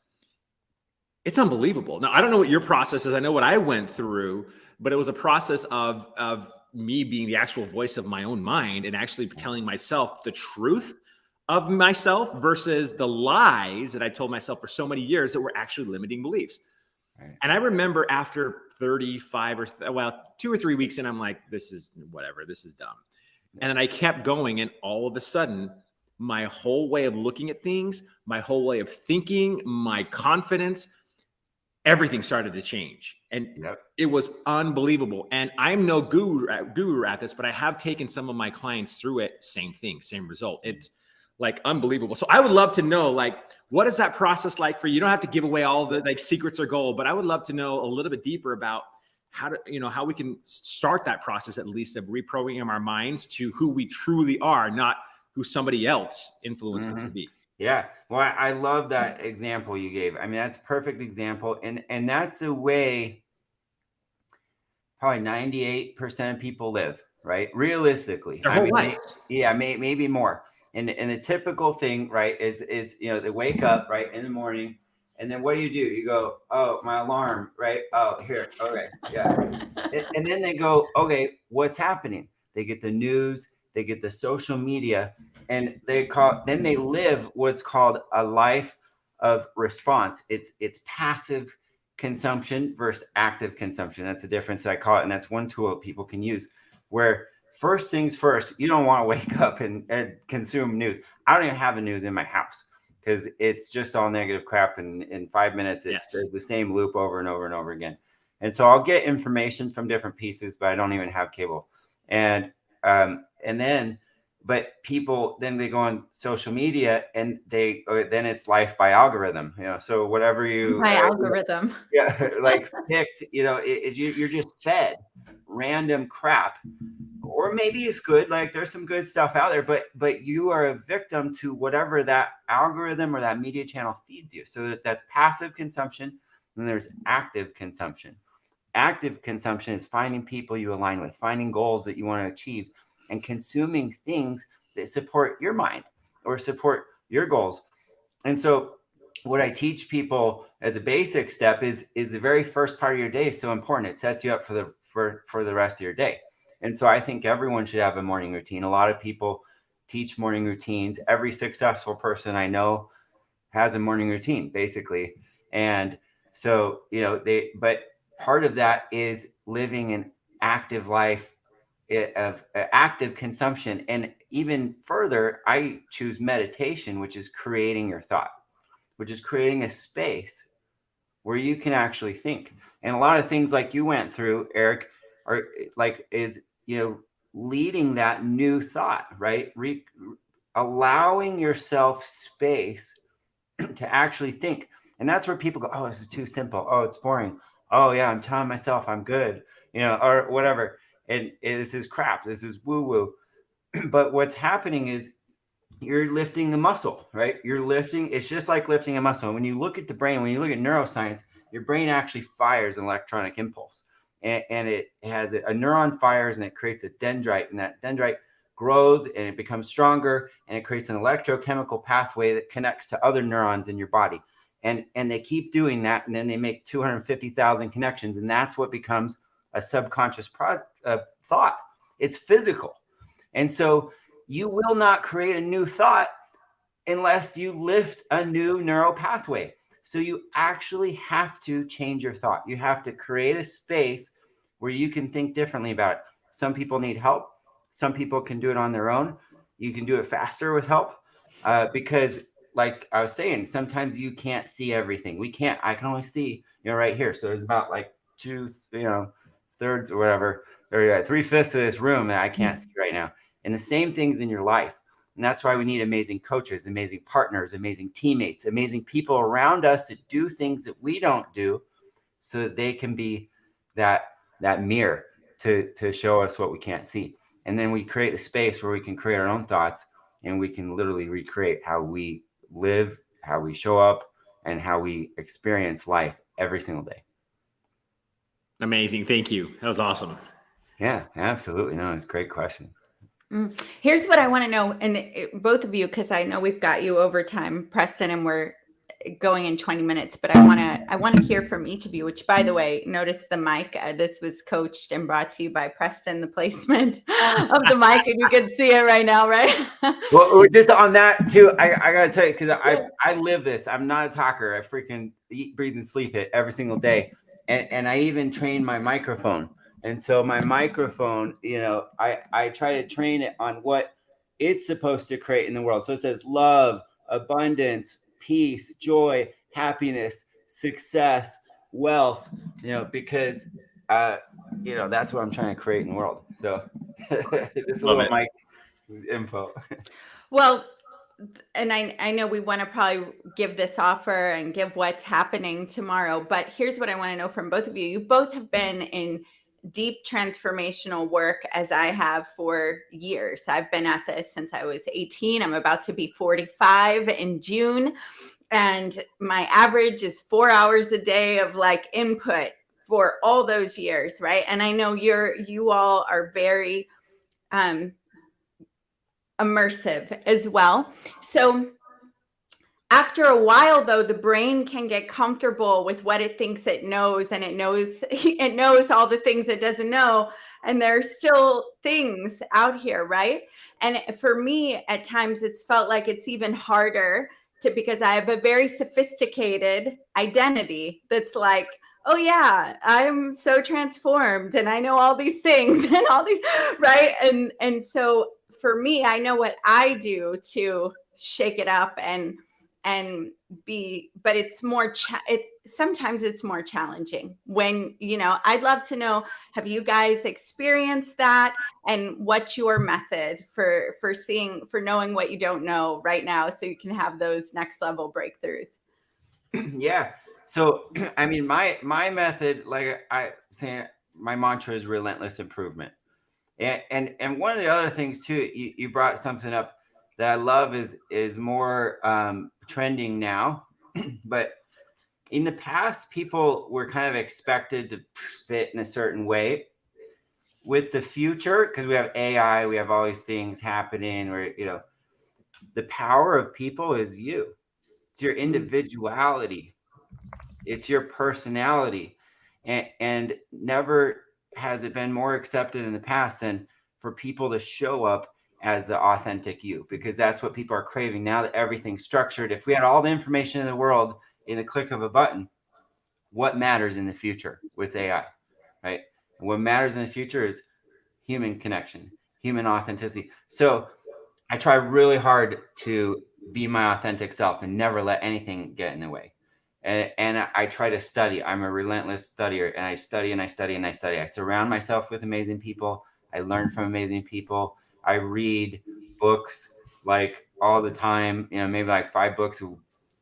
It's unbelievable. Now, I don't know what your process is. I know what I went through, but it was a process of me being the actual voice of my own mind and actually telling myself the truth of myself versus the lies that I told myself for so many years that were actually limiting beliefs. Right. And I remember after 35 or 2 or 3 weeks in, I'm like, this is whatever, this is dumb. And then I kept going. And all of a sudden, my whole way of looking at things, my whole way of thinking, my confidence, everything started to change. And it was unbelievable. And I'm no guru at this, but I have taken some of my clients through it. Same thing, same result. It's like unbelievable. So I would love to know, like, what is that process like for you? You don't have to give away all the like secrets or gold, but I would love to know a little bit deeper about how to, you know, how we can start that process, at least of reprogramming our minds to who we truly are, not who somebody else influenced us to be. Yeah. Well, I love that example you gave. I mean, that's a perfect example. And that's the way probably 98% of people live, right? Realistically. Their whole life. Yeah, maybe more. And the typical thing, right, is, you know, they wake up, right, in the morning, and then what do? You go, oh, my alarm, right? Oh, here. Okay. Yeah. And then they go, okay, what's happening? They get the news, they get the social media, and then they live what's called a life of response. It's passive consumption versus active consumption. That's the difference I call it. And that's one tool that people can use, where first things first, you don't want to wake up and consume news. I don't even have the news in my house because it's just all negative crap. And in 5 minutes, it's the same loop over and over and over again. And so I'll get information from different pieces, but I don't even have cable. But people, then they go on social media and then it's life by algorithm, you know, so whatever you algorithm. Like picked, you know, you're just fed random crap, or maybe it's good. Like there's some good stuff out there, but you are a victim to whatever that algorithm or that media channel feeds you. So that's passive consumption. And there's active consumption. Active consumption is finding people you align with, finding goals that you want to achieve, and consuming things that support your mind or support your goals. And so what I teach people as a basic step is the very first part of your day is so important. It sets you up for the rest of your day. And so I think everyone should have a morning routine. A lot of people teach morning routines. Every successful person I know has a morning routine, basically. And so, you know, but part of that is living an active life of active consumption. And even further, I choose meditation, which is creating your thought, which is creating a space where you can actually think. And a lot of things like you went through, Eric, are like, is, you know, leading that new thought, right? Allowing yourself space to actually think. And that's where people go, oh, this is too simple. Oh, it's boring. Oh yeah, I'm telling myself I'm good, or whatever. And this is crap. This is woo-woo. But what's happening is you're lifting the muscle, right? It's just like lifting a muscle. And when you look at the brain, when you look at neuroscience, your brain actually fires an electronic impulse. And it has a neuron fires and it creates a dendrite. And that dendrite grows and it becomes stronger and it creates an electrochemical pathway that connects to other neurons in your body. And they keep doing that. And then they make 250,000 connections. And that's what becomes a subconscious thought. It's physical. And so you will not create a new thought unless you lift a new neural pathway. So you actually have to change your thought. You have to create a space where you can think differently about it. Some people need help. Some people can do it on their own. You can do it faster with help because, like I was saying, sometimes you can't see everything. I can only see, right here. So there's about like thirds or whatever, or 3/5 of this room that I can't see right now. And the same things in your life. And that's why we need amazing coaches, amazing partners, amazing teammates, amazing people around us that do things that we don't do so that they can be that mirror to show us what we can't see. And then we create a space where we can create our own thoughts and we can literally recreate how we live, how we show up, and how we experience life every single day. Amazing. Thank you. That was awesome. Yeah, absolutely. No, it's a great question. Here's what I want to know, and both of you, because I know we've got you over time, Preston, and we're going in 20 minutes, but I want to hear from each of you, which, by the way, notice the mic. This was coached and brought to you by Preston, the placement of the mic, and you can see it right now, right? Well, just on that too, I got to tell you, because I live this. I'm not a talker. I freaking eat, breathe, and sleep it every single day. And I even train my microphone. And so my microphone, I try to train it on what it's supposed to create in the world. So it says love, abundance, peace, joy, happiness, success, wealth, because, that's what I'm trying to create in the world. So just a little mic info. Well, and I know we want to probably give this offer and give what's happening tomorrow, but here's what I want to know from both of you. You both have been in deep transformational work as I have for years. I've been at this since I was 18. I'm about to be 45 in June. And my average is 4 hours a day of like input for all those years, right? And I know you all are very immersive as well. So after a while, though, the brain can get comfortable with what it thinks it knows, and it knows all the things it doesn't know. And there's still things out here, right? And for me, at times, it's felt like it's even harder because I have a very sophisticated identity that's like, oh yeah, I'm so transformed and I know all these things and all these, right? And so for me, I know what I do to shake it up and be, but it's more sometimes it's more challenging when I'd love to know, have you guys experienced that, and what's your method for knowing what you don't know right now so you can have those next level breakthroughs? Yeah, so I mean, my method, like I say, my mantra is relentless improvement. And one of the other things too, you brought something up that I love is more trending now. But in the past, people were kind of expected to fit in a certain way. With the future, because we have AI, we have all these things happening where, the power of people is you. It's your individuality. It's your personality. And never has it been more accepted in the past than for people to show up as the authentic you, because that's what people are craving now that everything's structured. If we had all the information in the world in the click of a button, what matters in the future with AI, right? And what matters in the future is human connection, human authenticity. So I try really hard to be my authentic self and never let anything get in the way. And I try to study. I'm a relentless studier, and I study and I study and I study. I surround myself with amazing people. I learn from amazing people. I read books like all the time, maybe like 5 books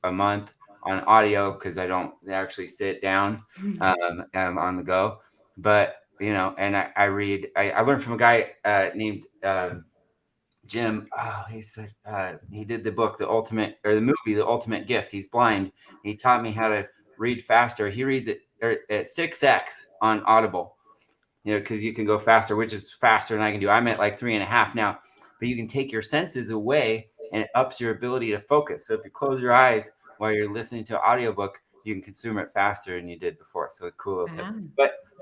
a month. on audio because I don't actually sit down on the go. But, you know, and I read, I learned from a guy named Jim. Oh, he said he did the book, the movie, The Ultimate Gift. He's blind. He taught me how to read faster. He reads it at 6x on Audible, you know, because you can go faster, which is faster than I can do. I'm at like 3.5 now, but you can take your senses away and it ups your ability to focus. So if you close your eyes while you're listening to an audiobook, you can consume it faster than you did before. So a cool little tip.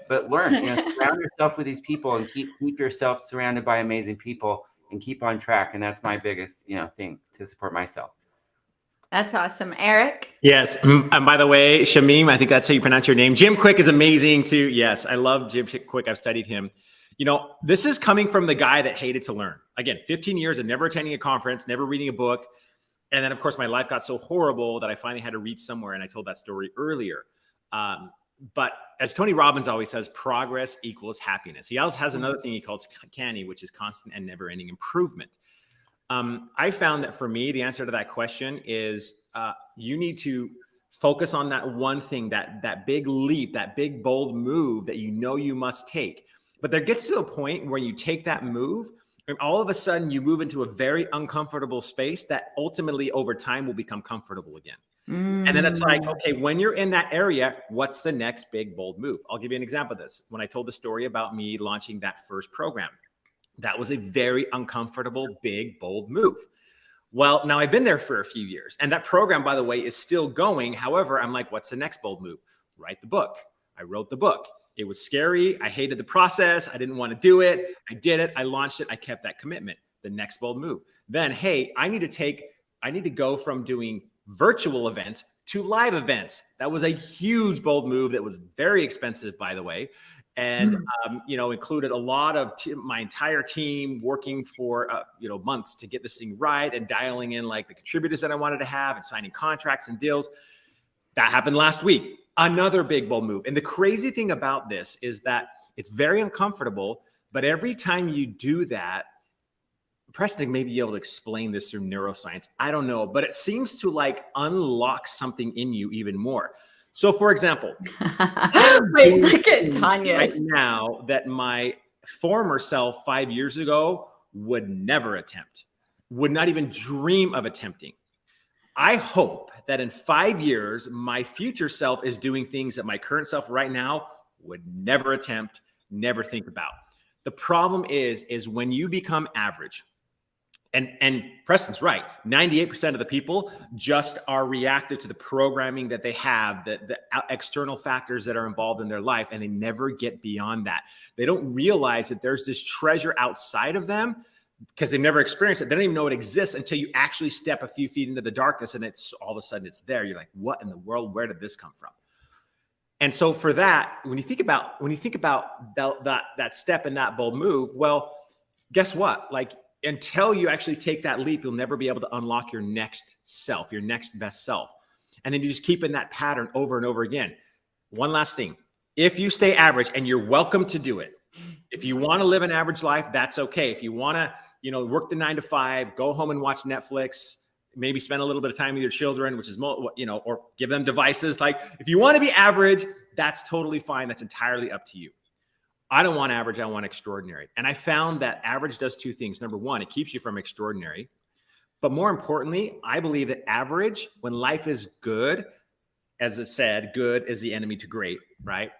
But learn, you know, surround yourself with these people and keep yourself surrounded by amazing people and keep on track. And that's my biggest, you know, thing to support myself. That's awesome. Eric? Yes. And by the way, Shamim, I think that's how you pronounce your name. Jim Quick is amazing too. Yes. I love Jim Quick. I've studied him. You know, this is coming from the guy that hated to learn. Again, 15 years of never attending a conference, never reading a book. And then, of course, my life got so horrible that I finally had to reach somewhere. And I told that story earlier. But as Tony Robbins always says, progress equals happiness. He also has another thing he calls CANI, which is constant and never-ending improvement. I found that for me, the answer to that question is you need to focus on that one thing, that big leap, that big, bold move that you know you must take. But there gets to a point where you take that move and all of a sudden you move into a very uncomfortable space that ultimately over time will become comfortable again. And then it's like, okay, when you're in that area, what's the next big, bold move? I'll give you an example of this. When I told the story about me launching that first program, that was a very uncomfortable, big, bold move. Well, now I've been there for a few years and that program, by the way, is still going. However, I'm like, what's the next bold move? Write the book. I wrote the book. It was scary. I hated the process. I didn't want to do it. I did it. I launched it. I kept that commitment. The next bold move. Then, hey, I need to go from doing virtual events to live events. That was a huge, bold move that was very expensive, by the way. And, you know, included a lot of my entire team working for, you know, months to get this thing right and dialing in like the contributors that I wanted to have and signing contracts and deals. That happened last week. Another big, bold move. And the crazy thing about this is that it's very uncomfortable, but every time you do that, Preston may be able to explain this through neuroscience. I don't know, but it seems to like unlock something in you even more. So for example, wait, look at Tanya right now that my former self 5 years ago would never attempt, would not even dream of attempting. I hope that in 5 years, my future self is doing things that my current self right now would never attempt, never think about. The problem is when you become average, and Preston's right, 98% of the people just are reactive to the programming that they have, the external factors that are involved in their life, and they never get beyond that. They don't realize that there's this treasure outside of them because they've never experienced it. They don't even know it exists until you actually step a few feet into the darkness and it's all of a sudden it's there. You're like, what in the world? Where did this come from? And so for that, when you think about that step and that bold move, well, guess what? Like until you actually take that leap, you'll never be able to unlock your next self, your next best self. And then you just keep in that pattern over and over again. One last thing. If you stay average, and you're welcome to do it. If you want to live an average life, that's okay. If you want to, you know, work the 9 to 5, go home and watch Netflix, maybe spend a little bit of time with your children, which is, you know, or give them devices. Like if you want to be average, that's totally fine. That's entirely up to you. I don't want average. I want extraordinary. And I found that average does two things. Number one, it keeps you from extraordinary. But more importantly, I believe that average, when life is good, as it said, good is the enemy to great, right?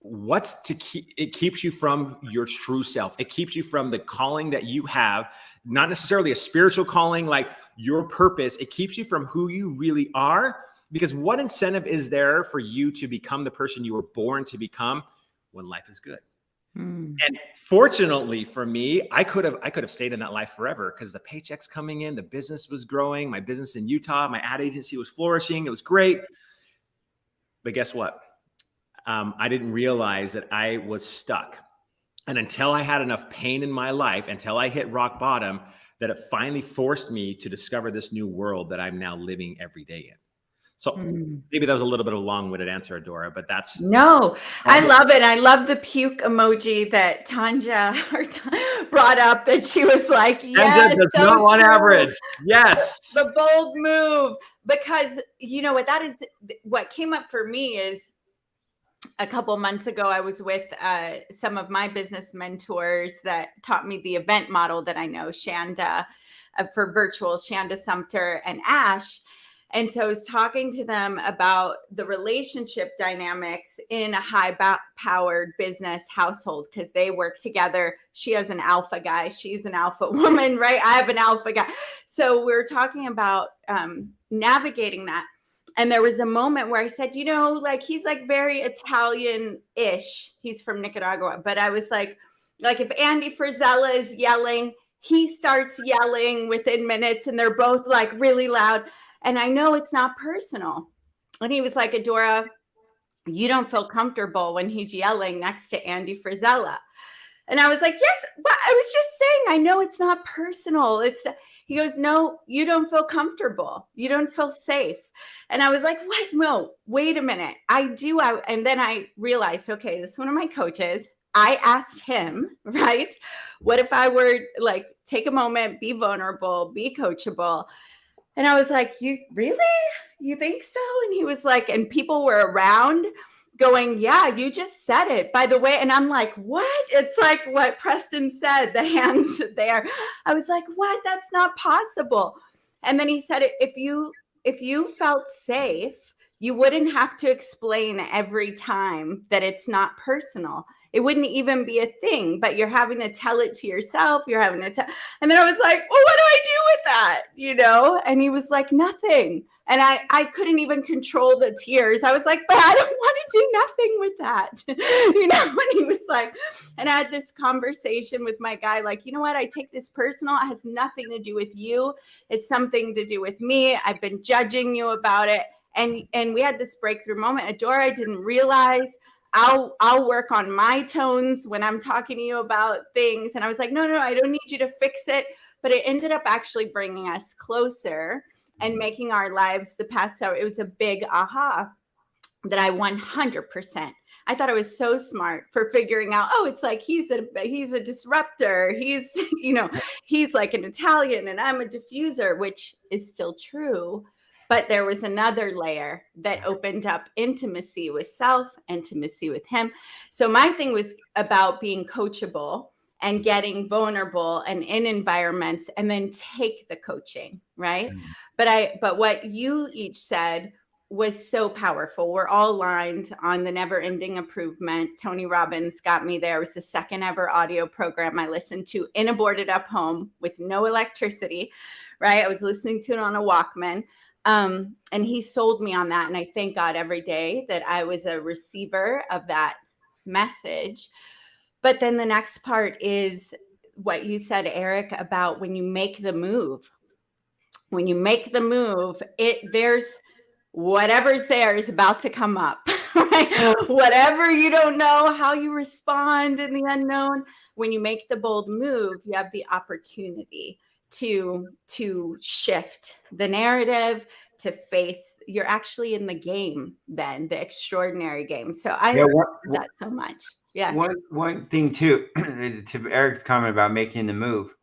It keeps you from your true self. It keeps you from the calling that you have, not necessarily a spiritual calling, like your purpose. It keeps you from who you really are, because what incentive is there for you to become the person you were born to become when life is good? And fortunately for me, I could have stayed in that life forever because the paychecks coming in, the business was growing, my business in Utah, my ad agency was flourishing. It was great. But guess what? I didn't realize that I was stuck. And until I had enough pain in my life, until I hit rock bottom, that it finally forced me to discover this new world that I'm now living every day in. So maybe that was a little bit of a long-winded answer, Adora, but that's... No, I love it. I love the puke emoji that Tanja brought up, that she was like, yes, Tanja does not want average. Yes. The bold move. because what came up for me is a couple months ago, I was with some of my business mentors that taught me the event model that I know, Shanda, for virtual, Shanda Sumter and Ash. And so I was talking to them about the relationship dynamics in a high-powered business household, because they work together. She has an alpha guy. She's an alpha woman, right? I have an alpha guy. So we're talking about navigating that. And there was a moment where I said, he's like very Italian-ish. He's from Nicaragua. But I was like if Andy Frisella is yelling, he starts yelling within minutes, and they're both like really loud. And I know it's not personal. And he was like, Adora, you don't feel comfortable when he's yelling next to Andy Frisella. And I was like, yes, but I was just saying, I know it's not personal. He goes, no, you don't feel comfortable. You don't feel safe. And I was like, what? No, wait a minute. I do. And then I realized, okay, this is one of my coaches. I asked him, right? What if I were like, take a moment, be vulnerable, be coachable? And I was like, you really? You think so? And he was like, and people were around going, yeah, you just said it, by the way. And I'm like, what? It's like what Preston said, the hands there. I was like, what? That's not possible. And then he said, if you felt safe, you wouldn't have to explain every time that it's not personal. It wouldn't even be a thing, but you're having to tell it to yourself. You're having to tell. And then I was like, well, what do I do with that? And he was like, nothing. And I couldn't even control the tears. I was like, but I don't want to do nothing with that. And he was like, and I had this conversation with my guy, like, you know what? I take this personal. It has nothing to do with you. It's something to do with me. I've been judging you about it. And we had this breakthrough moment. Adora, I didn't realize. I'll work on my tones when I'm talking to you about things. And I was like, no, I don't need you to fix it. But it ended up actually bringing us closer and making our lives the past hour. It was a big aha that I 100%. I thought I was so smart for figuring out, it's like he's a disruptor. He's, he's like an Italian and I'm a diffuser, which is still true. But there was another layer that opened up intimacy with self, intimacy with him. So my thing was about being coachable and getting vulnerable and in environments, and then take the coaching, right? Mm-hmm. But what you each said was so powerful. We're all aligned on the never-ending improvement. Tony Robbins got me there. It was the second ever audio program I listened to in a boarded up home with no electricity, right? I was listening to it on a Walkman. And he sold me on that. And I thank God every day that I was a receiver of that message. But then the next part is what you said, Eric, about when you make the move. When you make the move, there's whatever's there is about to come up, right? Whatever you don't know, how you respond in the unknown. When you make the bold move, you have the opportunity to shift the narrative, to face, you're actually in the game then, the extraordinary game. So I love that so much. Yeah. One thing too, to Eric's comment about making the move,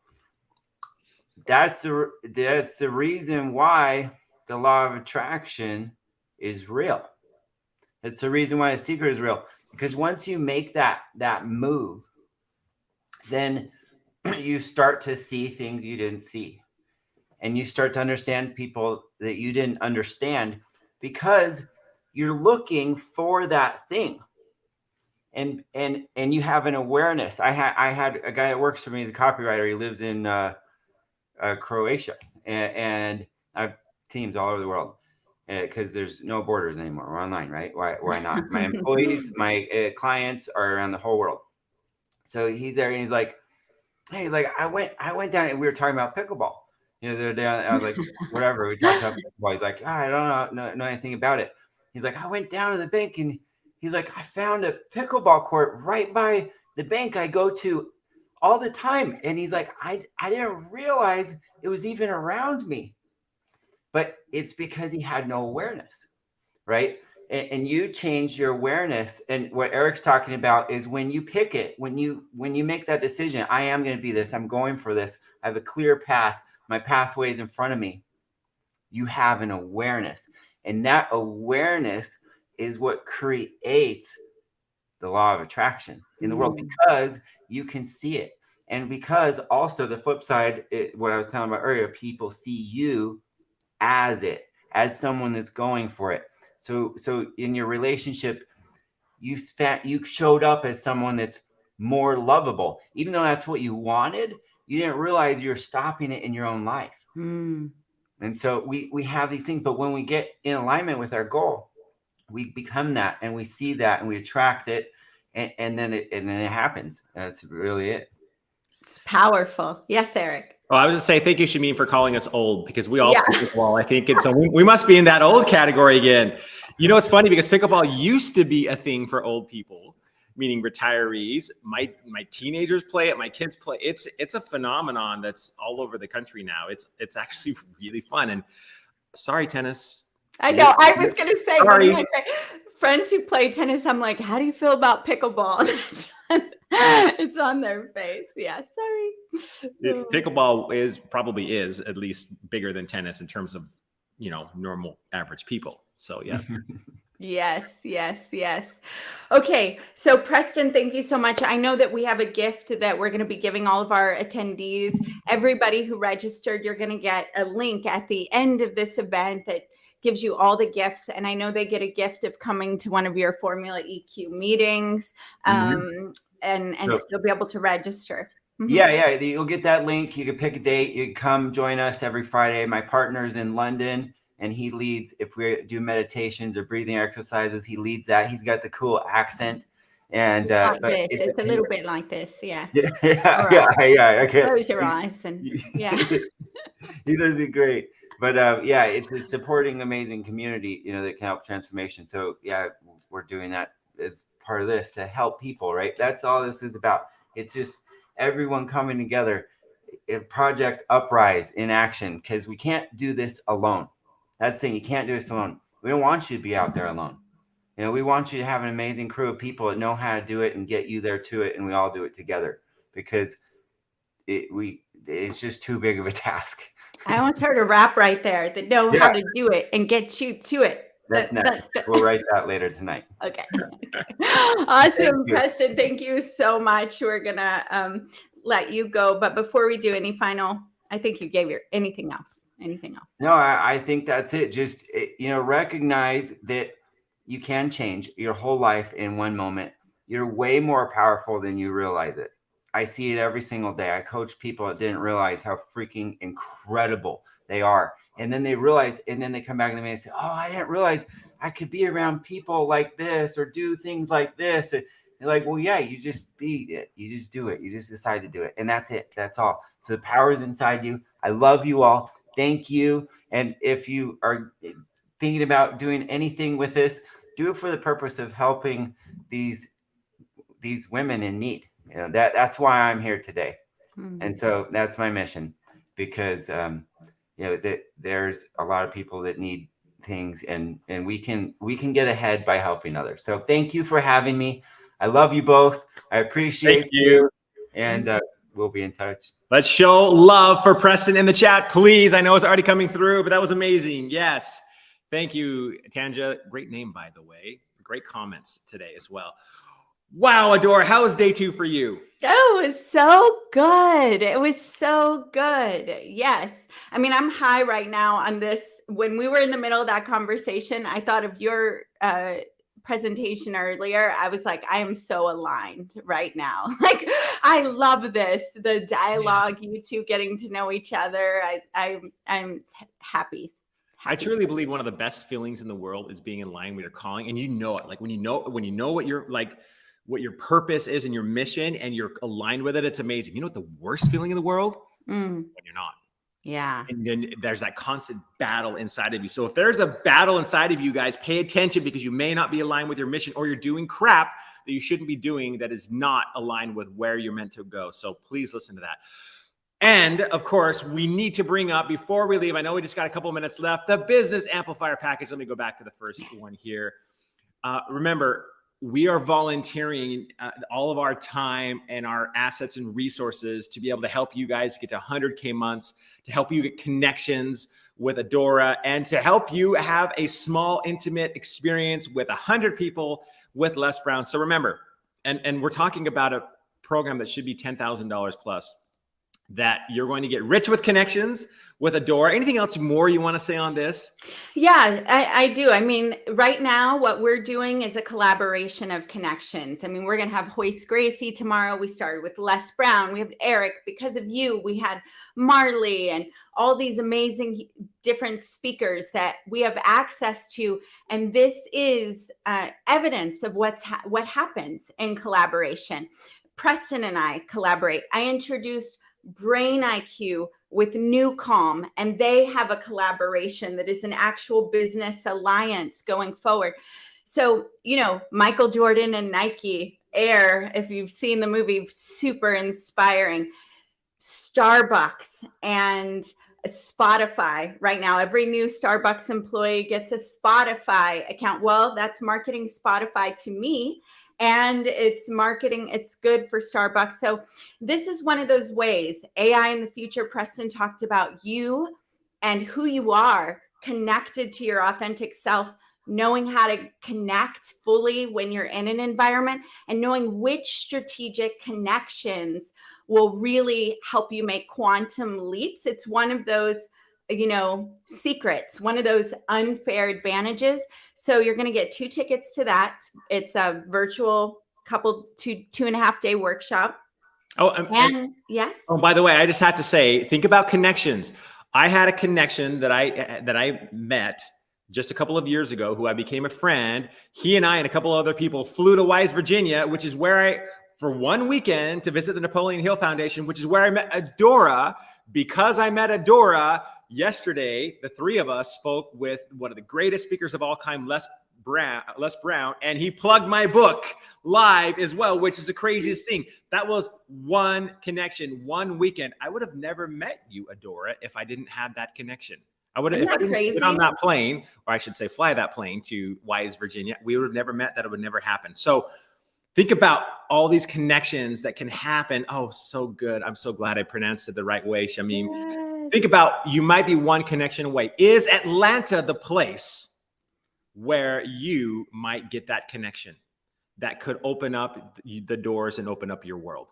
that's the reason why the law of attraction is real. It's the reason why the secret is real. Because once you make that move, then you start to see things you didn't see, and you start to understand people that you didn't understand, because you're looking for that thing, and you have an awareness. I had a guy that works for me as a copywriter. He lives in Croatia, and I have teams all over the world because there's no borders anymore. We're online, right? Why not? My employees, my clients are around the whole world. So he's there, and he's like, I went down, and we were talking about pickleball. The other day, I was like, whatever. We talked about pickleball. He's like, I don't know anything about it. He's like, I went down to the bank, and he's like, I found a pickleball court right by the bank I go to all the time. And he's like, I didn't realize it was even around me. But it's because he had no awareness, right? And you change your awareness. And what Eric's talking about is when you pick it, when you make that decision, I am going to be this, I'm going for this, I have a clear path, my pathway is in front of me. You have an awareness, and that awareness is what creates the law of attraction in the world, because you can see it. And because also the flip side, what I was telling about earlier, people see you as someone that's going for it. So in your relationship, you showed up as someone that's more lovable, even though that's what you wanted. You didn't realize you're stopping it in your own life. And so we have these things, but when we get in alignment with our goal, we become that, and we see that, and we attract it, and then it happens. That's really it. It's powerful. Yes, Eric. Well, I was just say thank you, Shameen, for calling us old, because we all play pickleball, I think. And so we must be in that old category again. You know, it's funny because pickleball used to be a thing for old people, meaning retirees. My teenagers play it. My kids play. It's a phenomenon that's all over the country now. It's actually really fun. And sorry, tennis. I know. I was going to say, one of my friends who play tennis, I'm like, how do you feel about pickleball? It's on their face. Yeah, sorry. Pickleball probably is at least bigger than tennis in terms of, normal average people. So yeah. Yes. Okay. So Preston, thank you so much. I know that we have a gift that we're going to be giving all of our attendees. Everybody who registered, you're going to get a link at the end of this event that gives you all the gifts. And I know they get a gift of coming to one of your Formula EQ meetings. And so you'll be able to register. Yeah. You'll get that link. You can pick a date. You can come join us every Friday. My partner's in London, and he leads, if we do meditations or breathing exercises, he leads that. He's got the cool accent. And it's a little bit like this. Yeah. Yeah. Okay. Close your eyes and He does it great. But it's a supporting amazing community, that can help transformation. So yeah, we're doing that as part of this to help people, right? That's all this is about. It's just everyone coming together. Project Uprise in action, because we can't do this alone. That's the thing. You can't do this alone. We don't want you to be out there alone. We want you to have an amazing crew of people that know how to do it and get you there to it, and we all do it together, because it's just too big of a task. I once heard a rap right there that know how to do it and get you to it. That's next. We'll write that later tonight. Okay. Awesome, Preston. Thank you so much. We're gonna let you go, but before we do any final, I think you gave anything else. No, I think that's it. Just recognize that you can change your whole life in one moment. You're way more powerful than you realize it. I see it every single day. I coach people that didn't realize how freaking incredible they are. And then they realize, and then they come back to me and say, oh, I didn't realize I could be around people like this or do things like this. And they're like, well, yeah, you just be it. You just do it. You just decide to do it. And that's it. That's all. So the power is inside you. I love you all. Thank you. And if you are thinking about doing anything with this, do it for the purpose of helping these women in need. That's why I'm here today. And so that's my mission, because there's a lot of people that need things, and we can get ahead by helping others. So thank you for having me. I love you both. I appreciate you. And we'll be in touch. Let's show love for Preston in the chat, please. I know it's already coming through, but that was amazing. Yes. Thank you, Tanja. Great name, by the way. Great comments today as well. Wow, Adore, how was day 2 for you? Oh, it was so good. It was so good. Yes. I mean, I'm high right now on this. When we were in the middle of that conversation, I thought of your presentation earlier. I was like, I am so aligned right now. Like, I love this. The dialogue, you two getting to know each other. I'm happy. I truly believe one of the best feelings in the world is being in line with your calling. And you know it. Like when you know what you're like, what your purpose is and your mission, and you're aligned with it, it's amazing. You know what the worst feeling in the world? When you're not. Yeah. And then there's that constant battle inside of you. So if there's a battle inside of you guys, pay attention, because you may not be aligned with your mission, or you're doing crap that you shouldn't be doing that is not aligned with where you're meant to go. So please listen to that. And of course, we need to bring up, before we leave, I know we just got a couple of minutes left, the business amplifier package. Let me go back to the first one here. Remember, we are volunteering all of our time and our assets and resources to be able to help you guys get to 100K months, to help you get connections with Adora and to help you have a small, intimate experience with 100 people with Les Brown. So remember, and we're talking about a program that should be $10,000 plus, that you're going to get rich with connections with Adora. Anything else more you want to say on this? Yeah, I do. I mean, right now, what we're doing is a collaboration of connections. I mean, we're going to have Hoist Gracie tomorrow. We started with Les Brown. We have Eric. Because of you, we had Marley and all these amazing different speakers that we have access to. And this is evidence of what happens in collaboration. Preston and I collaborate. I introduced Brain IQ with Newcom, and they have a collaboration that is an actual business alliance going forward. So, you know, Michael Jordan and Nike Air, if you've seen the movie, super inspiring. Starbucks and Spotify. Right now, every new Starbucks employee gets a Spotify account. Well, that's marketing Spotify to me. And it's marketing, it's good for Starbucks. So this is one of those ways. AI in the future, Preston talked about you and who you are connected to your authentic self, knowing how to connect fully when you're in an environment and knowing which strategic connections will really help you make quantum leaps. It's one of those, you know, secrets, one of those unfair advantages. So you're going to get 2 tickets to that. It's a virtual two and a half day workshop. Oh, and yes. Oh, by the way, I just have to say, think about connections. I had a connection that I met just a couple of years ago who I became a friend. He and I and a couple other people flew to Wise, Virginia, which is where for one weekend to visit the Napoleon Hill Foundation, which is where I met Adora. Because I met Adora yesterday, the 3 of us spoke with one of the greatest speakers of all time, Les Brown, and he plugged my book live as well, which is the craziest thing. That was one connection, one weekend. I would have never met you, Adora, if I didn't have that connection. I would have, if I didn't get on that plane, or I should say fly that plane to Wise, Virginia, we would have never met. That it would never happen. So think about all these connections that can happen. Oh, so good. I'm so glad I pronounced it the right way, Shamim. Yes. Think about, you might be one connection away. Is Atlanta the place where you might get that connection that could open up the doors and open up your world?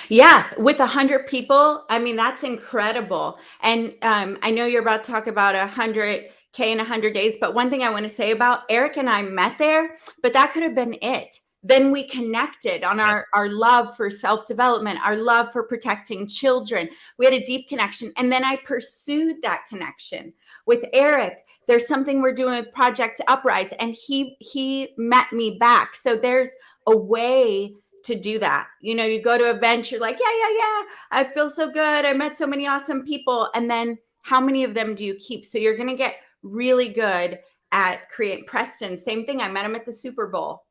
Yeah, with 100 people, I mean, that's incredible. And I know you're about to talk about 100K in 100 days, but one thing I want to say about Eric and I met there, but that could have been it. Then we connected on our love for self-development, our love for protecting children. We had a deep connection. And then I pursued that connection with Eric. There's something we're doing with Project Uprise, and he met me back. So there's a way to do that. You know, you go to events, you're like, yeah, I feel so good. I met so many awesome people. And then how many of them do you keep? So you're going to get really good at creating. Preston, same thing. I met him at the Super Bowl.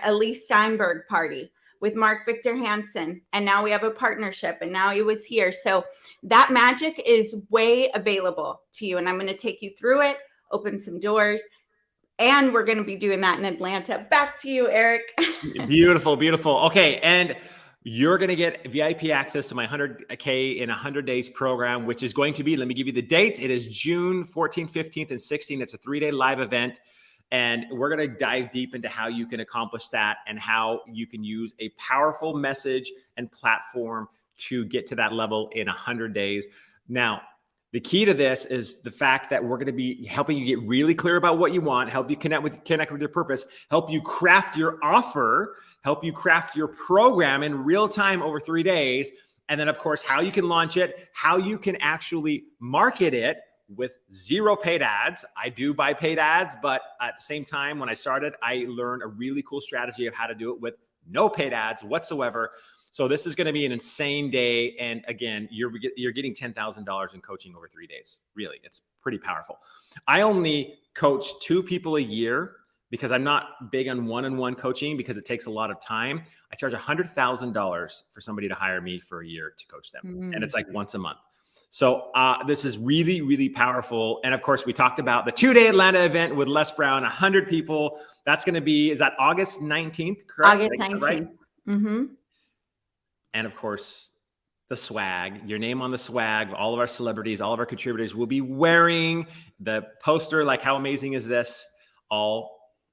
Elise Steinberg party with Mark Victor Hansen. And now we have a partnership, and now he was here. So that magic is way available to you. And I'm going to take you through it, open some doors, and we're going to be doing that in Atlanta. Back to you, Eric. Beautiful, beautiful. Okay. And you're going to get VIP access to my 100K in 100 days program, which is going to be, let me give you the dates. It is June 14th, 15th, and 16th. It's a 3-day live event. And we're going to dive deep into how you can accomplish that and how you can use a powerful message and platform to get to that level in 100 days. Now, the key to this is the fact that we're going to be helping you get really clear about what you want, help you connect with your purpose, help you craft your offer, help you craft your program in real time over 3 days. And then, of course, how you can launch it, how you can actually market it with 0 paid ads. I do buy paid ads, but at the same time, when I started, I learned a really cool strategy of how to do it with no paid ads whatsoever. So this is going to be an insane day. And again, you're getting $10,000 in coaching over 3 days. Really, it's pretty powerful. I only coach 2 people a year because I'm not big on one-on-one coaching because it takes a lot of time. I charge $100,000 for somebody to hire me for a year to coach them. And it's like once a month. So this is really, really powerful. And of course, we talked about the 2-day Atlanta event with Les Brown, 100 people. That's going to be, is that August 19th, correct? August 19th. Right? Mm-hmm. And of course, the swag, your name on the swag. All of our celebrities, all of our contributors will be wearing the poster. Like, how amazing is this? All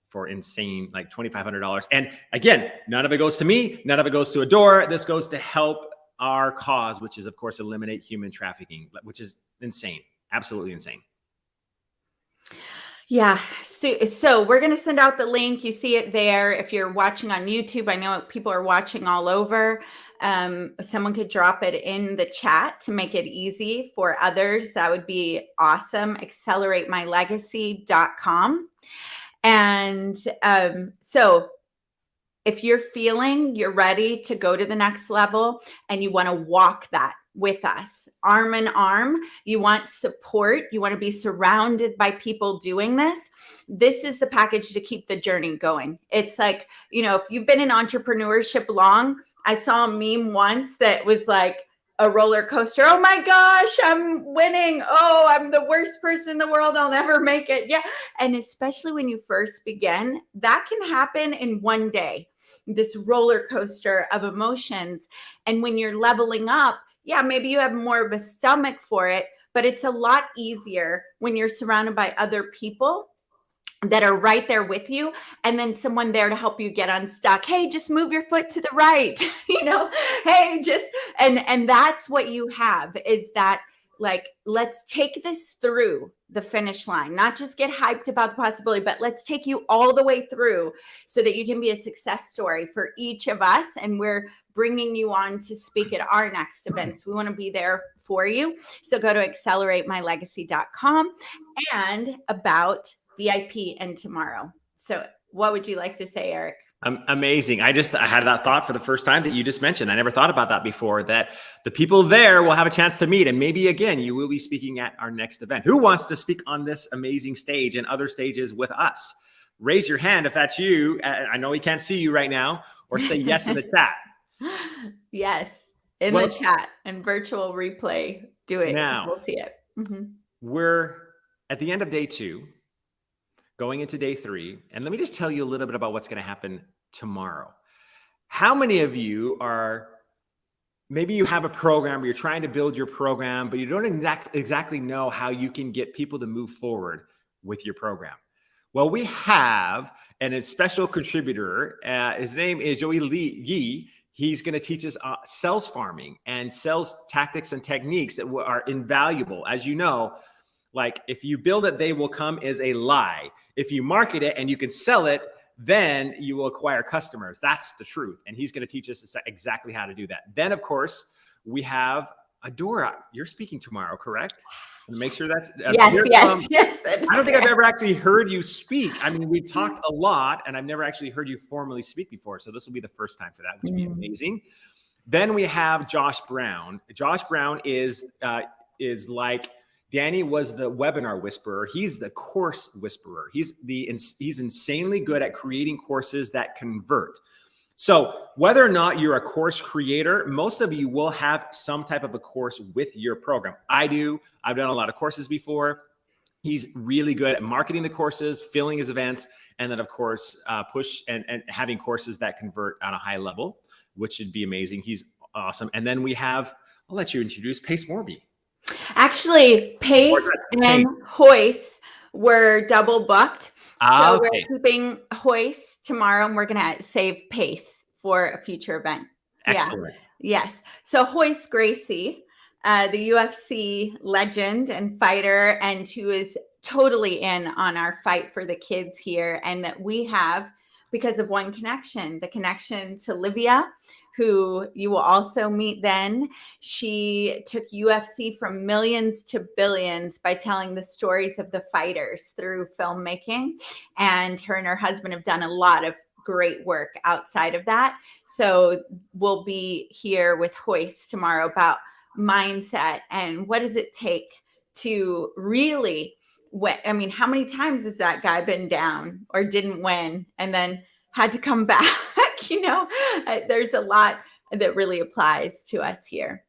for insane, like $2,500. And again, none of it goes to me. None of it goes to Adore. This goes to help our cause, which is, of course, eliminate human trafficking, which is insane. Absolutely insane. Yeah. So we're going to send out the link. You see it there. If you're watching on YouTube, I know people are watching all over. Someone could drop it in the chat to make it easy for others. That would be awesome. AccelerateMyLegacy.com. And so if you're feeling you're ready to go to the next level and you want to walk that with us, arm in arm, you want support, you want to be surrounded by people doing this, this is the package to keep the journey going. It's like, if you've been in entrepreneurship long, I saw a meme once that was like a roller coaster. Oh my gosh, I'm winning. Oh, I'm the worst person in the world. I'll never make it. Yeah. And especially when you first begin, that can happen in one day, this roller coaster of emotions. And when you're leveling up, yeah, maybe you have more of a stomach for it, but it's a lot easier when you're surrounded by other people that are right there with you, and then someone there to help you get unstuck. Hey, just move your foot to the right. Hey, just, and that's what you have, is that, like, let's take this through the finish line, not just get hyped about the possibility, but let's take you all the way through so that you can be a success story for each of us. And we're bringing you on to speak at our next events. We want to be there for you. So go to acceleratemylegacy.com and about VIP and tomorrow. So what would you like to say, Eric? Amazing. I had that thought for the first time that you just mentioned. I never thought about that before, that the people there will have a chance to meet. And maybe, again, you will be speaking at our next event. Who wants to speak on this amazing stage and other stages with us? Raise your hand if that's you. I know we can't see you right now, or say yes in the chat. Yes, in the chat and virtual replay. Do it. Now, we'll see it. Mm-hmm. We're at the end of day 2, going into day 3. And let me just tell you a little bit about what's going to happen tomorrow. How many of you maybe you have a program, or you're trying to build your program, but you don't exactly know how you can get people to move forward with your program? Well, we have a special contributor. His name is Joey Yi. He's going to teach us sales farming and sales tactics and techniques that are invaluable. As you know, like, if you build it, they will come is a lie. If you market it and you can sell it, then you will acquire customers. That's the truth. And he's going to teach us exactly how to do that. Then, of course, we have Adora. You're speaking tomorrow, correct? And make sure that's yes. I don't think I've ever actually heard you speak. I mean, we've talked a lot, and I've never actually heard you formally speak before. So this will be the first time for that, which would be amazing. Then we have Josh Brown. Josh Brown is like Danny was the webinar whisperer. He's the course whisperer. He's insanely good at creating courses that convert. So whether or not you're a course creator, most of you will have some type of a course with your program. I do. I've done a lot of courses before. He's really good at marketing the courses, filling his events, and then, of course, push and having courses that convert on a high level, which should be amazing. He's awesome. And then we have, I'll let you introduce Pace Morby. Actually, Pace and Hoist were double booked. So we're keeping Hoist tomorrow, and we're going to save Pace for a future event. Excellent. Yeah. Yes. So Hoist Gracie, the UFC legend and fighter, and who is totally in on our fight for the kids here, and that we have because of one connection, the connection to Livia, who you will also meet then. She took UFC from millions to billions by telling the stories of the fighters through filmmaking. And her husband have done a lot of great work outside of that. So we'll be here with Hoist tomorrow about mindset and what does it take to really win. I mean, how many times has that guy been down or didn't win and then had to come back? There's a lot that really applies to us here.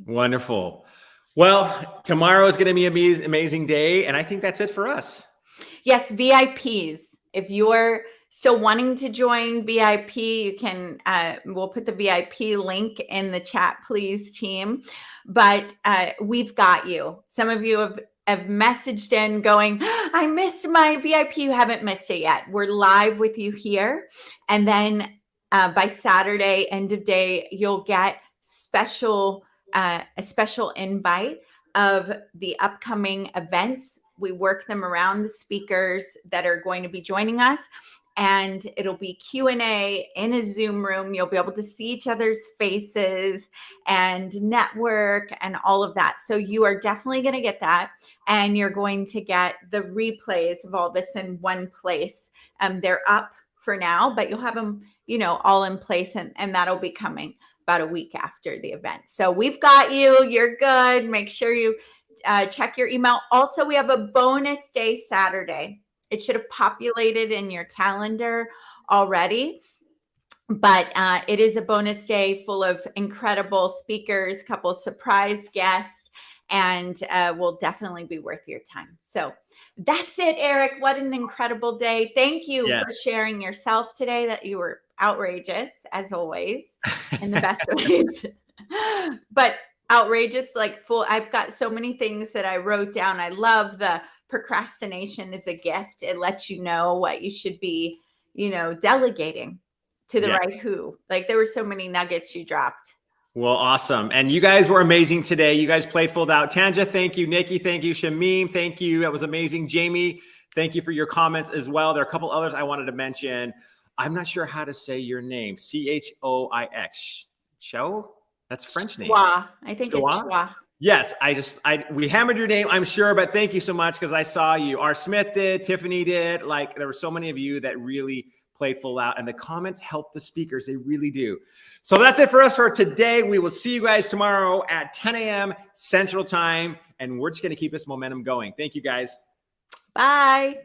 Wonderful. Well, tomorrow is going to be an amazing day. And I think that's it for us. Yes, VIPs. If you're still wanting to join VIP, you can, we'll put the VIP link in the chat, please, team. But we've got you. Some of you have messaged in going, I missed my VIP. You haven't missed it yet. We're live with you here. And then by Saturday, end of day, you'll get a special invite of the upcoming events. We work them around the speakers that are going to be joining us. And it'll be Q&A in a Zoom room. You'll be able to see each other's faces and network and all of that. So you are definitely going to get that. And you're going to get the replays of all this in one place. They're up for now, but you'll have them, all in place. And that'll be coming about a week after the event. So we've got you. You're good. Make sure you check your email. Also, we have a bonus day Saturday. It should have populated in your calendar already, but it is a bonus day full of incredible speakers, couple surprise guests, and will definitely be worth your time. So that's it, Eric. What an incredible day. Thank you for sharing yourself today, that you were outrageous, as always, in the best ways. But outrageous, like full. I've got so many things that I wrote down. I love the procrastination is a gift. It lets you know what you should be, delegating to the right who. Like, there were so many nuggets you dropped. Well, awesome. And you guys were amazing today. You guys playfuled out. Tanja, thank you. Nikki, thank you. Shamim, thank you. That was amazing. Jamie, thank you for your comments as well. There are a couple others I wanted to mention. I'm not sure how to say your name. Choix. Cho? That's French name. Schwa. I think it's Schwa. Yes, we hammered your name, I'm sure, but thank you so much, because I saw you. R. Smith did, Tiffany did. Like, there were so many of you that really played full out, and the comments help the speakers. They really do. So that's it for us for today. We will see you guys tomorrow at 10 a.m. Central Time, and we're just going to keep this momentum going. Thank you, guys. Bye.